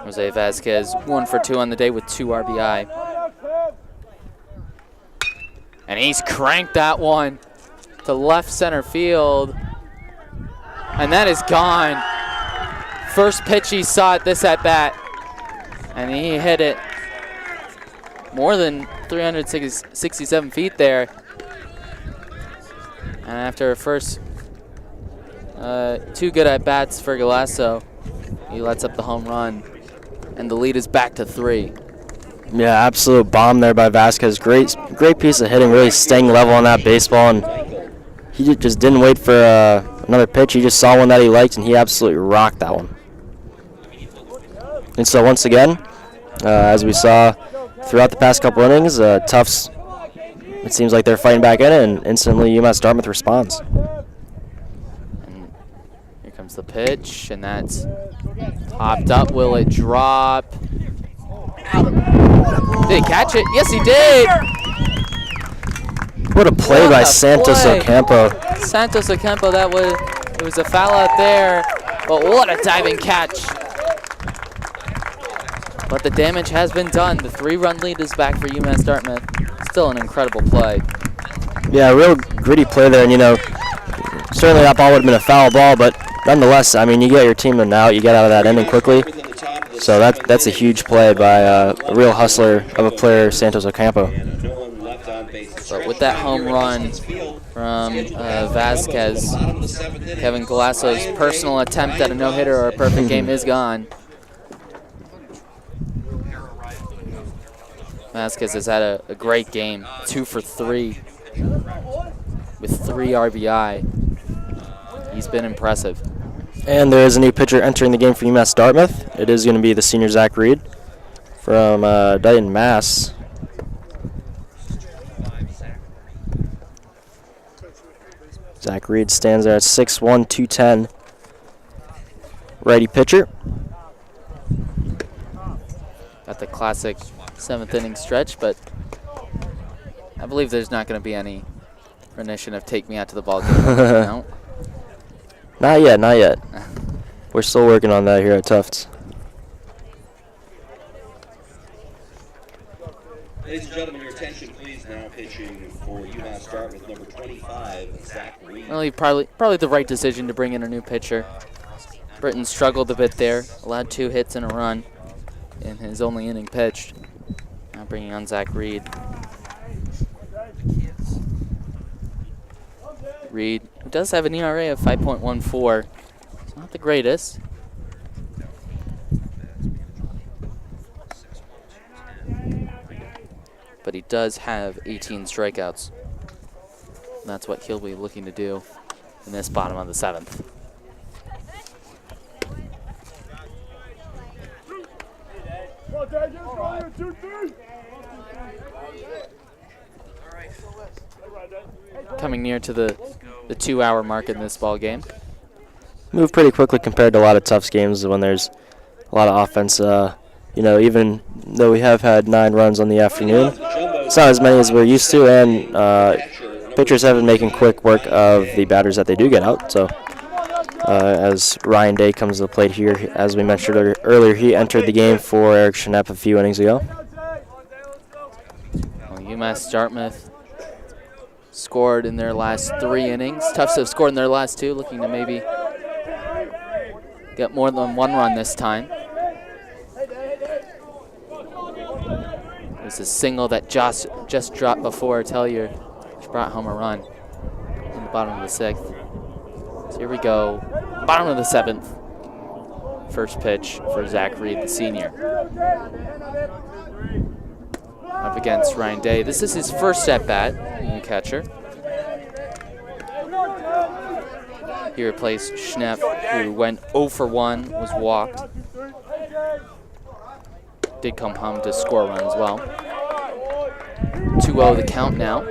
Jose Vasquez 1 for 2 on the day with 2 RBI. And he's cranked that one to left center field. And that is gone. First pitch he saw at this at bat. And he hit it more than 367 feet there. And after first 2 good at bats for Galasso, he lets up the home run. And the lead is back to 3. Yeah, absolute bomb there by Vasquez. Great piece of hitting, really staying level on that baseball. And he just didn't wait for another pitch. He just saw one that he liked, and he absolutely rocked that one. And so once again, as we saw throughout the past couple innings, Tufts, it seems like they're fighting back in it, and instantly UMass Dartmouth responds. And here comes the pitch, and that's popped up. Will it drop? Did he catch it? Yes, he did. What a play What by a Santos play. Ocampo. Santos Ocampo, it was a foul out there, but what a diving catch. But the damage has been done. The 3-run lead is back for UMass Dartmouth. Still an incredible play. Yeah, real gritty play there, and certainly that ball would have been a foul ball, but nonetheless, I mean, you get your team an out, you get out of that inning quickly. So that's a huge play by a real hustler of a player, Santos Ocampo. But with that home run from Vasquez, Kevin Galasso's personal attempt at a no-hitter or a perfect game is gone. Vasquez has had a great game, 2 for 3 with 3 RBI. He's been impressive. And there is a new pitcher entering the game for UMass Dartmouth. It is going to be the senior Zach Reed from Dayton, Mass. Zach Reed stands there at 6'1", 210. Righty pitcher. Got the classic 7th inning stretch, but I believe there's not going to be any rendition of Take Me Out to the Ball Game. No? Not yet, not yet. We're still working on that here at Tufts. Ladies and gentlemen, your attention please. Now pitching for UMass Dartmouth, number 25, Zach Reed. Well, probably the right decision to bring in a new pitcher. Britton struggled a bit there, allowed 2 hits and a run in his only inning pitched. Now bringing on Zach Reed. Reed, who does have an ERA of 5.14. It's not the greatest. But he does have 18 strikeouts. And that's what he'll be looking to do in this bottom of the 7th. Coming near to the 2-hour mark in this ball game. Move pretty quickly compared to a lot of Tufts games when there's a lot of offense. Even though we have had 9 runs on the afternoon, it's not as many as we're used to, and pitchers have been making quick work of the batters that they do get out. So as Ryan Day comes to the plate here, as we mentioned earlier, he entered the game for Eric Schnepp a few innings ago. Well, UMass Dartmouth scored in their last 3 innings. Tufts have scored in their last 2, looking to maybe get more than 1 run this time. It was a single that Josh just dropped before Tellier, which brought home a run in the bottom of the 6th. So here we go, bottom of the 7th. First pitch for Zach Reed, the senior. Up against Ryan Day. This is his first at-bat, new catcher. He replaced Schnepp, who went 0 for 1, was walked. Did come home to score a run as well. 2-0 the count now.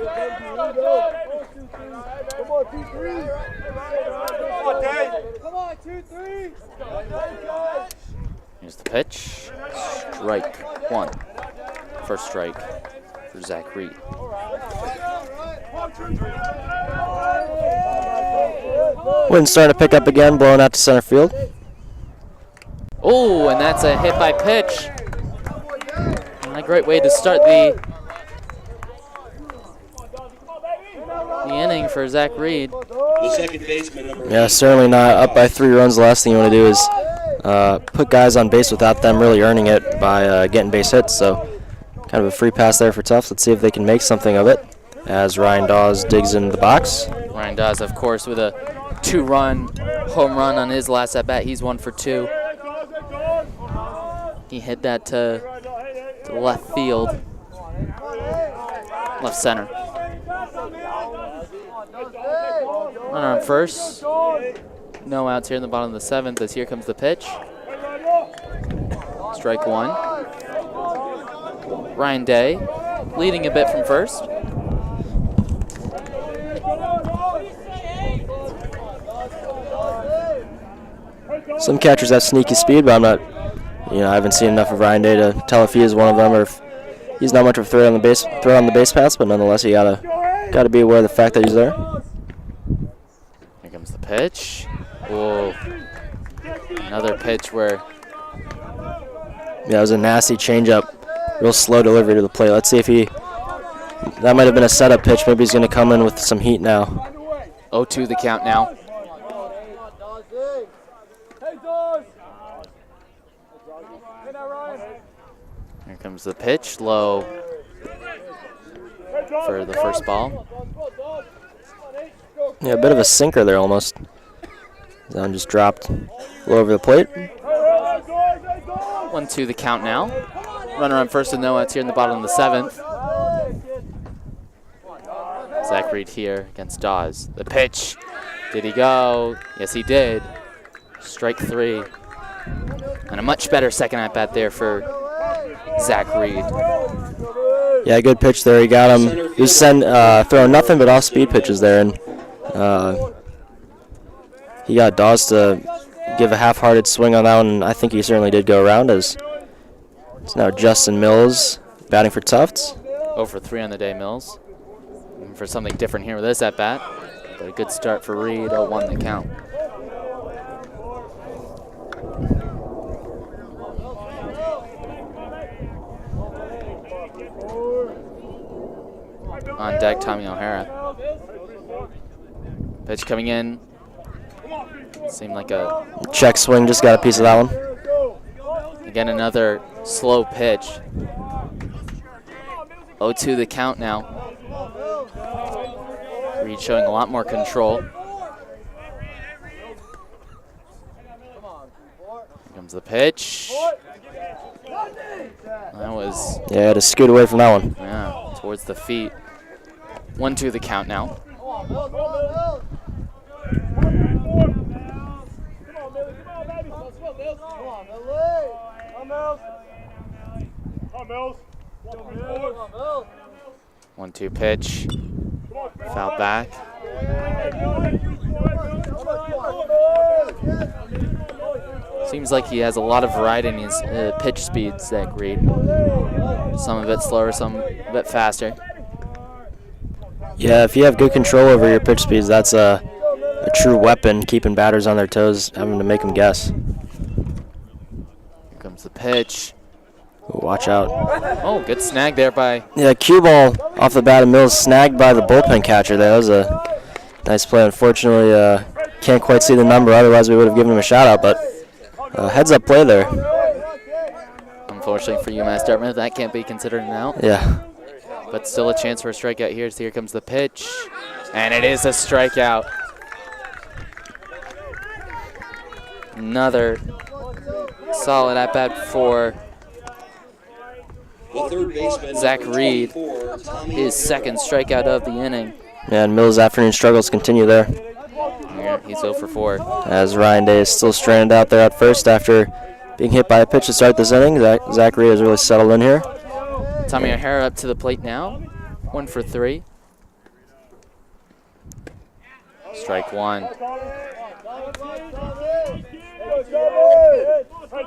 Here's the pitch. Strike one. First strike for Zach Reed. Wind's starting to pick up again, blowing out to center field. Oh, and that's a hit by pitch. And a great way to start the inning for Zach Reed. The second baseman, number Yeah, certainly not up by 3 runs. The last thing you want to do is put guys on base without them really earning it by getting base hits. So kind of a free pass there for Tufts. Let's see if they can make something of it as Ryan Dawes digs into the box. Ryan Dawes, of course, with a 2-run home run on his last at bat. He's 1 for 2. He hit that to left field, left center. Runner on first. No outs here in the bottom of the 7th as here comes the pitch. Strike one. Ryan Day leading a bit from first. Some catchers have sneaky speed, but I'm not, I haven't seen enough of Ryan Day to tell if he is one of them or if he's not much of a threat on the base paths, but nonetheless, you gotta be aware of the fact that he's there. Here comes the pitch. Whoa. Another pitch where Yeah, it was a nasty changeup. Real slow delivery to the plate. Let's see if that might have been a setup pitch. Maybe he's going to come in with some heat now. 0-2 the count now. Here comes the pitch, low for the first ball. Yeah, a bit of a sinker there almost. Zone just dropped low over the plate. 1-2 the count now. Runner on first and no outs here in the bottom of the 7th. Zach Reed here against Dawes. The pitch. Did he go? Yes, he did. Strike 3. And a much better second at bat there for Zach Reed. Yeah, good pitch there. He got him. He was throwing nothing but off-speed pitches there, and he got Dawes to give a half-hearted swing on that one, and I think he certainly did go around as it's now Justin Mills batting for Tufts. 0 for 3 on the day, Mills. Looking for something different here with this at-bat, but a good start for Reed. 0-1 the count. On deck, Tommy O'Hara. Pitch coming in. Seemed like a Check swing, just got a piece of that one. again another slow pitch. 0-2 the count now. Reed showing a lot more control. Here comes the pitch. That was Yeah, had to scoot away from that one. towards the feet. 1-2 the count now. Mills. 1-2 pitch. Foul back. Seems like he has a lot of variety in his pitch speed, Zach Reed. Some a bit slower, some a bit faster. Yeah, if you have good control over your pitch speeds, that's a true weapon, keeping batters on their toes, having to make them guess. Here comes the pitch. Ooh, watch out. Oh, good snag there by Yeah, cue ball off the bat of Mills, snagged by the bullpen catcher there. That was a nice play. Unfortunately, can't quite see the number, otherwise we would have given him a shout-out, but heads-up play there. Unfortunately for UMass Dartmouth, that can't be considered an out. Yeah. But still a chance for a strikeout here. So here comes the pitch. And it is a strikeout. Another solid at-bat for Zach Reed. His second strikeout of the inning. Yeah, and Mills' afternoon struggles continue there, Yeah, he's 0 for 4. as Ryan Day is still stranded out there at first after being hit by a pitch to start this inning. Zach Reed has really settled in here. Tommy O'Hara up to the plate now. 1 for 3. Strike one. Hey,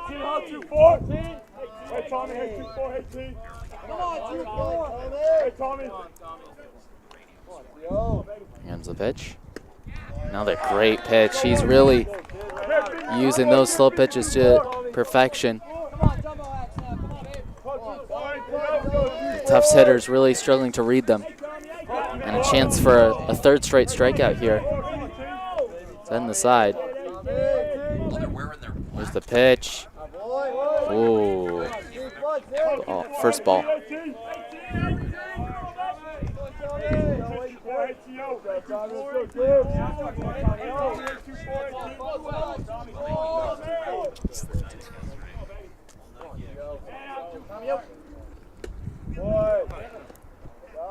T, hot 2-4. Hey, Tommy, hey, 2-4, hey, T. Come on, 2-4. Hey, Tommy. Here's the pitch. Another great pitch. He's really using those slow pitches to perfection. Tufts hitters really struggling to read them. And a chance for a third straight strikeout here. Send the side. Here's the pitch. Ooh. Oh, first ball.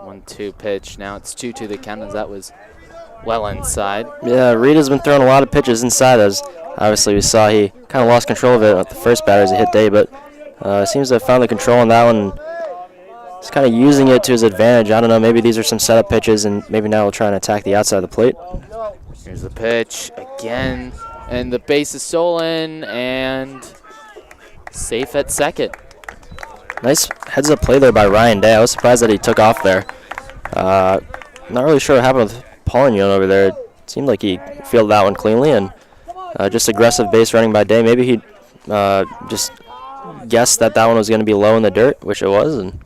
One, two pitch. Now it's 2-2 the count as that was well inside. Yeah, Reed has been throwing a lot of pitches inside as obviously we saw he kind of lost control of it at the first batter as he hit Day, but seems to have found the control on that one. He's kind of using it to his advantage. I don't know, maybe these are some setup pitches and maybe now he'll try and attack the outside of the plate. Here's the pitch again, and the base is stolen and safe at second. Nice heads-up play there by Ryan Day. I was surprised that he took off there. Not really sure what happened with Paulignon over there. It seemed like he fielded that one cleanly and just aggressive base running by Day. Maybe he just guessed that that one was going to be low in the dirt, which it was. And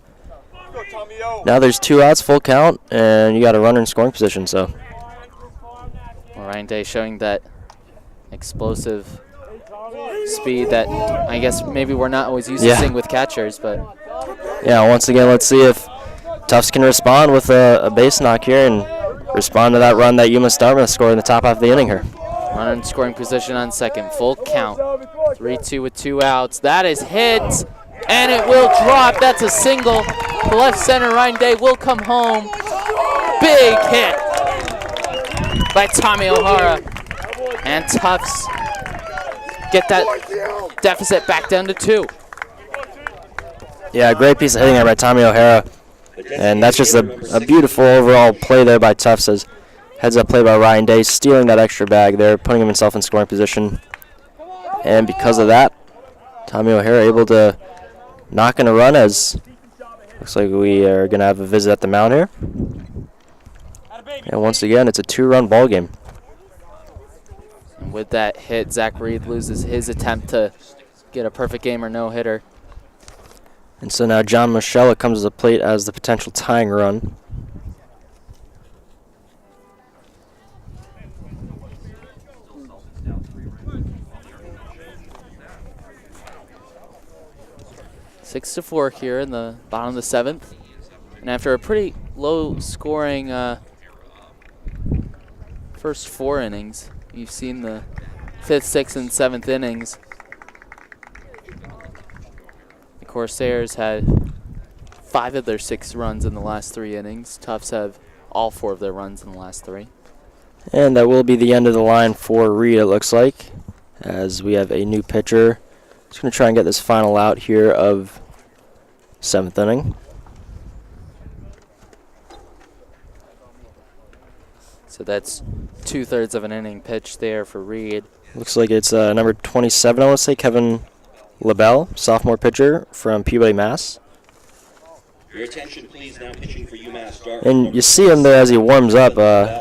now there's 2 outs, full count, and you got a runner in scoring position. So Ryan Day showing that explosive speed that I guess maybe we're not always used to seeing with catchers, but yeah, once again, let's see if Tufts can respond with a base knock here and respond to that run that UMass Dartmouth scored in the top half of the inning here. Runner in scoring position on second, full count. 3-2 with 2 outs. That is hit, and it will drop. That's a single. The left center, Ryan Day will come home. Big hit by Tommy O'Hara, and Tufts get that deficit back down to 2. Yeah, great piece of hitting there by Tommy O'Hara. And that's just a beautiful overall play there by Tufts as heads-up play by Ryan Day, stealing that extra bag there, putting himself in scoring position. And because of that, Tommy O'Hara able to knock in a run as looks like we are going to have a visit at the mound here. And once again, it's a 2-run ball game. And with that hit, Zach Reed loses his attempt to get a perfect game or no-hitter. And so now John Michella comes to the plate as the potential tying run. Six to 4 here in the bottom of the 7th. And after a pretty low-scoring first 4 innings, you've seen the 5th, 6th, and 7th innings. The Corsairs had 5 of their 6 runs in the last 3 innings. Tufts have all 4 of their runs in the last 3. And that will be the end of the line for Reed, it looks like, as we have a new pitcher. Just going to try and get this final out here of 7th inning. So that's 2/3 of an inning pitch there for Reed. Looks like it's number 27, I want to say, Kevin LaBelle, sophomore pitcher from Peabody, Mass. Your attention, please. Now pitching for UMass Dartmouth. And you see him there as he warms up.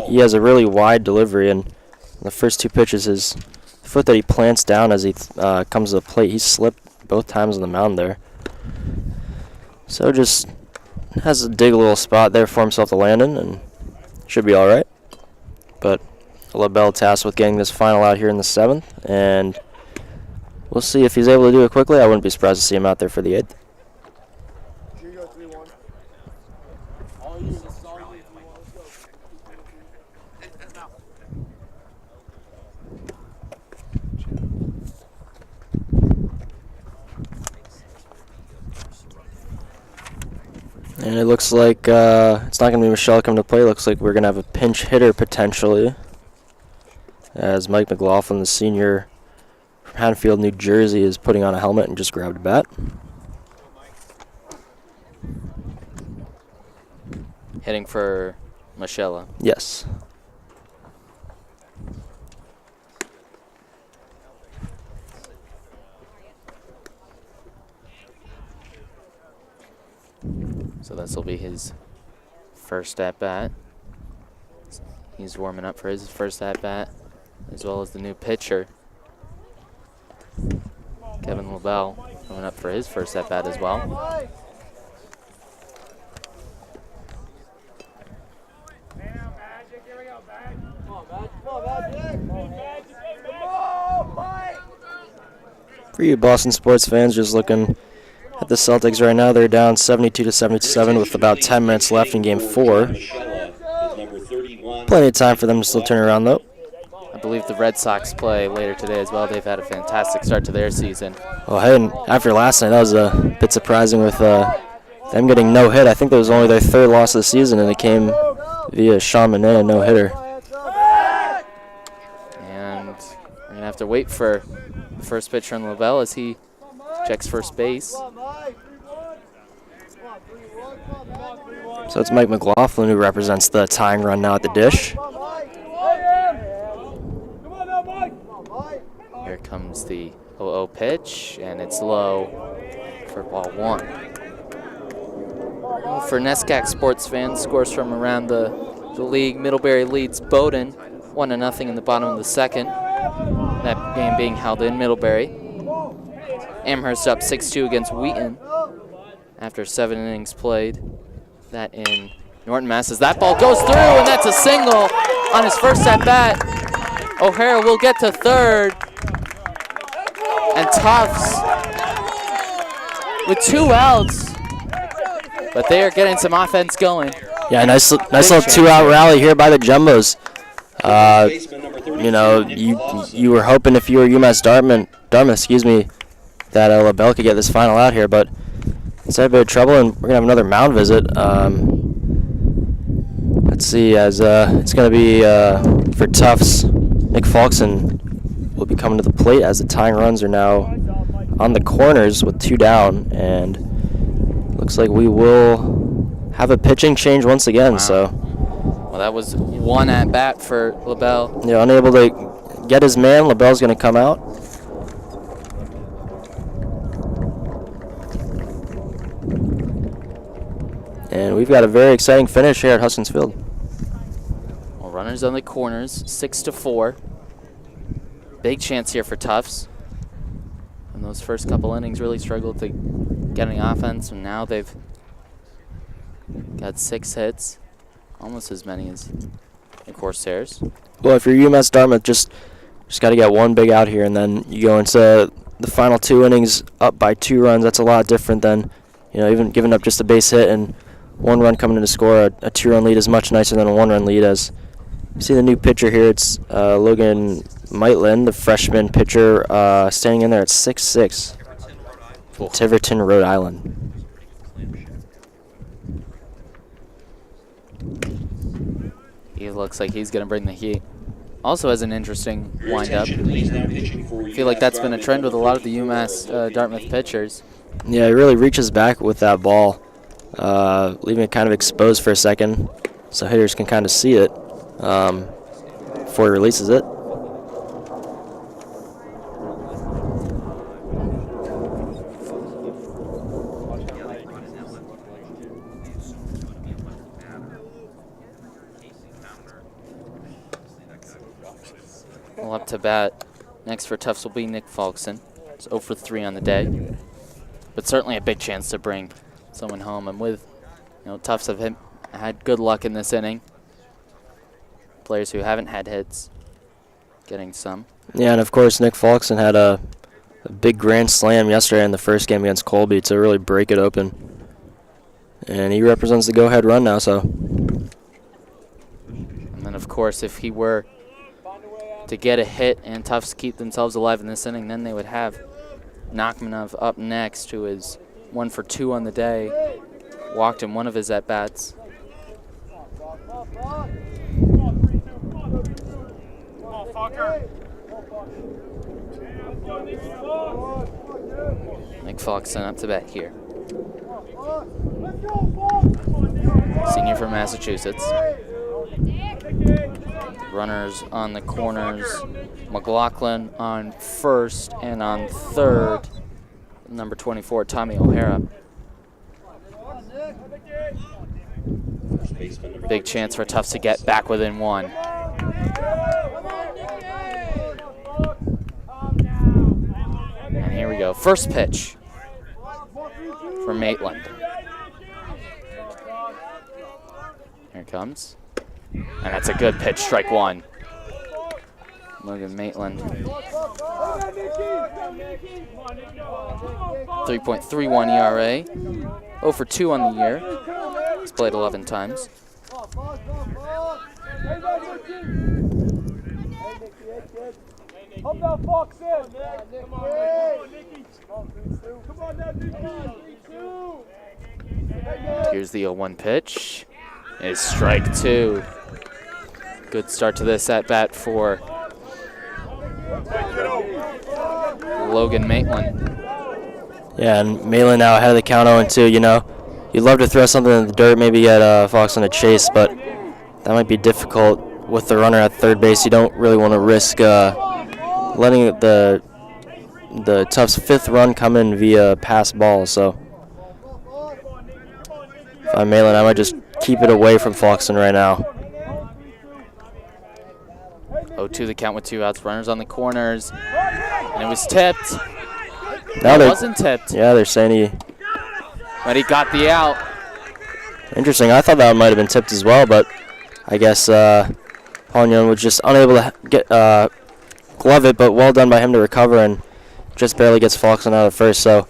He has a really wide delivery, and the first 2 pitches, his foot that he plants down as he comes to the plate, he slipped both times on the mound there. So just has to dig a little spot there for himself to land in, and should be all right. But LaBelle tasked with getting this final out here in the 7th, and we'll see if he's able to do it quickly. I wouldn't be surprised to see him out there for the 8th. And it looks like it's not going to be Michelle coming to play. It looks like we're going to have a pinch hitter potentially, as Mike McLaughlin, the senior from Haddonfield, New Jersey, is putting on a helmet and just grabbed a bat. Hitting for Michella. Yes. So this will be his first at-bat. He's warming up for his first at-bat, as well as the new pitcher, Kevin LaBelle, coming up for his first at-bat as well. For you Boston sports fans just looking at the Celtics right now, they're down 72-77 with about 10 minutes left in Game 4. Plenty of time for them to still turn around, though. I believe the Red Sox play later today as well. They've had a fantastic start to their season. Well, hey, and after last night, that was a bit surprising with them getting no hit. I think that was only their third loss of the season, and it came via Sean Monet, no-hitter. And we're going to have to wait for the first pitcher on LaBelle as he checks first base. So it's Mike McLaughlin who represents the tying run now at the dish. Here comes the 0-0 pitch, and it's low for ball 1. For NESCAC sports fans, scores from around the league. Middlebury leads Bowdoin 1-0 in the bottom of the second. That game being held in Middlebury. Amherst up 6-2 against Wheaton after 7 innings played. That in Norton, Mass. As that ball goes through, and that's a single on his first at-bat. O'Hara will get to third. And Tufts with 2 outs. But they are getting some offense going. Yeah, nice little 2-out rally here by the Jumbos. You know, you were hoping if you were UMass Dartmouth, that LaBelle could get this final out here, but it's had a bit of trouble, and we're gonna have another mound visit. Let's see, as it's gonna be for Tufts. Nick Falkson will be coming to the plate as the tying runs are now on the corners with 2 down, and looks like we will have a pitching change once again. Wow. So, well, that was 1 at bat for LaBelle. yeah, unable to get his man. LaBelle's gonna come out. And we've got a very exciting finish here at Huskins Field. Well, runners on the corners, 6-4. Big chance here for Tufts. And those first couple innings really struggled to get any offense, and now they've got 6 hits, almost as many as the Corsairs. Well, if you're UMass Dartmouth, just got to get one big out here, and then you go into the final 2 innings up by 2 runs. That's a lot different than, you know, even giving up just a base hit and 1 run coming in to score. A 2-run lead is much nicer than a 1-run lead. As you see the new pitcher here, it's Logan Maitland, the freshman pitcher, standing in there at 6'6", Tiverton, Rhode Island. He looks like he's going to bring the heat. Also has an interesting windup. I feel like that's been a trend with a lot of the UMass Dartmouth pitchers. Yeah, he really reaches back with that ball, leaving it kind of exposed for a second so hitters can kind of see it before he releases it. Well, up to bat next for Tufts will be Nick Falkson. It's 0 for 3 on the day, but certainly a big chance to bring someone home. And with, you know, Tufts have had good luck in this inning. Players who haven't had hits getting some. Yeah, and of course Nick Falkson had a big grand slam yesterday in the first game against Colby to really break it open. And he represents the go-ahead run now, so. And then, of course, if he were to get a hit and Tufts keep themselves alive in this inning, then they would have Nachmanov up next, who is 1 for 2 on the day. Walked in one of his at-bats. Nick Falkson up to bat here. Senior from Massachusetts. Runners on the corners. McLaughlin on first, and on third, number 24, Tommy O'Hara. baseman. Number Big chance for Tufts to get back within one. And here we go. First pitch for Maitland. Here it comes. And that's a good pitch, strike one. Logan Maitland. 3.31 ERA. 0 for 2 on the year. He's played 11 times. Here's the 0-1 pitch. It's strike two. Good start to this at bat for Logan Maitland. Yeah, and Maitland now ahead of the count 0-2. You know, you'd love to throw something in the dirt, maybe get Fox on a chase, but that might be difficult with the runner at third base. You don't really want to risk letting the Tufts' 5th run come in via pass ball. So if I'm Maitland, I might just keep it away from Foxton right now. 0-2 the count with 2 outs. Runners on the corners. And it was tipped. Now It wasn't tipped, Yeah, they're saying he. but he got the out. Interesting. I thought that might have been tipped as well, but I guess Paul Young was just unable to get glove it, but well done by him to recover and just barely gets Foxton out of first. So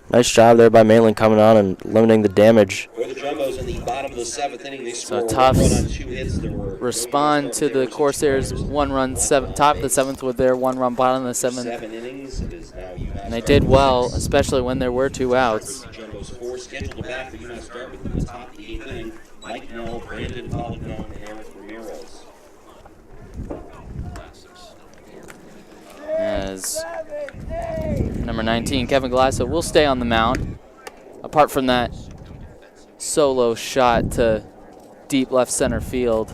nice job there by Maitland coming on and limiting the damage. For the Jumbos in the bottom of the 7th inning, they So score Tufts 1 run on 2 hits. There were respond to the Corsairs' 1-run top of the 7th with their 1-run bottom of the 7th. 7 innings. It is now UMass. And they did well, especially when there were 2 outs. Jumbos 4 scheduled to bat for UMass Dartmouth in the top of the 8th inning. Mike Nell, Brandon Poligno, and Eric Ramirez. As number 19, Kevin Galasso, will stay on the mound. Apart from that solo shot to deep left center field,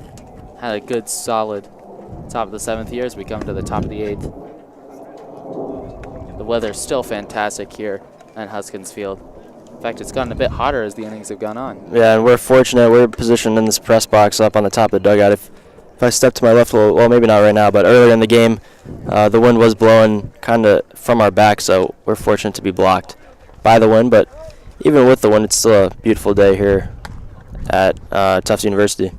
had a good solid top of the 7th here as we come to the top of the 8th. The weather's still fantastic here at Huskins Field. In fact, it's gotten a bit hotter as the innings have gone on. Yeah, and we're fortunate. We're positioned in this press box up on the top of the dugout. If I step to my left, well, maybe not right now, but earlier in the game, the wind was blowing kind of from our back, so we're fortunate to be blocked by the wind. But even with the wind, it's still a beautiful day here at Tufts University.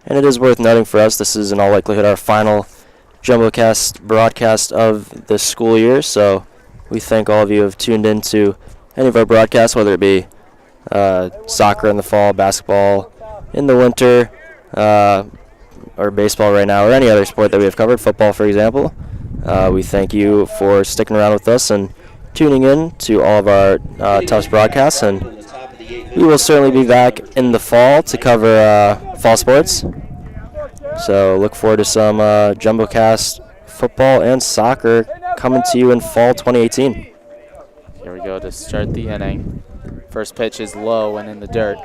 And it is worth noting for us, this is in all likelihood our final JumboCast broadcast of this school year, so we thank all of you who have tuned in to any of our broadcasts, whether it be soccer in the fall, basketball in the winter, or baseball right now, or any other sport that we have covered, football for example. We thank you for sticking around with us and tuning in to all of our Tufts broadcasts, and we will certainly be back in the fall to cover fall sports. So look forward to some JumboCast football and soccer coming to you in fall 2018. Here we go to start the inning. First pitch is low and in the dirt.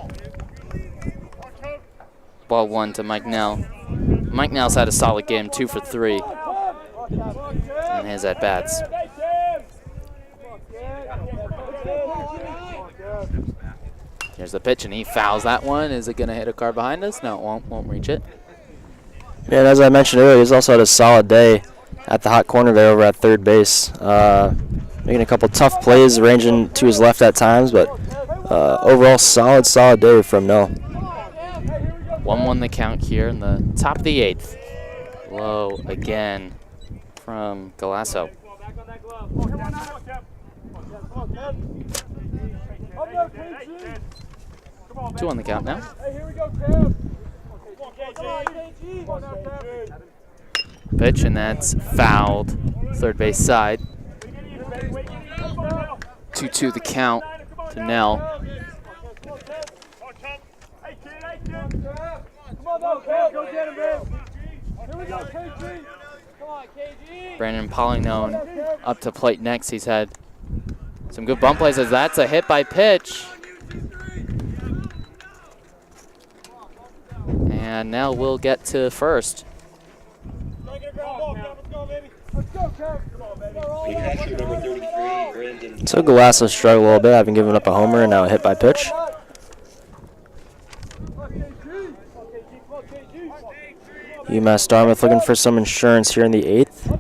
Ball 1 to Mike Nell. Mike Nell's had a solid game, 2 for 3 in his at-bats. Here's the pitch, and he fouls that one. Is it going to hit a car behind us? No, it won't reach it. Yeah, and as I mentioned earlier, he's also had a solid day at the hot corner there over at third base. Making a couple tough plays, ranging to his left at times, but overall solid day from Nell. 1-1 the count here in the top of the 8th. Low again from Galasso. 2 on the count now. Pitch, and that's fouled. Third base side. 2-2 the count to Nell. Brandon Poligno up to plate next. He's had some good bump plays as that's a hit by pitch. And now we'll get to first. So Galasso struggled a little bit, having given up a homer and now a hit by pitch. UMass Dartmouth looking for some insurance here in the 8th.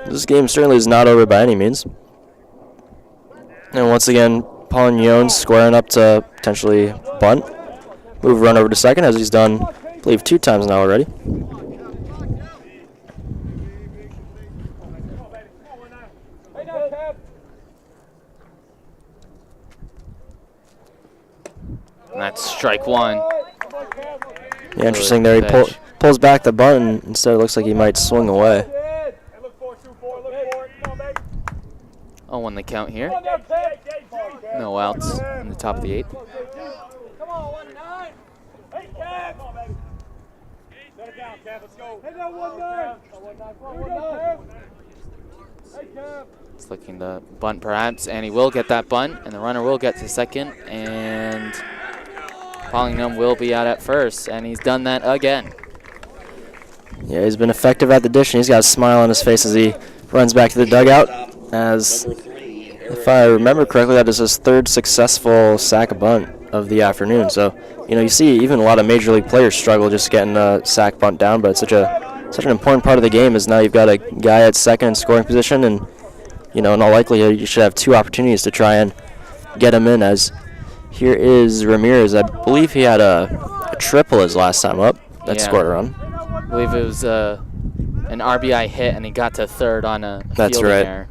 This game certainly is not over by any means. And once again, Paul Jones squaring up to potentially bunt. Move run over to second, as he's done, I believe, 2 times now already. And that's strike one. Yeah, interesting there. He pulls back the bunt, and instead it looks like he might swing away. 0-1 the count here. No outs in the top of the 8th. Come on, 1-9. Hey, Kev. Come on, baby. Set it down, Kev. Let's go. Hey, now 1-9. 1-9. Hey, Kev. He's looking to bunt perhaps, and he will get that bunt, and the runner will get to second, and Pollingham will be out at first, and he's done that again. Yeah, he's been effective at the dish, and he's got a smile on his face as he runs back to the dugout. As, if I remember correctly, that is his 3rd successful sack bunt of the afternoon. So, you know, you see even a lot of major league players struggle just getting a sack bunt down, but it's such an important part of the game. Is now you've got a guy at second in scoring position, and you know, in all likelihood, you should have 2 opportunities to try and get him in. As here is Ramirez. I believe he had a triple his last time up. That scored a run. I believe it was an RBI hit, and he got to third on a fielding error.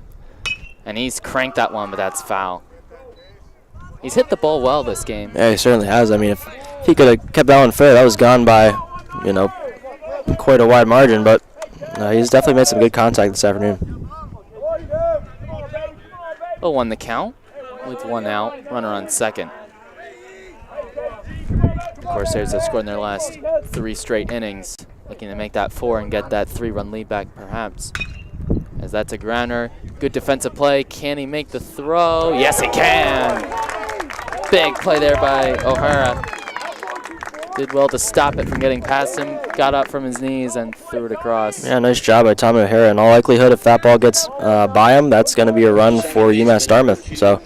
And he's cranked that one, but that's foul. He's hit the ball well this game. Yeah, he certainly has. I mean, if he could have kept that one fair, that was gone by, you know, quite a wide margin. But he's definitely made some good contact this afternoon. 0-1 the count with 1 out. Runner on second. The Corsairs have scored in their last 3 straight innings. Looking to make that 4 and get that 3-run lead back perhaps. As that's a grounder. Good defensive play. Can he make the throw? Yes, he can. Big play there by O'Hara. Did well to stop it from getting past him. Got up from his knees and threw it across. Yeah, nice job by Tommy O'Hara. In all likelihood, if that ball gets by him, that's going to be a run for UMass Dartmouth. So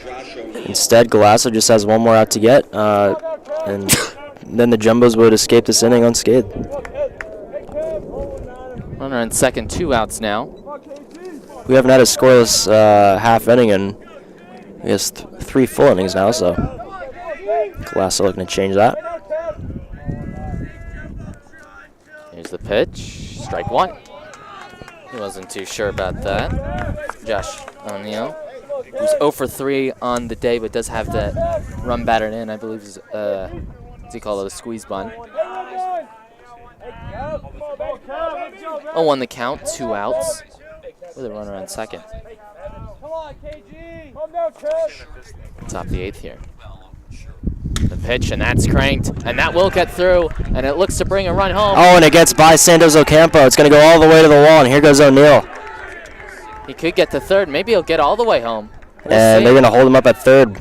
instead, Galasso just has 1 more out to get, and then the Jumbos would escape this inning unscathed. Runner on second, 2 outs now. We haven't had a scoreless half inning in, I guess, 3 full innings now, so Galasso looking to change that. Here's the pitch. Strike 1. He wasn't too sure about that. Josh O'Neill, who's 0 for 3 on the day, but does have that run battered in. I believe is what's he call it, a squeeze bunt. 0-1 the count, 2 outs with a runner on second. Top of the 8th here. The pitch, and that's cranked, and that will get through, and it looks to bring a run home. Oh, and it gets by Santos Ocampo. It's going to go all the way to the wall, and here goes O'Neill. He could get to third. Maybe he'll get all the way home. And they're going to hold him up at third.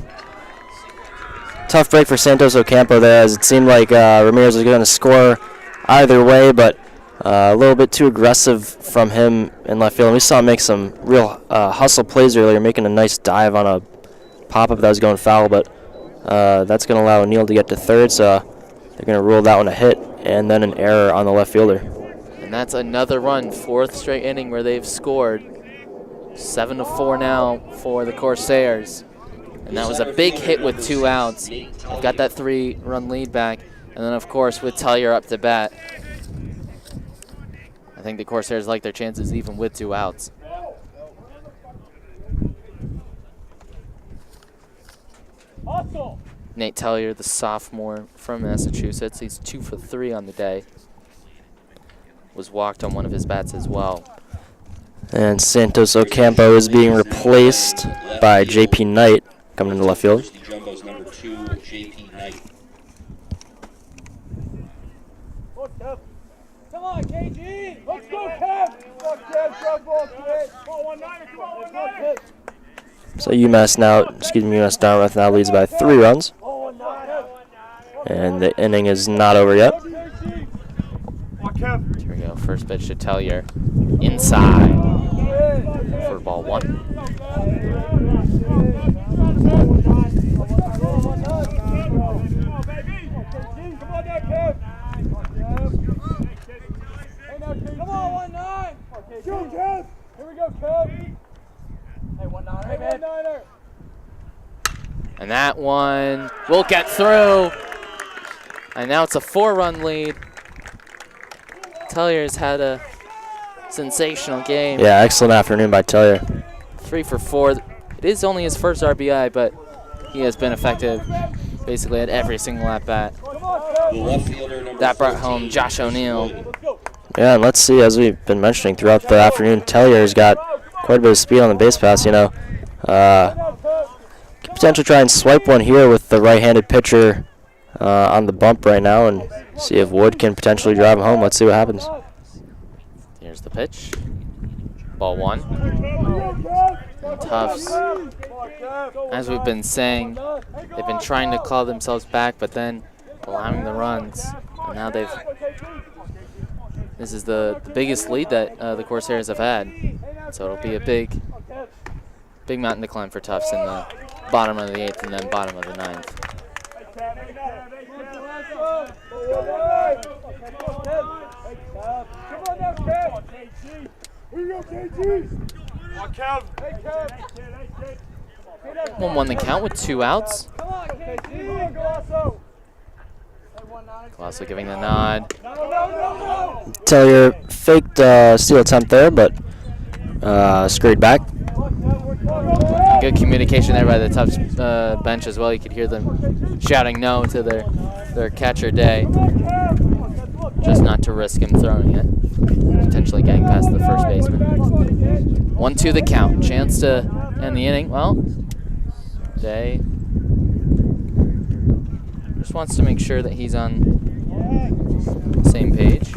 Tough break for Santos Ocampo there, as it seemed like Ramirez was going to score either way, but a little bit too aggressive from him in left field. And we saw him make some real hustle plays earlier, making a nice dive on a pop-up that was going foul, but that's going to allow O'Neill to get to third, so they're going to rule that one a hit, and then an error on the left fielder. And that's another run, 4th straight inning where they've scored. 7-4 now for the Corsairs. And that was a big hit with 2 outs. They've got that 3-run lead back. And then, of course, with Tellier up to bat, I think the Corsairs like their chances even with 2 outs. Nate Tellier, the sophomore from Massachusetts. He's 2 for 3 on the day. Was walked on one of his bats as well. And Santos Ocampo is being replaced by J.P. Knight coming into left field. Jumbo's number 2, J.P. Knight. Come on, KG! Let's go, Kev! Let's go, Kev! Drop ball, kid! Come on, 1-9, come on, 1-9! So UMass Dartmouth now leads by 3 runs. And the inning is not over yet. Here we go, first pitch to Tellier. Inside for ball 1. And that one will get through. And now it's a 4-run lead. Tellier's had a sensational game. Yeah, excellent afternoon by Tellier. 3 for 4. It is only his first RBI, but he has been effective basically at every single at-bat. That brought home Josh O'Neill. Yeah, and let's see, as we've been mentioning throughout the afternoon, Tellier's got quite a bit of speed on the base pass, you know. Could potentially try and swipe one here with the right-handed pitcher on the bump right now and see if Wood can potentially drive him home. Let's see what happens. Here's the pitch. Ball 1. Tufts, as we've been saying, they've been trying to claw themselves back, but then allowing the runs. And now this is the biggest lead that the Corsairs have had. So it'll be a big mountain to climb for Tufts in the bottom of the 8th and then bottom of the 9th. One the count with 2 outs. Colosso giving the nod. Tellier faked steal attempt there, but scurried back. Good communication there by the Tufts bench as well. You could hear them shouting no to their catcher Day. Just not to risk him throwing it. Potentially getting past the first baseman. 1-2 the count. Chance to end the inning. Well, Day just wants to make sure that he's on the same page.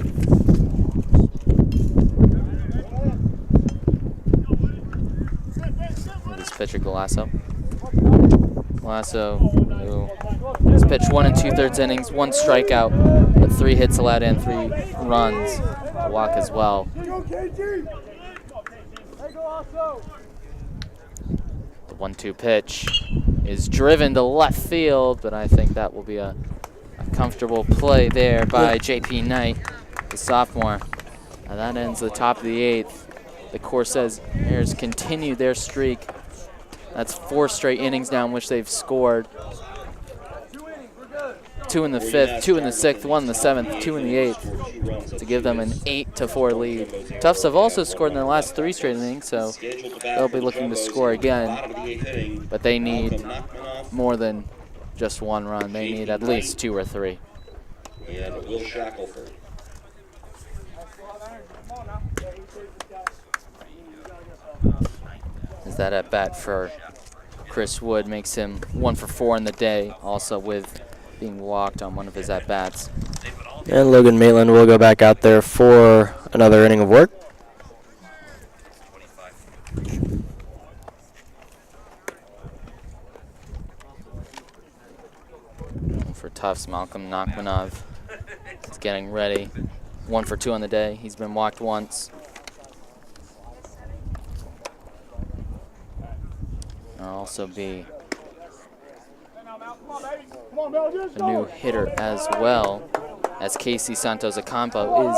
This pitcher Colosso. Colosso, who has pitched 1 2/3 innings, 1 strikeout, but 3 hits allowed and 3 runs, a walk as well. The 1-2 pitch is driven to left field, but I think that will be a comfortable play there by J.P. Knight, the sophomore. And that ends the top of the 8th. The Corsairs continue their streak. That's 4 straight innings now in which they've scored. 2 in the 5th, 2 in the 6th, 1 in the 7th, 2 in the 8th to give them an 8-4 lead. Tufts have also scored in their last 3 straight innings, so they'll be looking to score again. But they need more than just 1 run. They need at least 2 or 3. And Will Shackelford. As that at bat for Chris Wood makes him 1 for 4 in the day, also with being walked on one of his at bats. And Logan Maitland will go back out there for another inning of work. For Tufts, Malcolm Nachmanov is getting ready. 1 for 2 on the day. He's been walked once. There'll also be a new hitter as well, as Casey Santos Ocampo is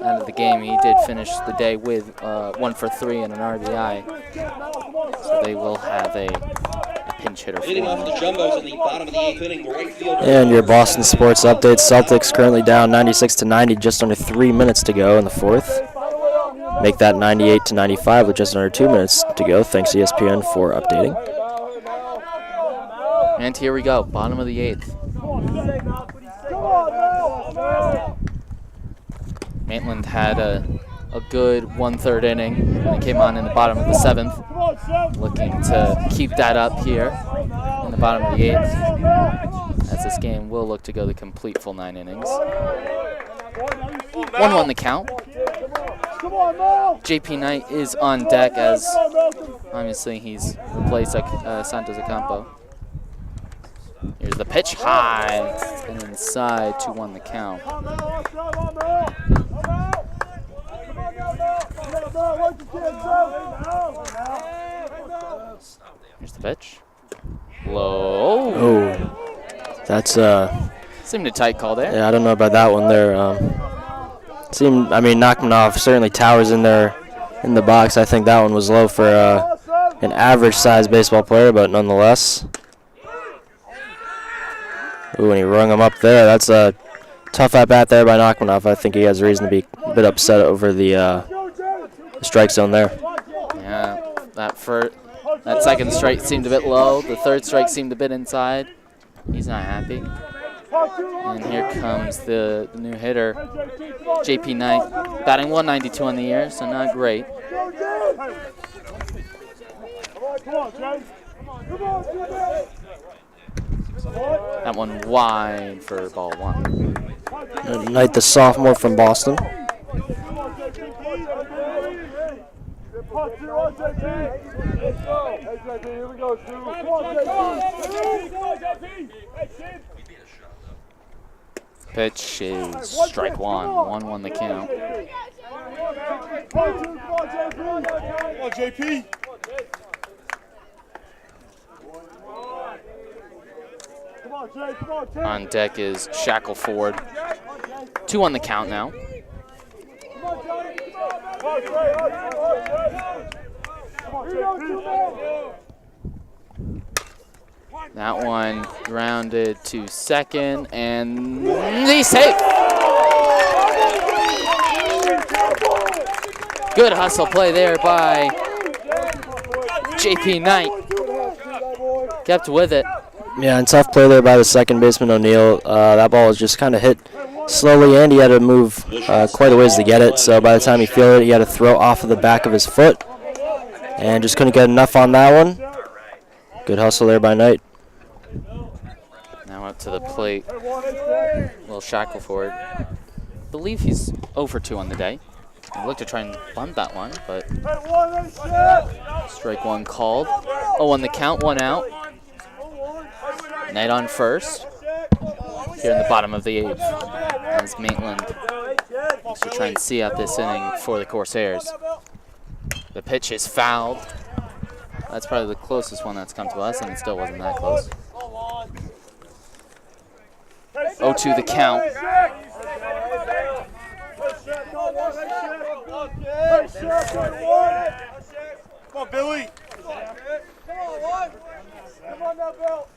out of the game. He did finish the day with 1 for 3 and an RBI. So they will have a pinch hitter for Leading off the Jumbos in the bottom of the 8th inning, the right fielder. And your Boston sports update. Celtics currently down 96-90, just under 3 minutes to go in the 4th. Make that 98-95 with just under 2 minutes to go. Thanks ESPN for updating. And here we go, bottom of the 8th. Maitland had a good 1/3 inning when he came on in the bottom of the 7th. Looking to keep that up here in the bottom of the 8th, as this game will look to go the complete full 9 innings. 1-1 the count. JP Knight is on deck, as obviously he's replaced Santos Ocampo. Here's the pitch, high and inside. 2-1 the count. Here's the pitch. Low. Oh, that's Seemed a tight call there. yeah, I don't know about that one there. Nachmanov certainly towers in there in the box. I think that one was low for an average-sized baseball player, but nonetheless. Ooh, and he rung him up there. That's a tough at-bat there by Nachmanoff. I think he has reason to be a bit upset over the strike zone there. Yeah, that second strike seemed a bit low. The third strike seemed a bit inside. He's not happy. And here comes the new hitter, JP Knight, batting 192 on the year, so not great. That one wide for ball one. Knight, the sophomore from Boston. Pitch is strike one. 1-1 the count. Come on, JP. On deck is Shackelford. 2 on the count now. That one grounded to second, and he's safe. Good hustle play there by JP Knight. Kept with it. Yeah, and tough play there by the second baseman, O'Neill. That ball was just kind of hit slowly, and he had to move quite a ways to get it. So by the time he fielded it, he had to throw off of the back of his foot, and just couldn't get enough on that one. Good hustle there by Knight. Now up to the plate, Will Shackelford. I believe he's 0 for 2 on the day. He looked to try and bunt that one, but strike one called. 0 on the count, 1 out. Knight on first, here in the bottom of the 8th, as Maitland looks to try and see out this inning for the Corsairs. The pitch is fouled. That's probably the closest one that's come to us, and it still wasn't that close. 0-2 the count. Come on, Billy. Come on now, Bill.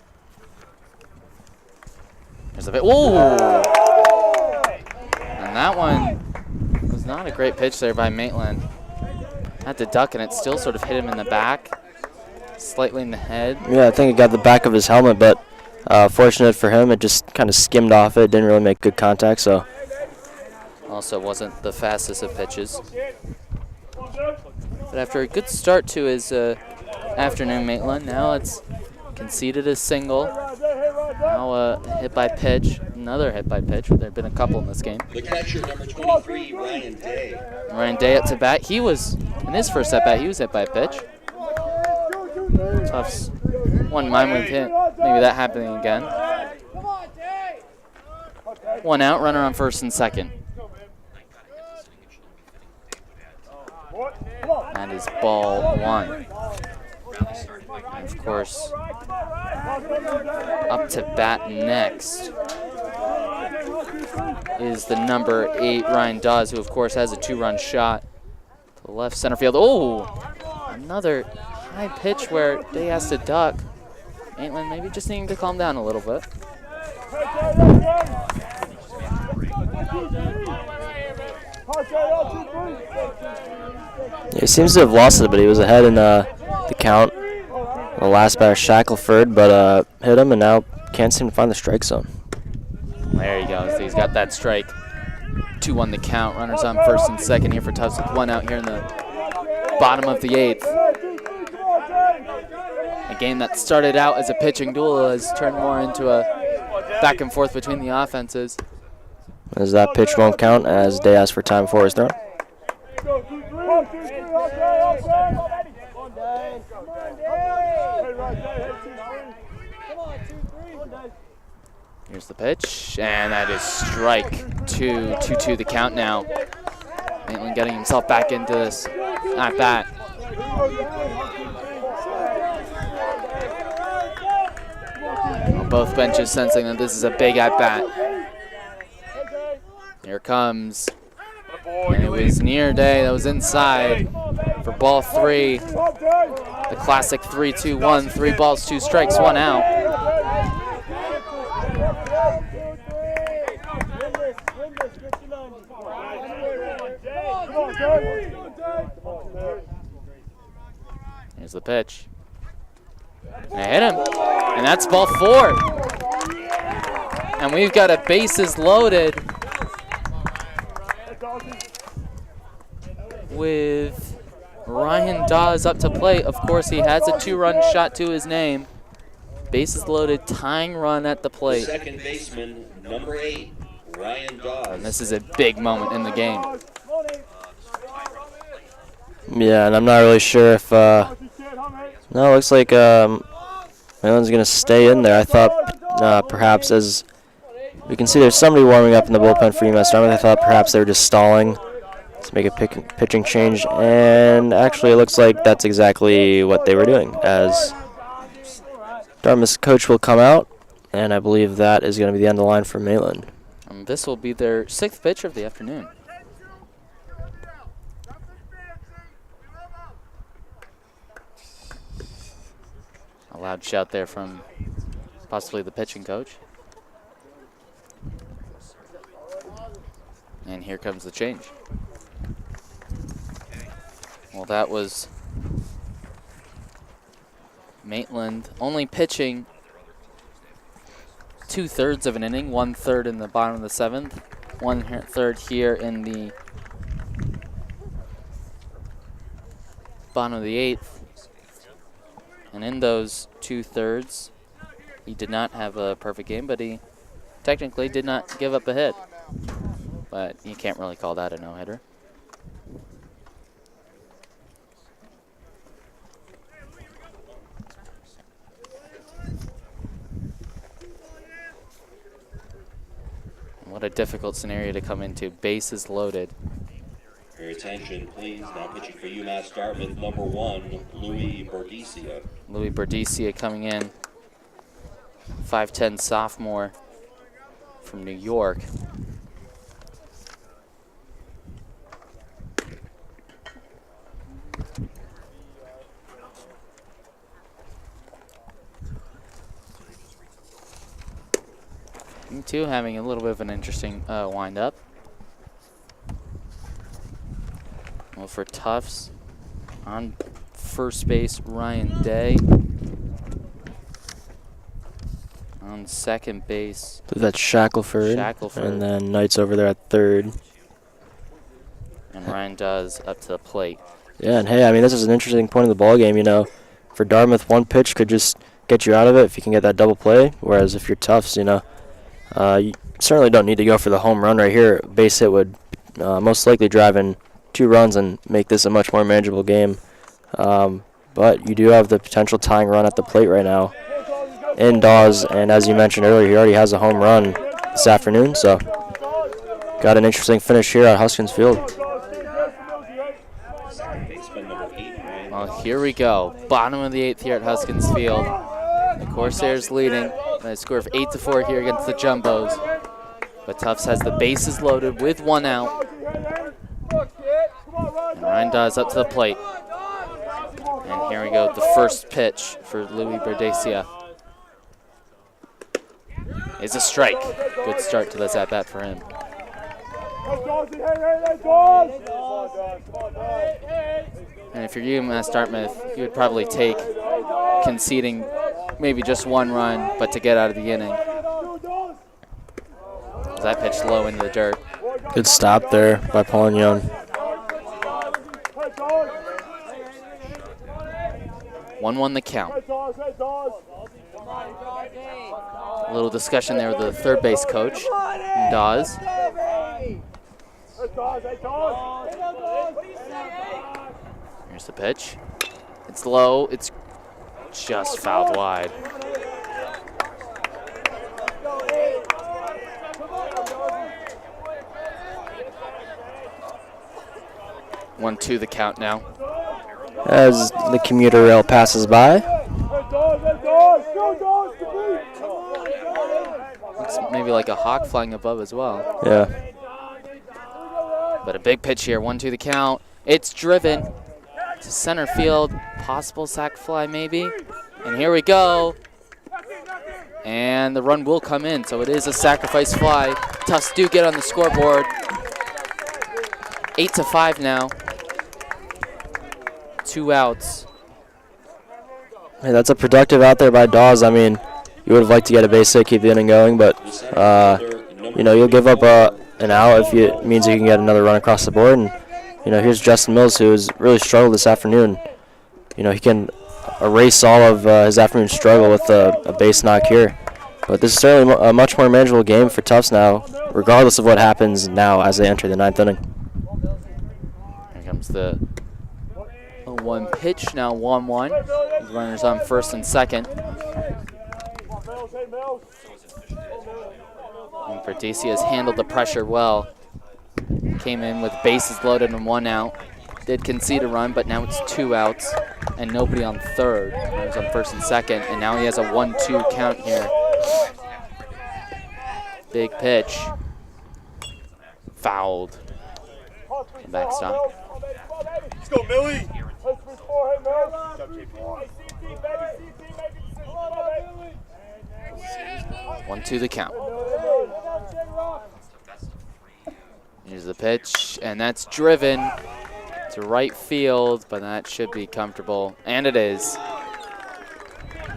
There's a bit. Ooh! And that one was not a great pitch there by Maitland. Had to duck, and it still sort of hit him in the back, slightly in the head. Yeah, I think it got the back of his helmet, but fortunate for him, it just kind of skimmed off it. Didn't really make good contact, so. Also wasn't the fastest of pitches. But after a good start to his afternoon, Maitland, now it's conceded a single. Now a hit by pitch, another hit by pitch. There have been a couple in this game. The catcher, number 23, Ryan Day. Ryan Day up to bat. He was, in his first at bat, he was hit by a pitch. Tufts wouldn't mind with him. Maybe that happening again. 1 out, runner on first and second. That is ball 1. And of course, up to bat next is the number 8, Ryan Dawes, who of course has a 2-run shot to the left center field. Oh, another high pitch where Day has to duck. Maitland maybe just needing to calm down a little bit. He seems to have lost it, but he was ahead in the count. The last batter, Shackelford, but hit him, and now can't seem to find the strike zone. There he goes. He's got that strike. 2-1 the count. Runners on first and second here for Tufts with 1 out here in the bottom of the 8th. A game that started out as a pitching duel has turned more into a back and forth between the offenses. As that pitch won't count, as Day asks for time for his throw. Here's the pitch, and that is strike 2, 2-2 the count now. Maitland getting himself back into this at bat. Both benches sensing that this is a big at bat. Here comes, and it was near Day that was inside. for ball 3. The classic 3-2-1, 3 balls, 2 strikes, 1 out. Here's the pitch. And I hit him, and that's ball 4. And we've got a bases loaded with Ryan Dawes up to plate. Of course, he has a 2-run shot to his name. Bases loaded, tying run at the plate. Second baseman, number 8, Ryan Dawes. And this is a big moment in the game. Yeah, and I'm not really sure if no, it looks like Maitland's going to stay in there. I thought perhaps, as we can see, there's somebody warming up in the bullpen for UMass Dartmouth. I thought perhaps they were just stalling to make a pitching change, and actually it looks like that's exactly what they were doing, as Dartmouth's coach will come out, and I believe that is going to be the end of the line for Maitland. And this will be their 6th pitch of the afternoon. A loud shout there from possibly the pitching coach. And here comes the change. Well, that was Maitland only pitching 2/3 of an inning, 1/3 in the bottom of the 7th, 1/3 here in the bottom of the 8th. And in those 2/3, he did not have a perfect game, but he technically did not give up a hit. But you can't really call that a no-hitter. What a difficult scenario to come into. Bases loaded. Your attention, please. Now pitching for UMass Dartmouth, number 1, Louis Bordicia. Louis Bordicia coming in. 5'10" sophomore from New York. You two having a little bit of an interesting wind-up. Well, for Tufts, on first base, Ryan Day. On second base, That's Shackelford. And then Knight's over there at third. And Ryan Dawes up to the plate. Yeah, and hey, I mean, this is an interesting point of the ball game. You know, for Dartmouth, one pitch could just get you out of it if you can get that double play. Whereas if you're Tufts, you know, you certainly don't need to go for the home run right here. Base hit would most likely drive in 2 runs and make this a much more manageable game. But you do have the potential tying run at the plate right now in Dawes, and as you mentioned earlier, he already has a home run this afternoon, so got an interesting finish here at Huskins Field. Well, here we go. Bottom of the 8th here at Huskins Field. The Corsairs leading by a score of 8-4 here against the Jumbos. But Tufts has the bases loaded with 1 out. And Ryan Dawes up to the plate. And here we go, the first pitch for Louis Bordicia. Is a strike. Good start to this at-bat for him. And if you're UMass Dartmouth, you would probably take conceding maybe just 1 run, but to get out of the inning. That pitch low into the dirt. Good stop there by Paul Young. 1-1 the count. A little discussion there with the third base coach, Dawes. Here's the pitch. It's low. It's just fouled wide. One, 2 the count now. As the commuter rail passes by. Looks maybe like a hawk flying above as well. Yeah. But a big pitch here. 1-2 the count. It's driven. to center field. Possible sac fly maybe. And here we go. And the run will come in, so it is a sacrifice fly. Tufts do get on the scoreboard. 8-5 now. 2 outs. Hey, that's a productive out there by Dawes. I mean, you would have liked to get a base hit, keep the inning going, but you know, you'll give up an out if it means you can get another run across the board. And you know, here's Justin Mills, who has really struggled this afternoon. You know, he can erase all of his afternoon struggle with a base knock here. But this is certainly a much more manageable game for Tufts now, regardless of what happens now as they enter the 9th inning. Here comes the 0-1 pitch, now 1-1. Runners on first and second. And Verdesia has handled the pressure well. Came in with bases loaded and 1 out. Did concede a run, but now it's 2 outs and nobody on third. Runners on first and second, and now he has a 1-2 count here. Big pitch. Fouled. Backstop. Let's go, Millie. 1-2 the count. Here's the pitch, and that's driven to right field, but that should be comfortable, and it is.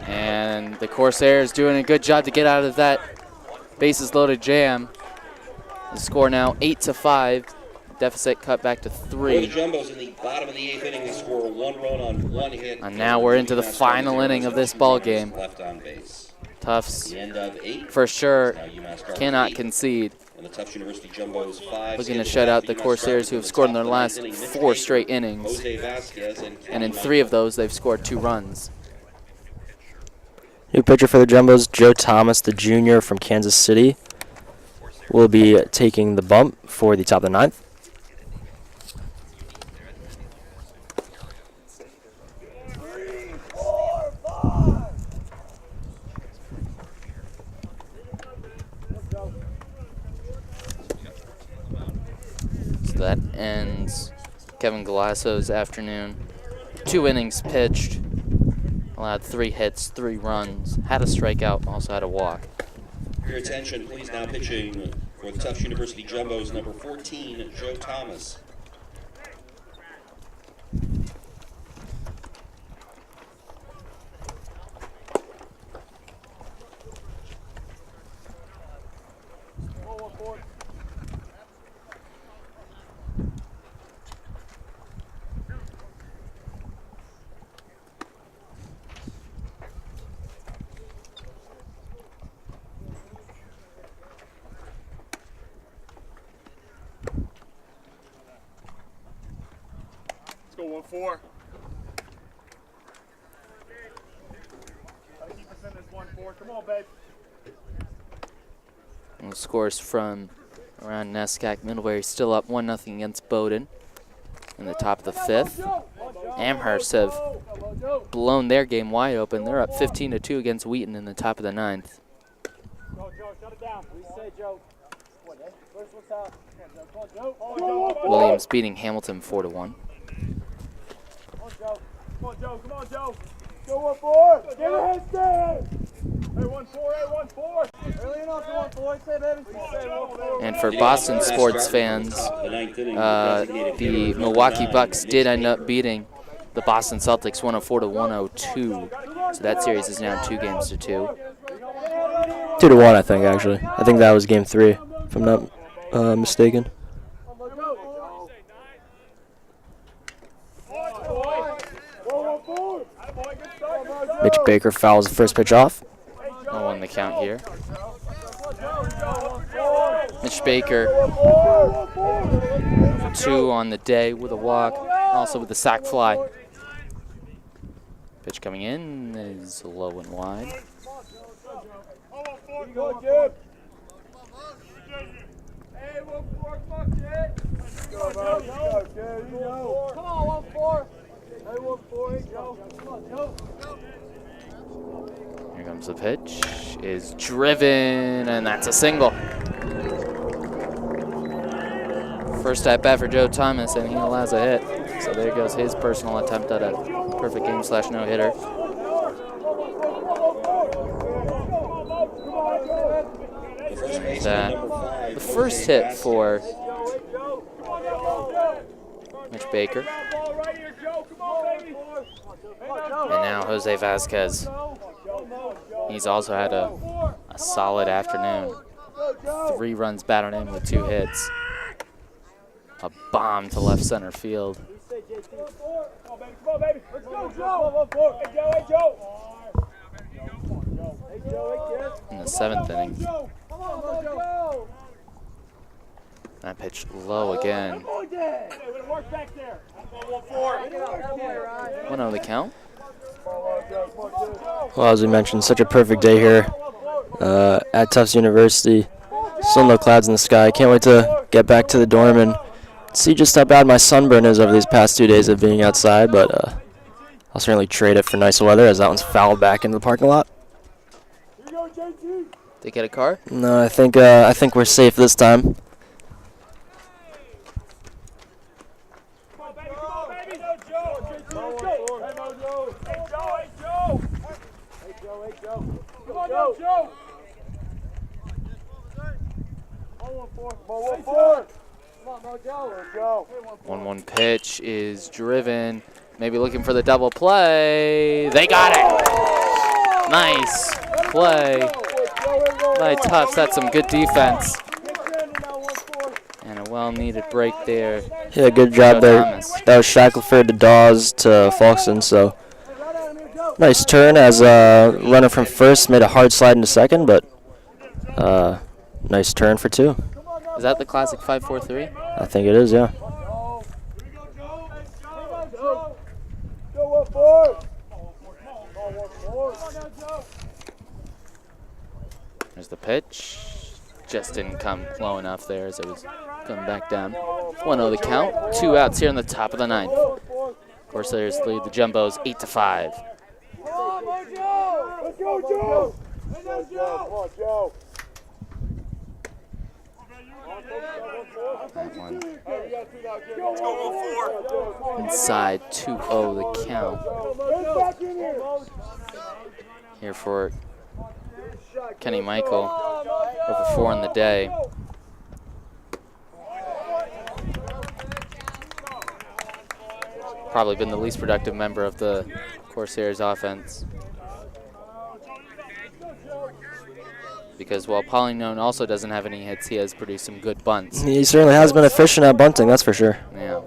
And the Corsairs doing a good job to get out of that bases loaded jam. The score now 8-5. Deficit cut back to 3. The Jumbos in the bottom of the 8th inning, they score 1 run on 1 hit. And now we're into the final inning of this ball game. Left on base. Tufts, The end of 8. for sure, Now UMass Dartmouth cannot 8, concede. and the Tufts University Jumbos 5. Looking to shut out the Corsairs, who have scored in their last 4 straight innings. Jose Vasquez And in 3 of those, they've scored 2 runs. New pitcher for the Jumbos, Joe Thomas, the junior from Kansas City, will be taking the bump for the top of the 9th. So that ends Kevin Galasso's afternoon. 2 innings pitched, allowed 3 hits, 3 runs, had a strikeout, also had a walk. For your attention, please, now pitching for the Tufts University Jumbos, number 14, Joe Thomas. Let's go 1-4. Keep us in this 1-4. Come on, babe. And the scores from around Neskak Middlebury, still up 1-0 against Bowdoin in the top of the 5th. Amherst have blown their game wide open. They're up 15-2 against Wheaton in the top of the 9th. Go, Joe. Shut it down. We say, Joe. Williams beating Hamilton 4-1. Come on, Joe. Come on, Joe. Come on, Joe. Go 1-4. Get your head down. Hey, 1-4. Hey, 1-4. Early enough, 1-4. Say, baby. Say 1-4. And for Boston sports fans, the Milwaukee Bucks did end up beating the Boston Celtics 104-102. So that series is now 2-2. 2-1, I think, actually. I think that was game 3, if I'm not mistaken. Mitch Baker fouls the first pitch off. 0-1 the count here. Mitch Baker, 2 on the day with a walk, also with the sac fly. Pitch coming in is low and wide. Come on, 1-4. Hey, 1-4. Joe. Come on, Joe. Here comes the pitch, is driven, and that's a single. First at bat for Joe Thomas, and he allows a hit. So there goes his personal attempt at a perfect game / no-hitter. The first hit for Mitch Baker. And now Jose Vasquez. He's also had a solid afternoon. 3 runs batted in with 2 hits. A bomb to left center field. In the 7th inning. That pitch low again. 1-0 the count. Well, as we mentioned, such a perfect day here at Tufts University. Still no clouds in the sky. Can't wait to get back to the dorm and see just how bad my sunburn is over these past 2 days of being outside, but I'll certainly trade it for nice weather as that one's fouled back into the parking lot. They get a car? No, I think we're safe this time. One pitch is driven. Maybe looking for the double play. They got it. Nice play by Tufts. That's some good defense. And a well-needed break there. Yeah, good job there. That was Shackelford to Dawes to Falkson. So nice turn as a runner from first made a hard slide into second, but nice turn for 2. Is that the classic 5-4-3? I think it is, yeah. There's the pitch. Just didn't come low enough there as it was coming back down. 1-0 the count. 2 outs here in the top of the 9th. Corsairs lead the Jumbos 8-5. Let's go, Joe! Let's go, Joe! That one inside 2-0 the count. Here for Kenny Michael, over 4 in the day. Probably been the least productive member of the Corsairs offense. Because while Polynone also doesn't have any hits, he has produced some good bunts. He certainly has been efficient at bunting, that's for sure. Yeah.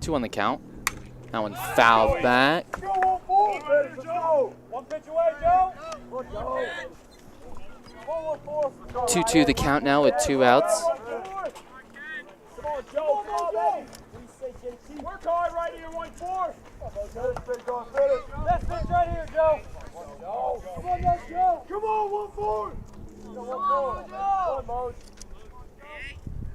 2 on the count. That one fouled back. 2-2 the count now with 2 outs. Work hard right here, 1-4. Let's pitch right here, Joe. Come on, Joe. Come on, 1-4.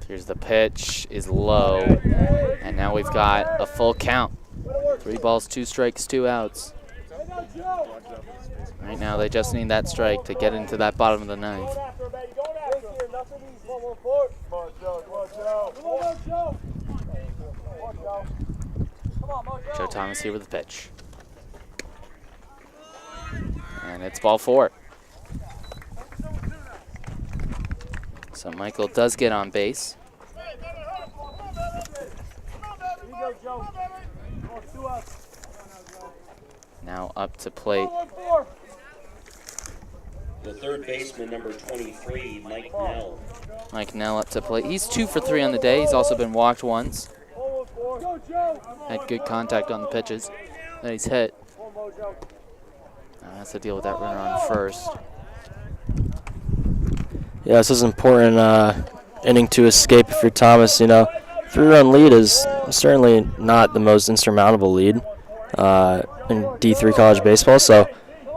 Here's the pitch, is low, and now we've got a full count. 3 balls, 2 strikes, 2 outs. Right now they just need that strike to get into that bottom of the 9th. Joe Thomas here with the pitch. And it's ball 4. So Michael does get on base. Now up to plate. The third baseman, number 23, Mike Nell. Mike Nell up to plate. He's 2 for 3 on the day. He's also been walked once. Had good contact on the pitches that he's hit. That's the deal with that runner on first. Yeah, this is an important inning to escape if you're Thomas. You know, 3-run lead is certainly not the most insurmountable lead in D3 college baseball. So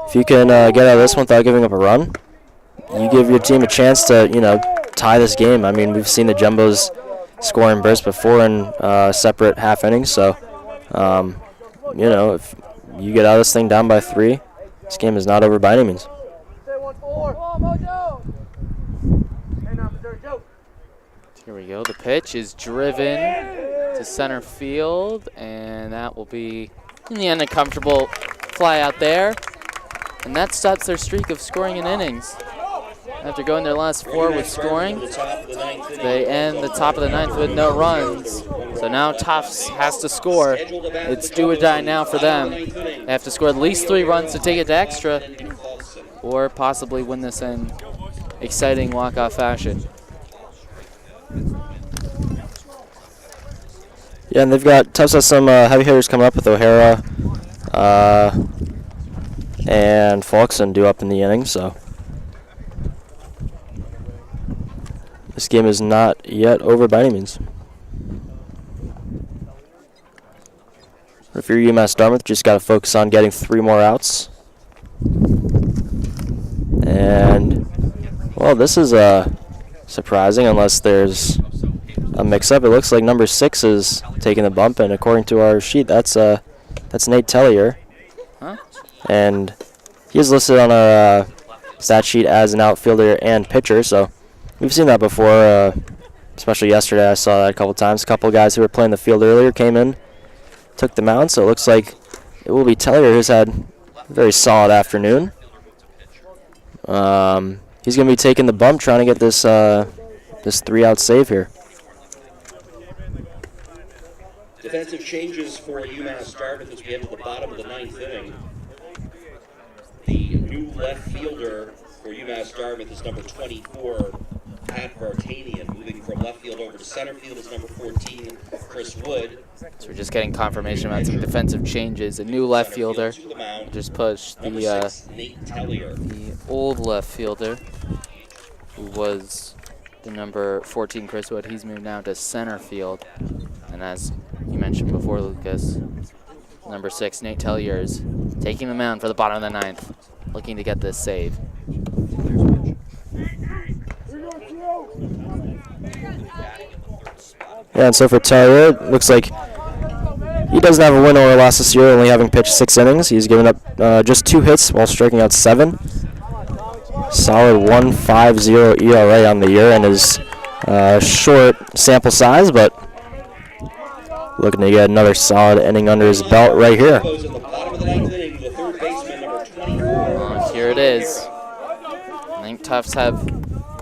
if you can get out of this one without giving up a run, you give your team a chance to, you know, tie this game. I mean, we've seen the Jumbos score in bursts before in separate half innings. So, you know, if you get out of this thing down by 3, this game is not over by any means. Here we go. The pitch is driven to center field, and that will be, in the end, a comfortable fly out there. And that stops their streak of scoring in innings. After going their last 4 with scoring, they end the top of the 9th with no runs. So now Tufts has to score. It's do or die now for them. They have to score at least 3 runs to take it to extra, or possibly win this in exciting walk-off fashion. Yeah, and Tufts has some heavy hitters coming up with O'Hara and Faulkson due up in the inning, so this game is not yet over by any means. If you're UMass Dartmouth, just got to focus on getting 3 more outs. And, well, this is surprising unless there's a mix-up. It looks like number 6 is taking the bump, and according to our sheet, that's Nate Tellier. Huh? And he is listed on our stat sheet as an outfielder and pitcher, so we've seen that before, especially yesterday. I saw that a couple times. A couple guys who were playing the field earlier came in, took the mound, so it looks like it will be Tellier who's had a very solid afternoon. He's going to be taking the bump, trying to get this 3-out save here. Defensive changes for UMass Dartmouth as we head to the bottom of the 9th inning. The new left fielder for UMass Dartmouth is number 24, Pat Vartanian. Moving from left field over to center field is number 14, Chris Wood. So we're just getting confirmation about some defensive changes. A new left fielder just pushed Number the 6, Nate Tellier. old left fielder, who was the number 14 Chris Wood. He's moved now to center field. And as you mentioned before, Lucas, number 6, Nate Tellier, is taking the mound for the bottom of the 9th, looking to get this save. Yeah, and so for Tellier, it looks like he doesn't have a win or a loss this year, only having pitched 6 innings. He's given up just 2 hits while striking out 7. Solid 1.50 ERA on the year, and his short sample size, but looking to get another solid inning under his belt right here. Here it is. I think Tufts have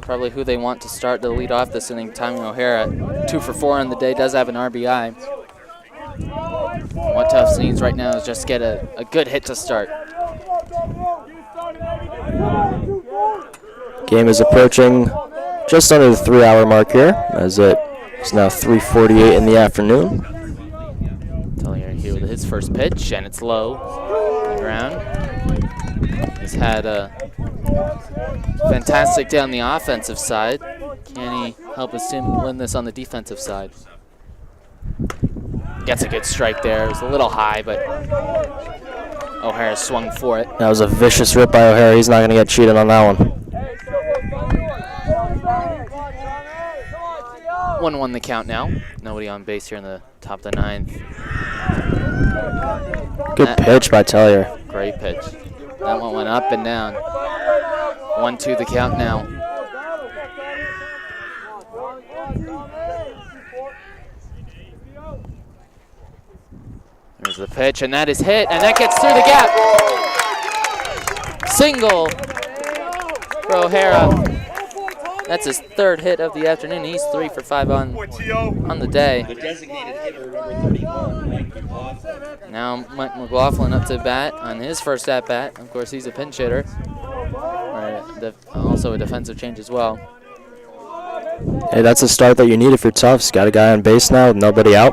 probably who they want to start to lead off this inning. Tommy O'Hara, 2 for 4 on the day, does have an RBI. What Tufts needs right now is just get a good hit to start. Game is approaching just under the 3-hour mark here, as it is now 3:48 in the afternoon. Tellier here with his first pitch, and it's low on the ground. He's had a fantastic day on the offensive side. Can he help his team win this on the defensive side? Gets a good strike there. It was a little high, but O'Hara swung for it. That was a vicious rip by O'Hara. He's not going to get cheated on that one. 1-1 the count now. Nobody on base here in the top of the 9th. Good pitch by Tellier. Great pitch. That one went up and down. 1-2 the count now. There's the pitch, and that is hit, and that gets through the gap. Single for O'Hara. That's his 3rd hit of the afternoon. He's 3 for 5 on the day. The designated hitter, number 31, Mike McLaughlin. Now Mike McLaughlin up to bat on his first at-bat. Of course, he's a pinch hitter. Also a defensive change as well. Hey, that's a start that you need if you're Tufts. Got a guy on base now with nobody out.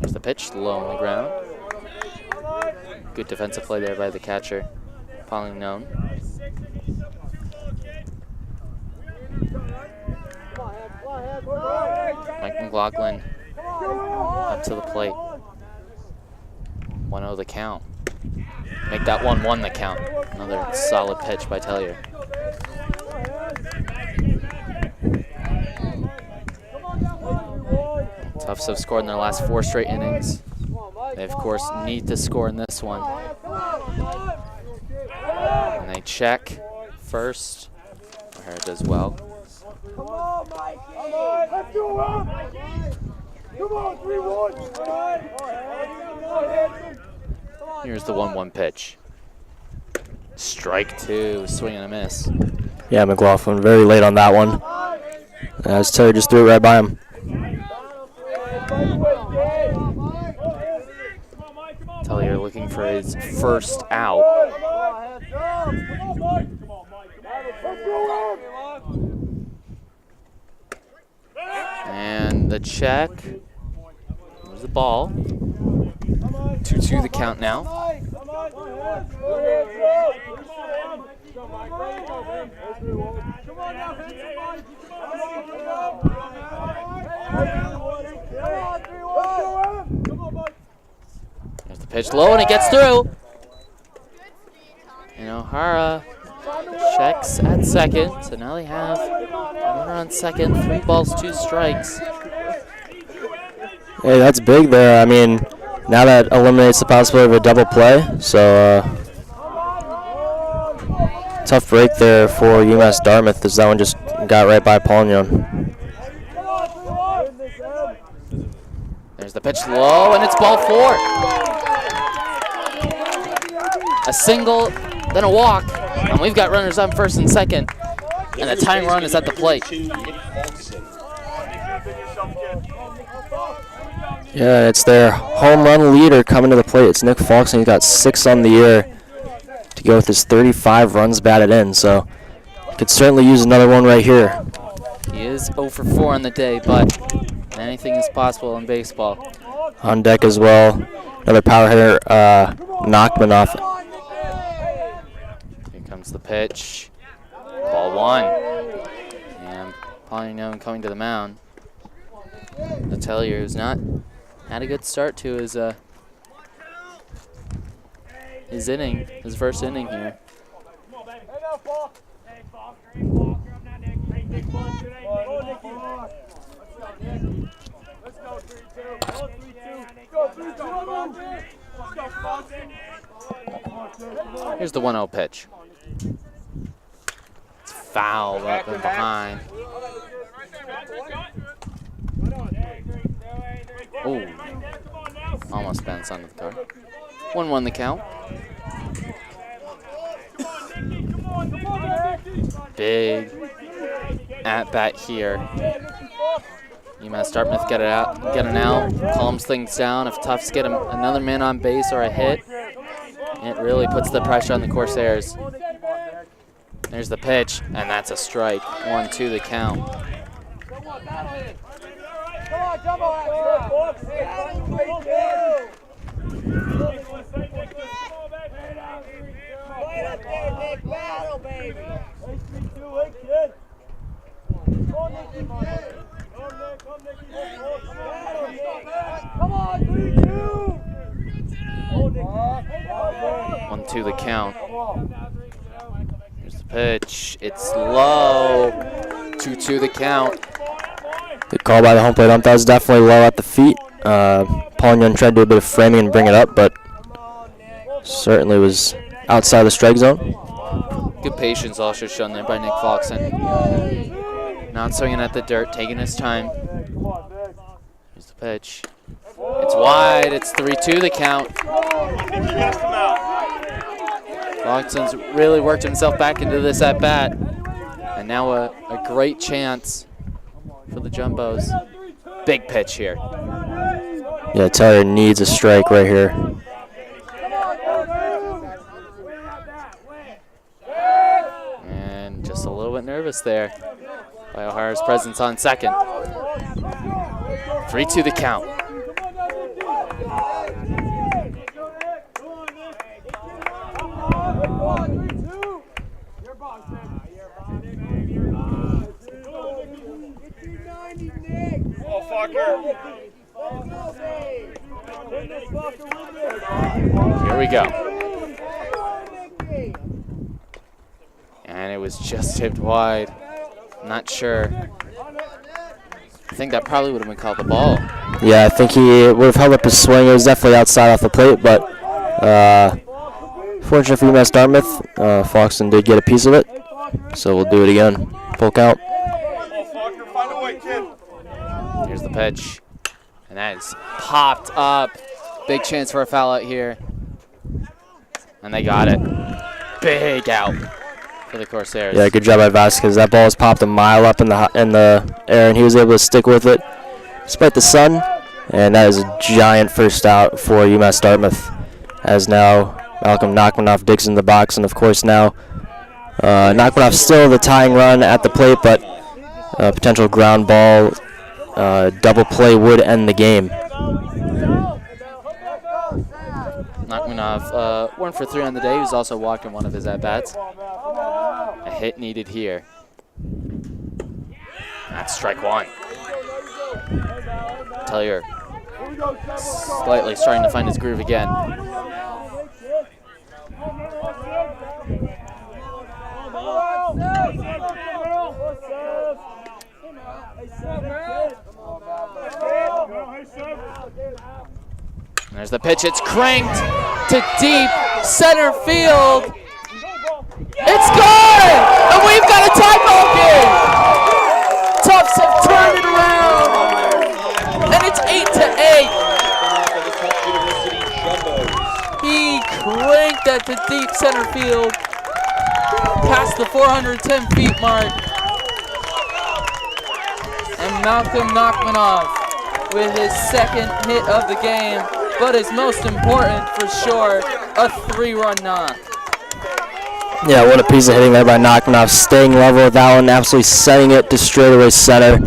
There's the pitch, low on the ground. Good defensive play there by the catcher, Pauline Known. Mike McLaughlin up to the plate. 1-0 the count. Make that 1-1 the count. Another solid pitch by Tellier. Tufts have scored in their last 4 straight innings. They, of course, need to score in this one. And they check first. O'Hara does well. Come on, Mikey. Come on, let's do it. Come on, 3-1. All right. Here's the 1-1 pitch. Strike 2, swing and a miss. Yeah, McLaughlin very late on that one. As Terry just threw it right by him. Tellier looking for his first out. And the check. There's the ball. 2-2 the count now. There's the pitch low and it gets through. And O'Hara checks at second. So now they have a runner on second, 3 balls, 2 strikes. Hey, that's big there. I mean, now that eliminates the possibility of a double play. So tough break there for UMass Dartmouth as that one just got right by Paulignon. There's the pitch low and it's ball 4. A single, then a walk, and we've got runners on first and second. And the tying run is at the plate. Yeah, it's their home run leader coming to the plate. It's Nick Falkson. He's got 6 on the year to go with his 35 runs batted in. So could certainly use another one right here. He is 0 for 4 on the day, but anything is possible in baseball. On deck as well, another power hitter, Knockman off. Here comes the pitch. Ball 1. And Paulignon coming to the mound. The Tellier who's not had a good start to his inning, his first inning here. Here's the 1-0 pitch. It's foul up and behind. Oh, almost bounced onto the car. 1-1 the count. Big at bat here. UMass Dartmouth get an out, calms things down. If Tufts get another man on base or a hit, it really puts the pressure on the Corsairs. There's the pitch, and that's a strike. 1-2 the count. Come on, Jumbo. Battle, baby. Come on, 3-2. 1-2 the count. Here's the pitch. It's low. 2-2 the count. Good call by the home plate ump. That was definitely low at the feet. Paulignon tried to do a bit of framing and bring it up, but certainly was outside the strike zone. Good patience also shown there by Nick Falkson. Not swinging at the dirt, taking his time. Here's the pitch. It's wide. It's 3-2 the count. Falkson's really worked himself back into this at bat, and now a great chance for the Jumbos. Big pitch here. Yeah, Tellier needs a strike right here. And just a little bit nervous there by O'Hara's presence on second. 3-2 the count. Here we go. And it was just tipped wide. Not sure. I think that probably would have been called the ball. Yeah, I think he would have held up his swing. It was definitely outside off the plate, but fortunately for UMass Dartmouth, Falkson did get a piece of it. So we'll do it again. Full count. pitch. And that is popped up. Big chance for a foul out here. And they got it. Big out for the Corsairs. Yeah, good job by Vasquez. That ball was popped a mile up in the air, and he was able to stick with it despite the sun. And that is a giant first out for UMass Dartmouth. As now Malcolm Nachmanoff digs in the box, and of course now Nachmanoff still the tying run at the plate, but potential ground ball double play would end the game. Nachmanoff 1 for 3 on the day. He was also walked in one of his at-bats. A hit needed here. That's strike 1. Tellier slightly starting to find his groove again. There's the pitch. It's cranked to deep center field. It's good! And we've got a tie ball game! Tufts have turned it around! And it's 8-8. He cranked that to deep center field, past the 410 feet mark. And Malcolm Nachmanoff with his second hit of the game, but his most important for sure, a 3-run knock. Yeah, what a piece of hitting there by Nachmanoff, staying level with that one, absolutely setting it to straightaway center.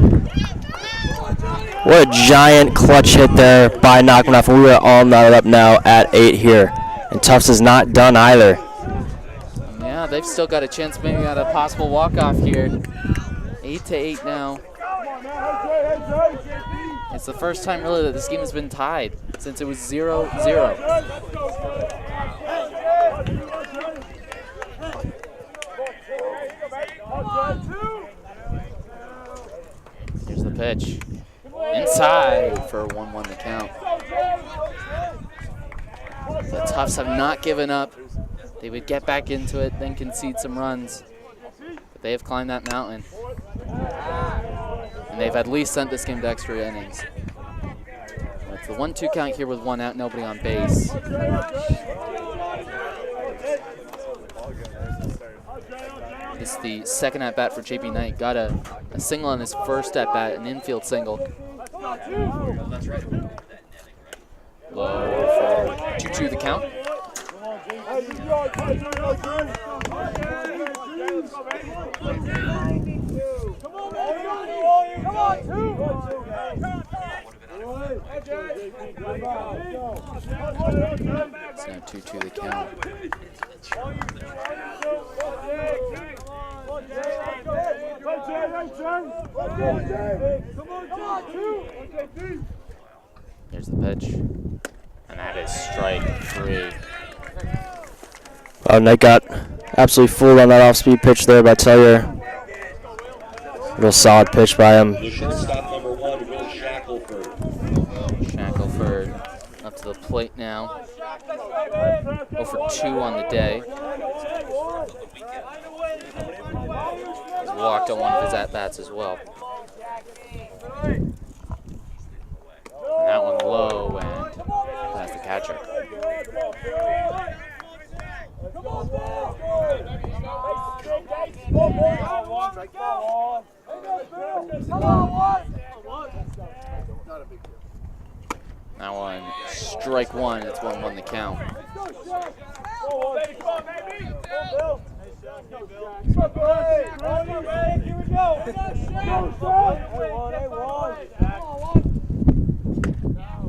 What a giant clutch hit there by Nachmanoff, and we are all knotted up now at 8 here. And Tufts is not done either. Yeah, they've still got a chance maybe at a possible walk-off here. 8-8 now. It's the first time really that this game has been tied since it was 0-0. Here's the pitch. Inside for a 1-1 to count. The Tufts have not given up. They would get back into it, then concede some runs. But they have climbed that mountain. And they've at least sent this game to extra innings. It's the 1-2 count here with 1 out, nobody on base. It's the second at-bat for JP Knight. Got a single on his first at-bat, an infield single. Low for 2-2 the count. It's now 2-2 the count. There's the pitch. And that is strike 3. Oh, Knight got absolutely fooled on that off-speed pitch there by Tellier. Real solid pitch by him. Stop number 1, Will Shackelford. Shackelford up to the plate now. 0 for 2 on the day. He's walked on one of his at-bats as well. And that one low and past the catcher. That one, strike 1, it's 1-1 the count.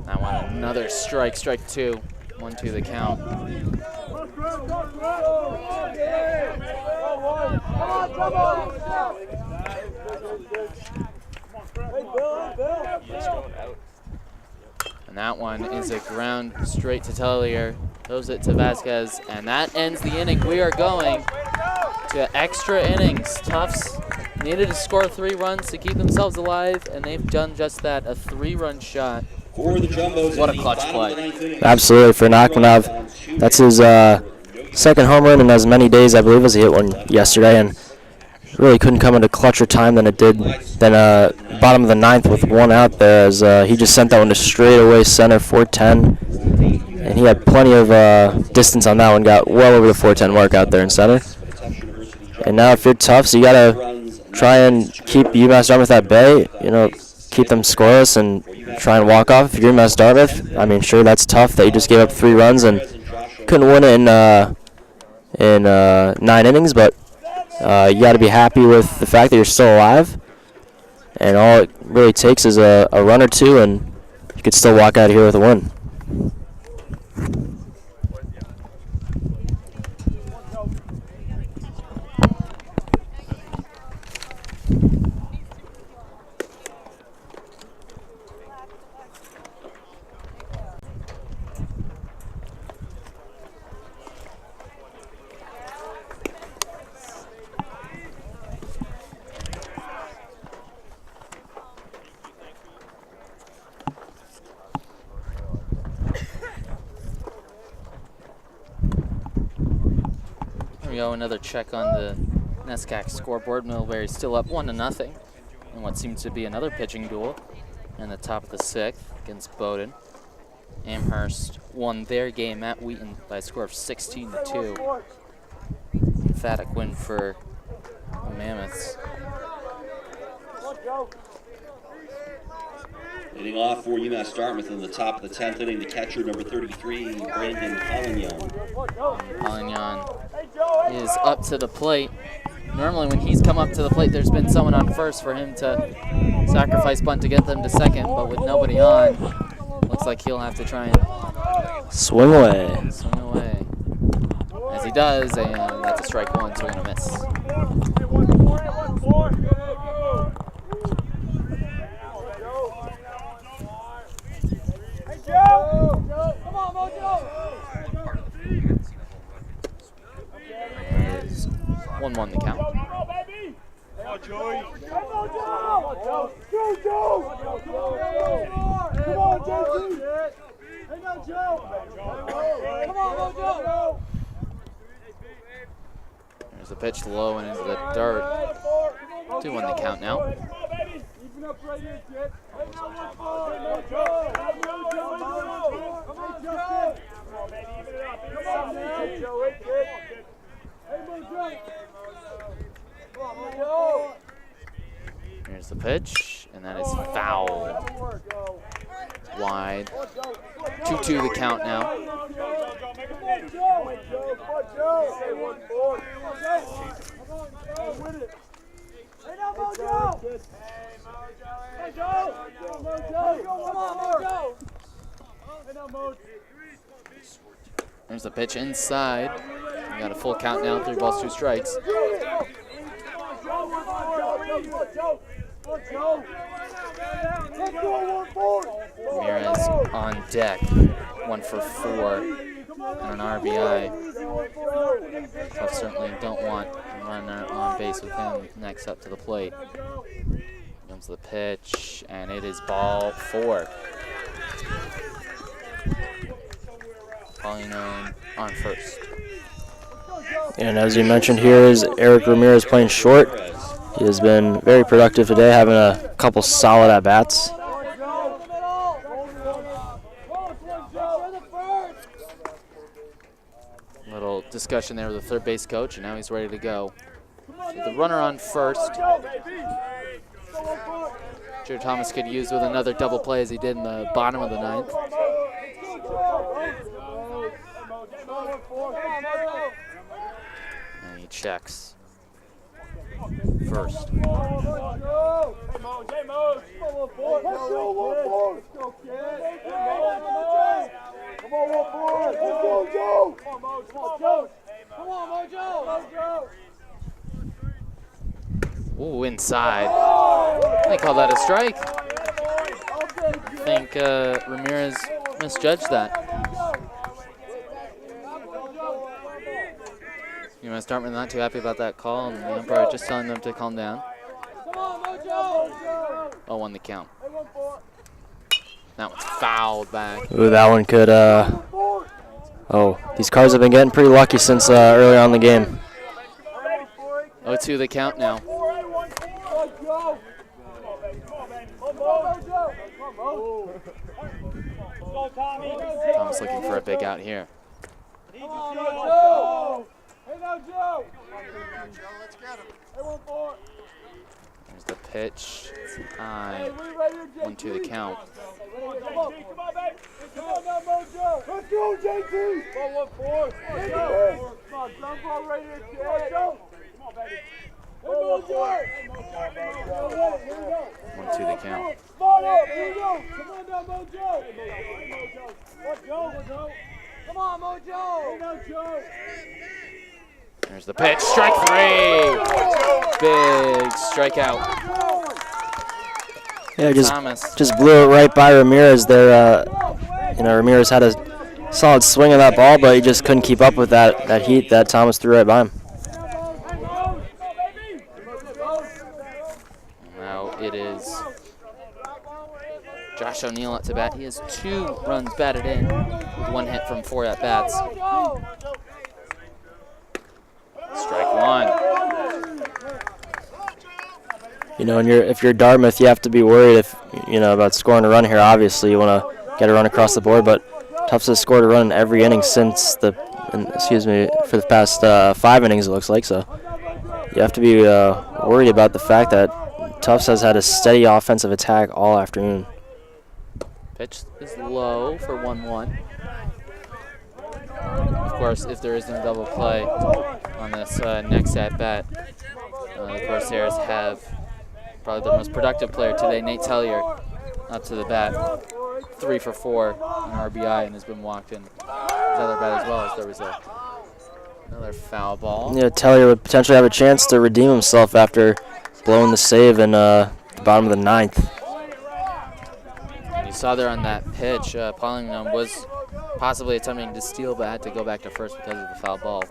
That one, another strike, strike 2, 1-2 the count. And that one is a ground straight to Tellier. Throws it to Vasquez, and that ends the inning. We are going to extra innings. Tufts needed to score 3 runs to keep themselves alive, and they've done just that, a 3-run shot. For the Jumbos, What a clutch play. Absolutely, for Nachmanoff. That's his second home run in as many days, I believe, as he hit one yesterday, and really couldn't come into clutcher time than bottom of the 9th with 1 out there as he just sent that one to straightaway center, 410. And he had plenty of distance on that one, got well over the 410 mark out there in center. And now if you're Tufts, you got to try and keep UMass Dartmouth at bay, keep them scoreless and try and walk off. If you're UMass Dartmouth, I mean, sure, that's tough that you just gave up 3 runs and couldn't win it in 9 innings, but you got to be happy with the fact that you're still alive. And all it really takes is a run or 2, and you could still walk out of here with a win. Here we go, another check on the NESCAC scoreboard. Millbury's still up 1-0 in what seems to be another pitching duel in the top of the 6th against Bowdoin. Amherst won their game at Wheaton by a score of 16-2. Emphatic win for the Mammoths. Leading off for UMass Dartmouth in the top of the 10th inning, the catcher, number 33, Brandon Collignon. Collignon is up to the plate. Normally when he's come up to the plate, there's been someone on first for him to sacrifice bunt to get them to second, but with nobody on, looks like he'll have to try and swing away. Swing away. As he does, and that's a strike 1, swing and a miss. Come on, Mojo! 1-1 the count. Come on, Joey! Come on, Joe! Come on, JT! Hey, no, Joe! Come on, Mojo! There's a pitch low and into the dirt. 2-1 the count now. Even up right here, kid. Hey, no, 1-4! Come on, Joe! Come on, baby, even it up. Come on, Joe! Hey, kid! Hey, Mojo! Come on, Mojo! Here's the pitch, and that is foul. Wide. 2-2 the count now. There's the pitch inside. We got a full count now, 3 balls, 2 strikes. Ramirez on deck, 1 for 4 and an RBI. Tufts certainly don't want a runner on base with him next up to the plate. Comes the pitch, and it is ball 4. Collignon on first. And as you mentioned, here is Eric Ramirez playing short. He has been very productive today, having a couple solid at-bats. Little discussion there with the third base coach, and now he's ready to go. With the runner on first. Joe Thomas could use with another double play as he did in the bottom of the 9th. And he checks first. Ooh, inside. They call that a strike. I think Ramirez misjudged that. UMass Dartmouth not too happy about that call, and the umpire just telling them to calm down. 0-1 the count. That one's fouled back. Ooh, that one could, oh, these Cars have been getting pretty lucky since earlier on in the game. 0-2 the count now. Thomas looking for a big out here. Hey now, Joe. Let's get him. There's the pitch. It's high. 1-2 the count. Come on, baby. Come on now, Mojo. Let's go, JT. Come on, 1-4. Come on, jump ball right here, kid. Come on, baby. Hey, Mojo. 1-2 the count. Spot up. Here we go. Come on now, Mojo. Hey, Mojo. Let's go. Come on, Mojo. Hey, now, Joe. There's the pitch. Strike 3. Big strikeout. Yeah, Thomas. just blew it right by Ramirez there. Ramirez had a solid swing of that ball, but he just couldn't keep up with that heat that Thomas threw right by him. Now it is Josh O'Neill at bat. He has 2 runs batted in with 1 hit from 4 at bats. Strike 1. And if you're Dartmouth, you have to be worried about scoring a run here. Obviously, you want to get a run across the board, but Tufts has scored a run in every inning for the past 5 innings, it looks like. So you have to be worried about the fact that Tufts has had a steady offensive attack all afternoon. Pitch is low for 1-1. Of course, if there isn't a double play on this next at bat, the Corsairs have probably the most productive player today, Nate Tellier, up to the bat. 3 for 4 on RBI and has been walked in his other bat as well, as there was another foul ball. Yeah, Tellier would potentially have a chance to redeem himself after blowing the save in the bottom of the 9th. And you saw there on that pitch, Paulingham was possibly attempting to steal, but had to go back to first because of the foul ball.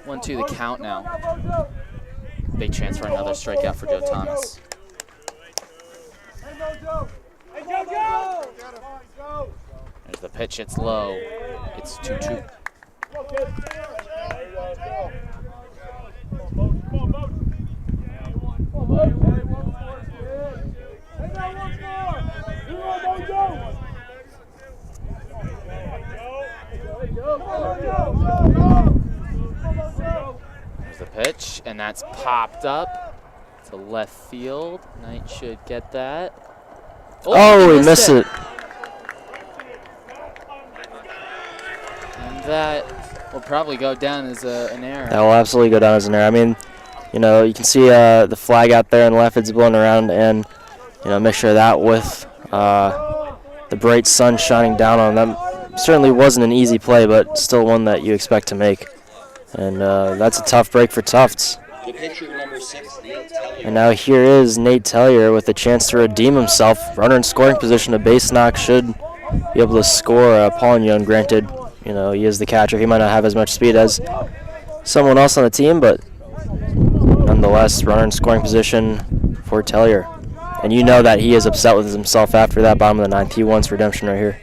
1-2 the count now. Big chance for another strikeout for Joe Thomas. There's the pitch, it's low. It's 2-2. There's the pitch, and that's popped up to left field. Knight should get that. Oh, he missed it. And that will probably go down as an error. That will absolutely go down as an error. I mean, you can see the flag out there and the left it's blowing around, and make sure that with the bright sun shining down on them certainly wasn't an easy play, but still one that you expect to make. And that's a tough break for Tufts. The pitcher, number 6, Nate Tellier. And now here is Nate Tellier with a chance to redeem himself. Runner in scoring position, a base knock should be able to score. Paulin Young, granted, he is the catcher. He might not have as much speed as someone else on the team, but nonetheless, runner in scoring position for Tellier. And you know that he is upset with himself after that bottom of the 9th. He wants redemption right here.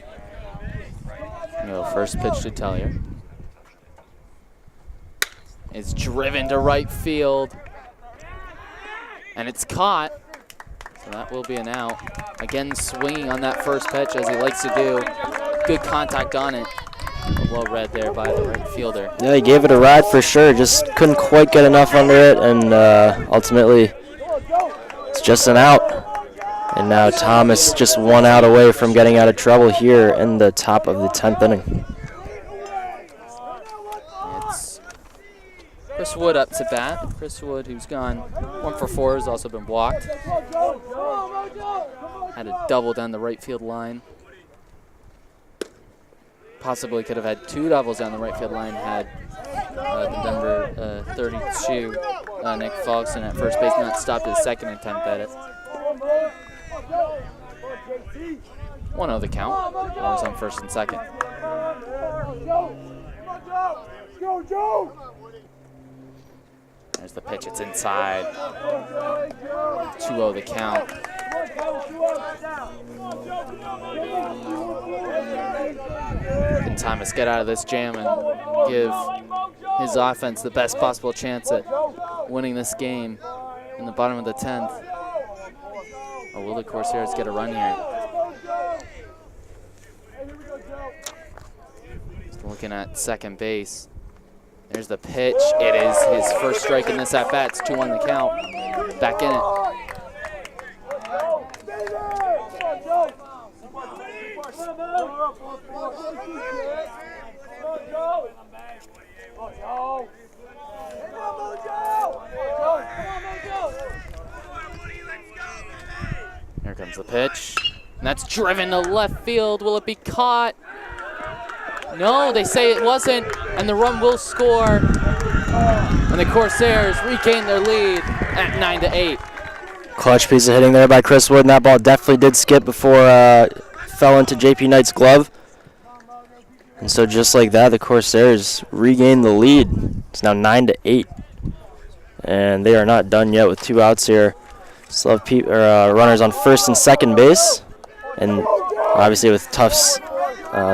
First pitch to Tellier. It's driven to right field. And it's caught. So that will be an out. Again, swinging on that first pitch as he likes to do. Good contact on it. Well read there by the right fielder. Yeah, he gave it a ride for sure. Just couldn't quite get enough under it, and ultimately it's just an out. And now Thomas just 1 out away from getting out of trouble here in the top of the 10th inning. It's Chris Wood up to bat. Chris Wood, who's gone 1 for 4, has also been walked. Had a double down the right field line. Possibly could have had 2 doubles down the right field line had the number 32, Nick Faulkson at first base, not stopped his second attempt at it. 1-0 the count. Runners on first and second. There's the pitch. It's inside. 2-0 the count. Can Thomas get out of this jam and give his offense the best possible chance at winning this game in the bottom of the 10th? Or will the Corsairs get a run here? Just looking at second base. There's the pitch. It is his first strike in this at-bat. It's 2 on the count. Back in it. Here comes the pitch. And that's driven to left field. Will it be caught? No, they say it wasn't. And the run will score. And the Corsairs regain their lead at 9-8. Clutch piece of hitting there by Chris Wood, and that ball definitely did skip before fell into JP Knight's glove. And so just like that, the Corsairs regain the lead. It's now 9-8. And they are not done yet with 2 outs here. Still have runners on first and second base. And obviously with Tufts'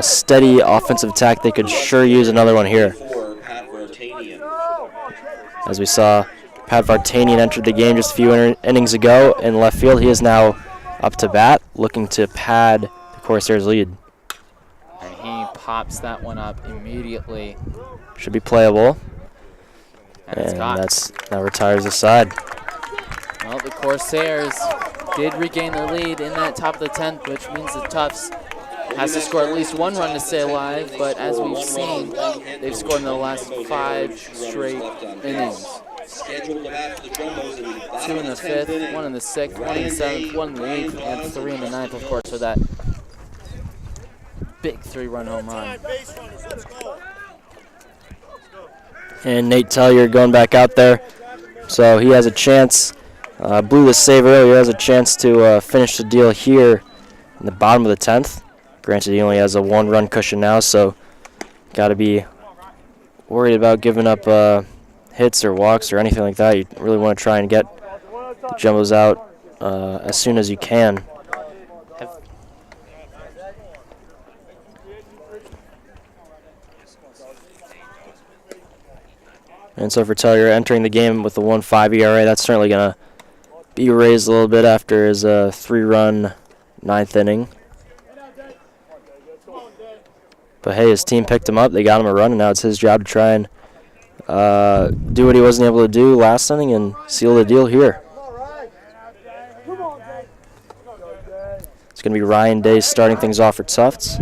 steady offensive attack, they could sure use another one here. As we saw, Pat Vartanian entered the game just a few innings ago in left field. He is now up to bat, looking to pad the Corsairs' lead. And he pops that one up immediately. Should be playable. And that retires the side. Well, the Corsairs did regain the lead in that top of the 10th, which means the Tufts has to score at least 1 run to stay alive. But as we've seen, they've scored in the last 5 straight innings. 2 in the 5th, 1 in the 6th, 1 in the 7th, 1 in the 8th, and 3 in the 9th, of course, for that big 3-run home run. And Nate Tellier going back out there. So he has a chance. Blew the save earlier. Has a chance to finish the deal here in the bottom of the 10th. Granted, he only has a 1-run cushion now, so got to be worried about giving up hits or walks or anything like that. You really want to try and get the Jumbos out as soon as you can. And so for Tellier entering the game with a 1.5 ERA, that's certainly going to be raised a little bit after his 3-run 9th inning. But hey, his team picked him up. They got him a run, and now it's his job to try and do what he wasn't able to do last inning and seal the deal here. It's going to be Ryan Day starting things off for Tufts.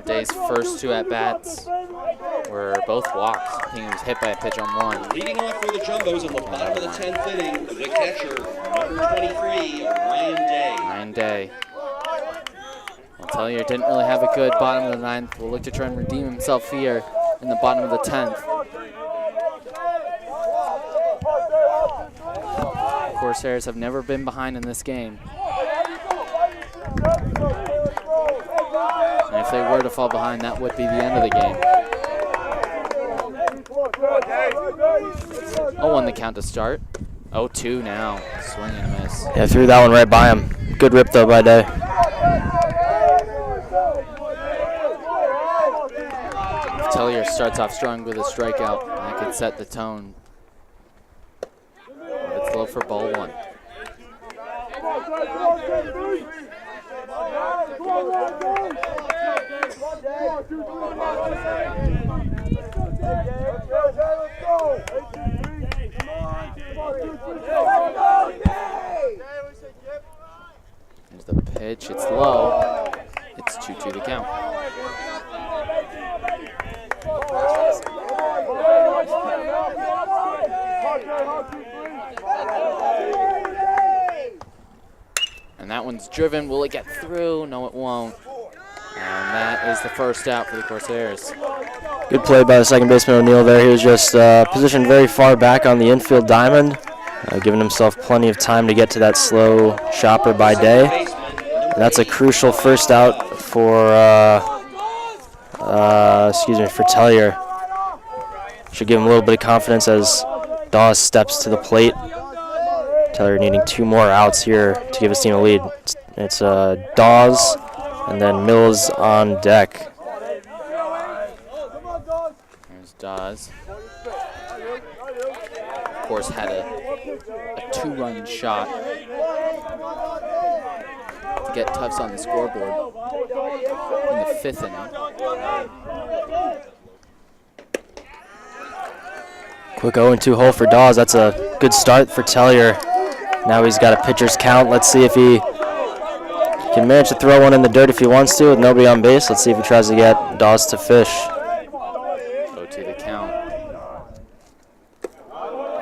Day's first 2 at-bats were both walks. I think he was hit by a pitch on 1. Leading off for the Jumbos in the bottom of the 10th inning, the catcher, number 23, Ryan Day. Ryan Day. I'll tell you, didn't really have a good bottom of the 9th. Will look to try and redeem himself here in the bottom of the 10th. Corsairs have never been behind in this game. And if they were to fall behind, that would be the end of the game. 0-1 the count to start. 0-2 now. Swing and a miss. Yeah, threw that one right by him. Good rip, though, by Day. Tellier starts off strong with a strikeout. That could set the tone. It's low for ball 1. There's the pitch. It's low. It's 2-2 the count. And that one's driven. Will it get through? No, it won't. And that is the first out for the Corsairs. Good play by the second baseman O'Neill there. He was just positioned very far back on the infield diamond, giving himself plenty of time to get to that slow chopper by Day. And that's a crucial first out for for Tellier. Should give him a little bit of confidence as Dawes steps to the plate. Tellier needing 2 more outs here to give his team a lead. It's Dawes and then Mills on deck. Dawes, of course, had a 2-run shot to get Tufts on the scoreboard in the 5th inning. Quick 0-2 hole for Dawes. That's a good start for Tellier. Now he's got a pitcher's count. Let's see if he can manage to throw one in the dirt if he wants to with nobody on base. Let's see if he tries to get Dawes to fish. Go to the count.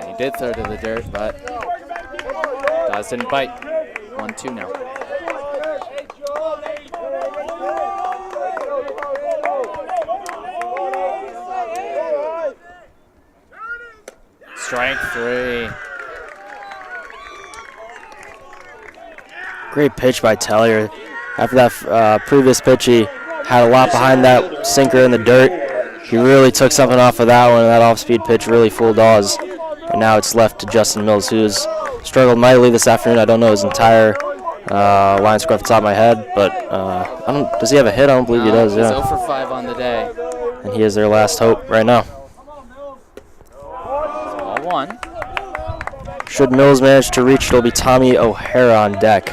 And he did throw to the dirt, but Dawes didn't bite. 1-2 now. Strike 3. Great pitch by Tellier. After that previous pitch, he had a lot behind that sinker in the dirt. He really took something off of that one, and that off-speed pitch really fooled Dawes. And now it's left to Justin Mills, who's struggled mightily this afternoon. I don't know his entire line score off the top of my head, but does he have a hit? I don't believe he does. He's Yeah. 0 for 5 on the day. And he is their last hope right now. Ball 1. Should Mills manage to reach, it'll be Tommy O'Hara on deck.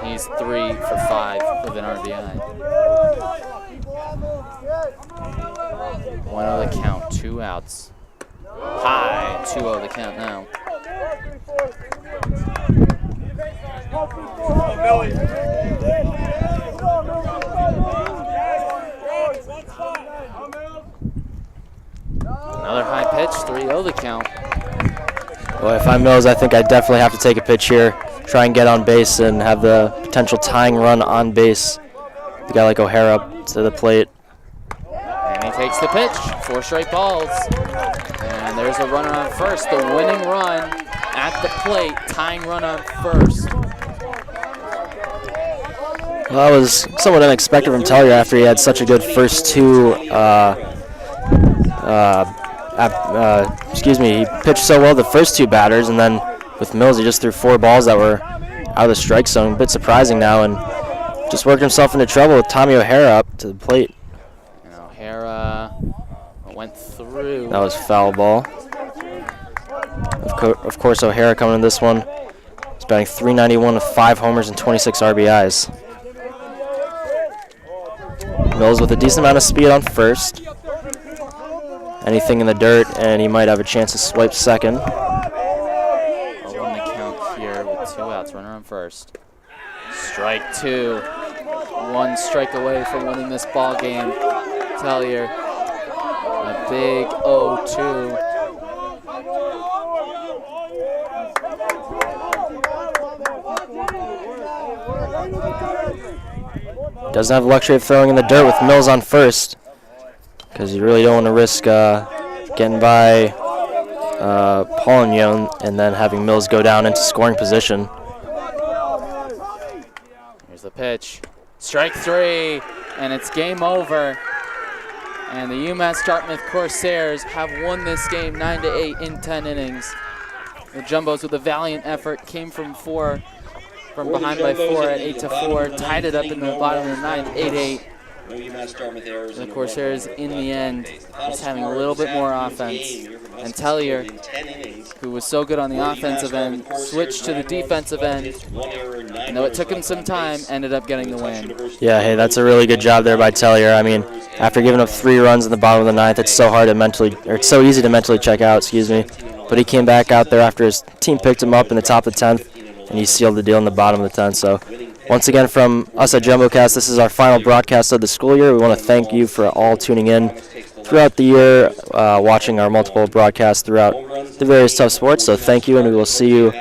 And he's 3 for 5 with an RBI. 1-0 the count, 2 outs. High, 2-0 the count now. Another high pitch, 3-0 the count. Well, if I'm Mills, I think I definitely have to take a pitch here, try and get on base and have the potential tying run on base. The guy like O'Hara up to the plate. And he takes the pitch, 4 straight balls. And there's a runner on first, the winning run at the plate, tying run on first. Well, that was somewhat unexpected from Tellier after he had such a good first 2. He pitched so well the first 2 batters, and then with Mills, he just threw 4 balls that were out of the strike zone. A bit surprising now, and just worked himself into trouble with Tommy O'Hara up to the plate. And O'Hara went through. That was foul ball. Of course, O'Hara coming in this one. He's batting .391 with 5 homers and 26 RBIs. Mills with a decent amount of speed on first. Anything in the dirt, and he might have a chance to swipe second. 0-1 the count here with 2 outs, runner on first. Strike 2. 1 strike away from winning this ball game. Tellier, a big 0-2. Doesn't have the luxury of throwing in the dirt with Mills on first, because you really don't want to risk getting by Paulignon and then having Mills go down into scoring position. Here's the pitch. Strike 3, and it's game over. And the UMass Dartmouth Corsairs have won this game 9-8 in 10 innings. The Jumbos, with a valiant effort, came from behind by 4 at 8-4, tied it up in the bottom of the 9th, 8-8. The Corsairs, in the end, is having a little bit more offense. And Tellier, who was so good on the offensive end, switched to the defensive end. And though it took him some time, ended up getting the win. Yeah, hey, that's a really good job there by Tellier. I mean, after giving up 3 runs in the bottom of the 9th, it's so so easy to mentally check out, excuse me. But he came back out there after his team picked him up in the top of the 10th, and he sealed the deal in the bottom of the 10th. So once again, from us at JumboCast, this is our final broadcast of the school year. We want to thank you for all tuning in throughout the year, watching our multiple broadcasts throughout the various Tufts sports. So thank you, and we will see you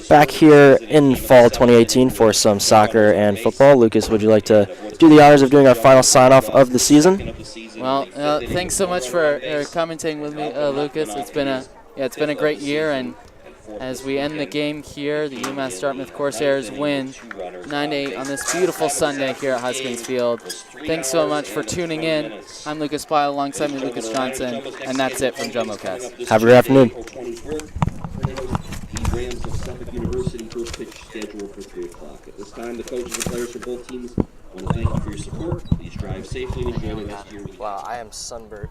back here in fall 2018 for some soccer and football. Lucas, would you like to do the honors of doing our final sign-off of the season? Well, thanks so much for commentating with me, Lucas. It's been a great year, and as we end the game here, the UMass Dartmouth Corsairs win 9-8 on this beautiful Sunday here at Huskins Field. Thanks so much for tuning in. I'm Lucas Pyle, alongside me Lucas Johnson, and that's it from JumboCast. Have a good afternoon. Rams of Suffolk University first pitch scheduled for 3 o'clock. At this time, the coaches and players for both teams want to thank you for your support. Please drive safely and enjoy the rest of your week. Wow, I am sunburnt.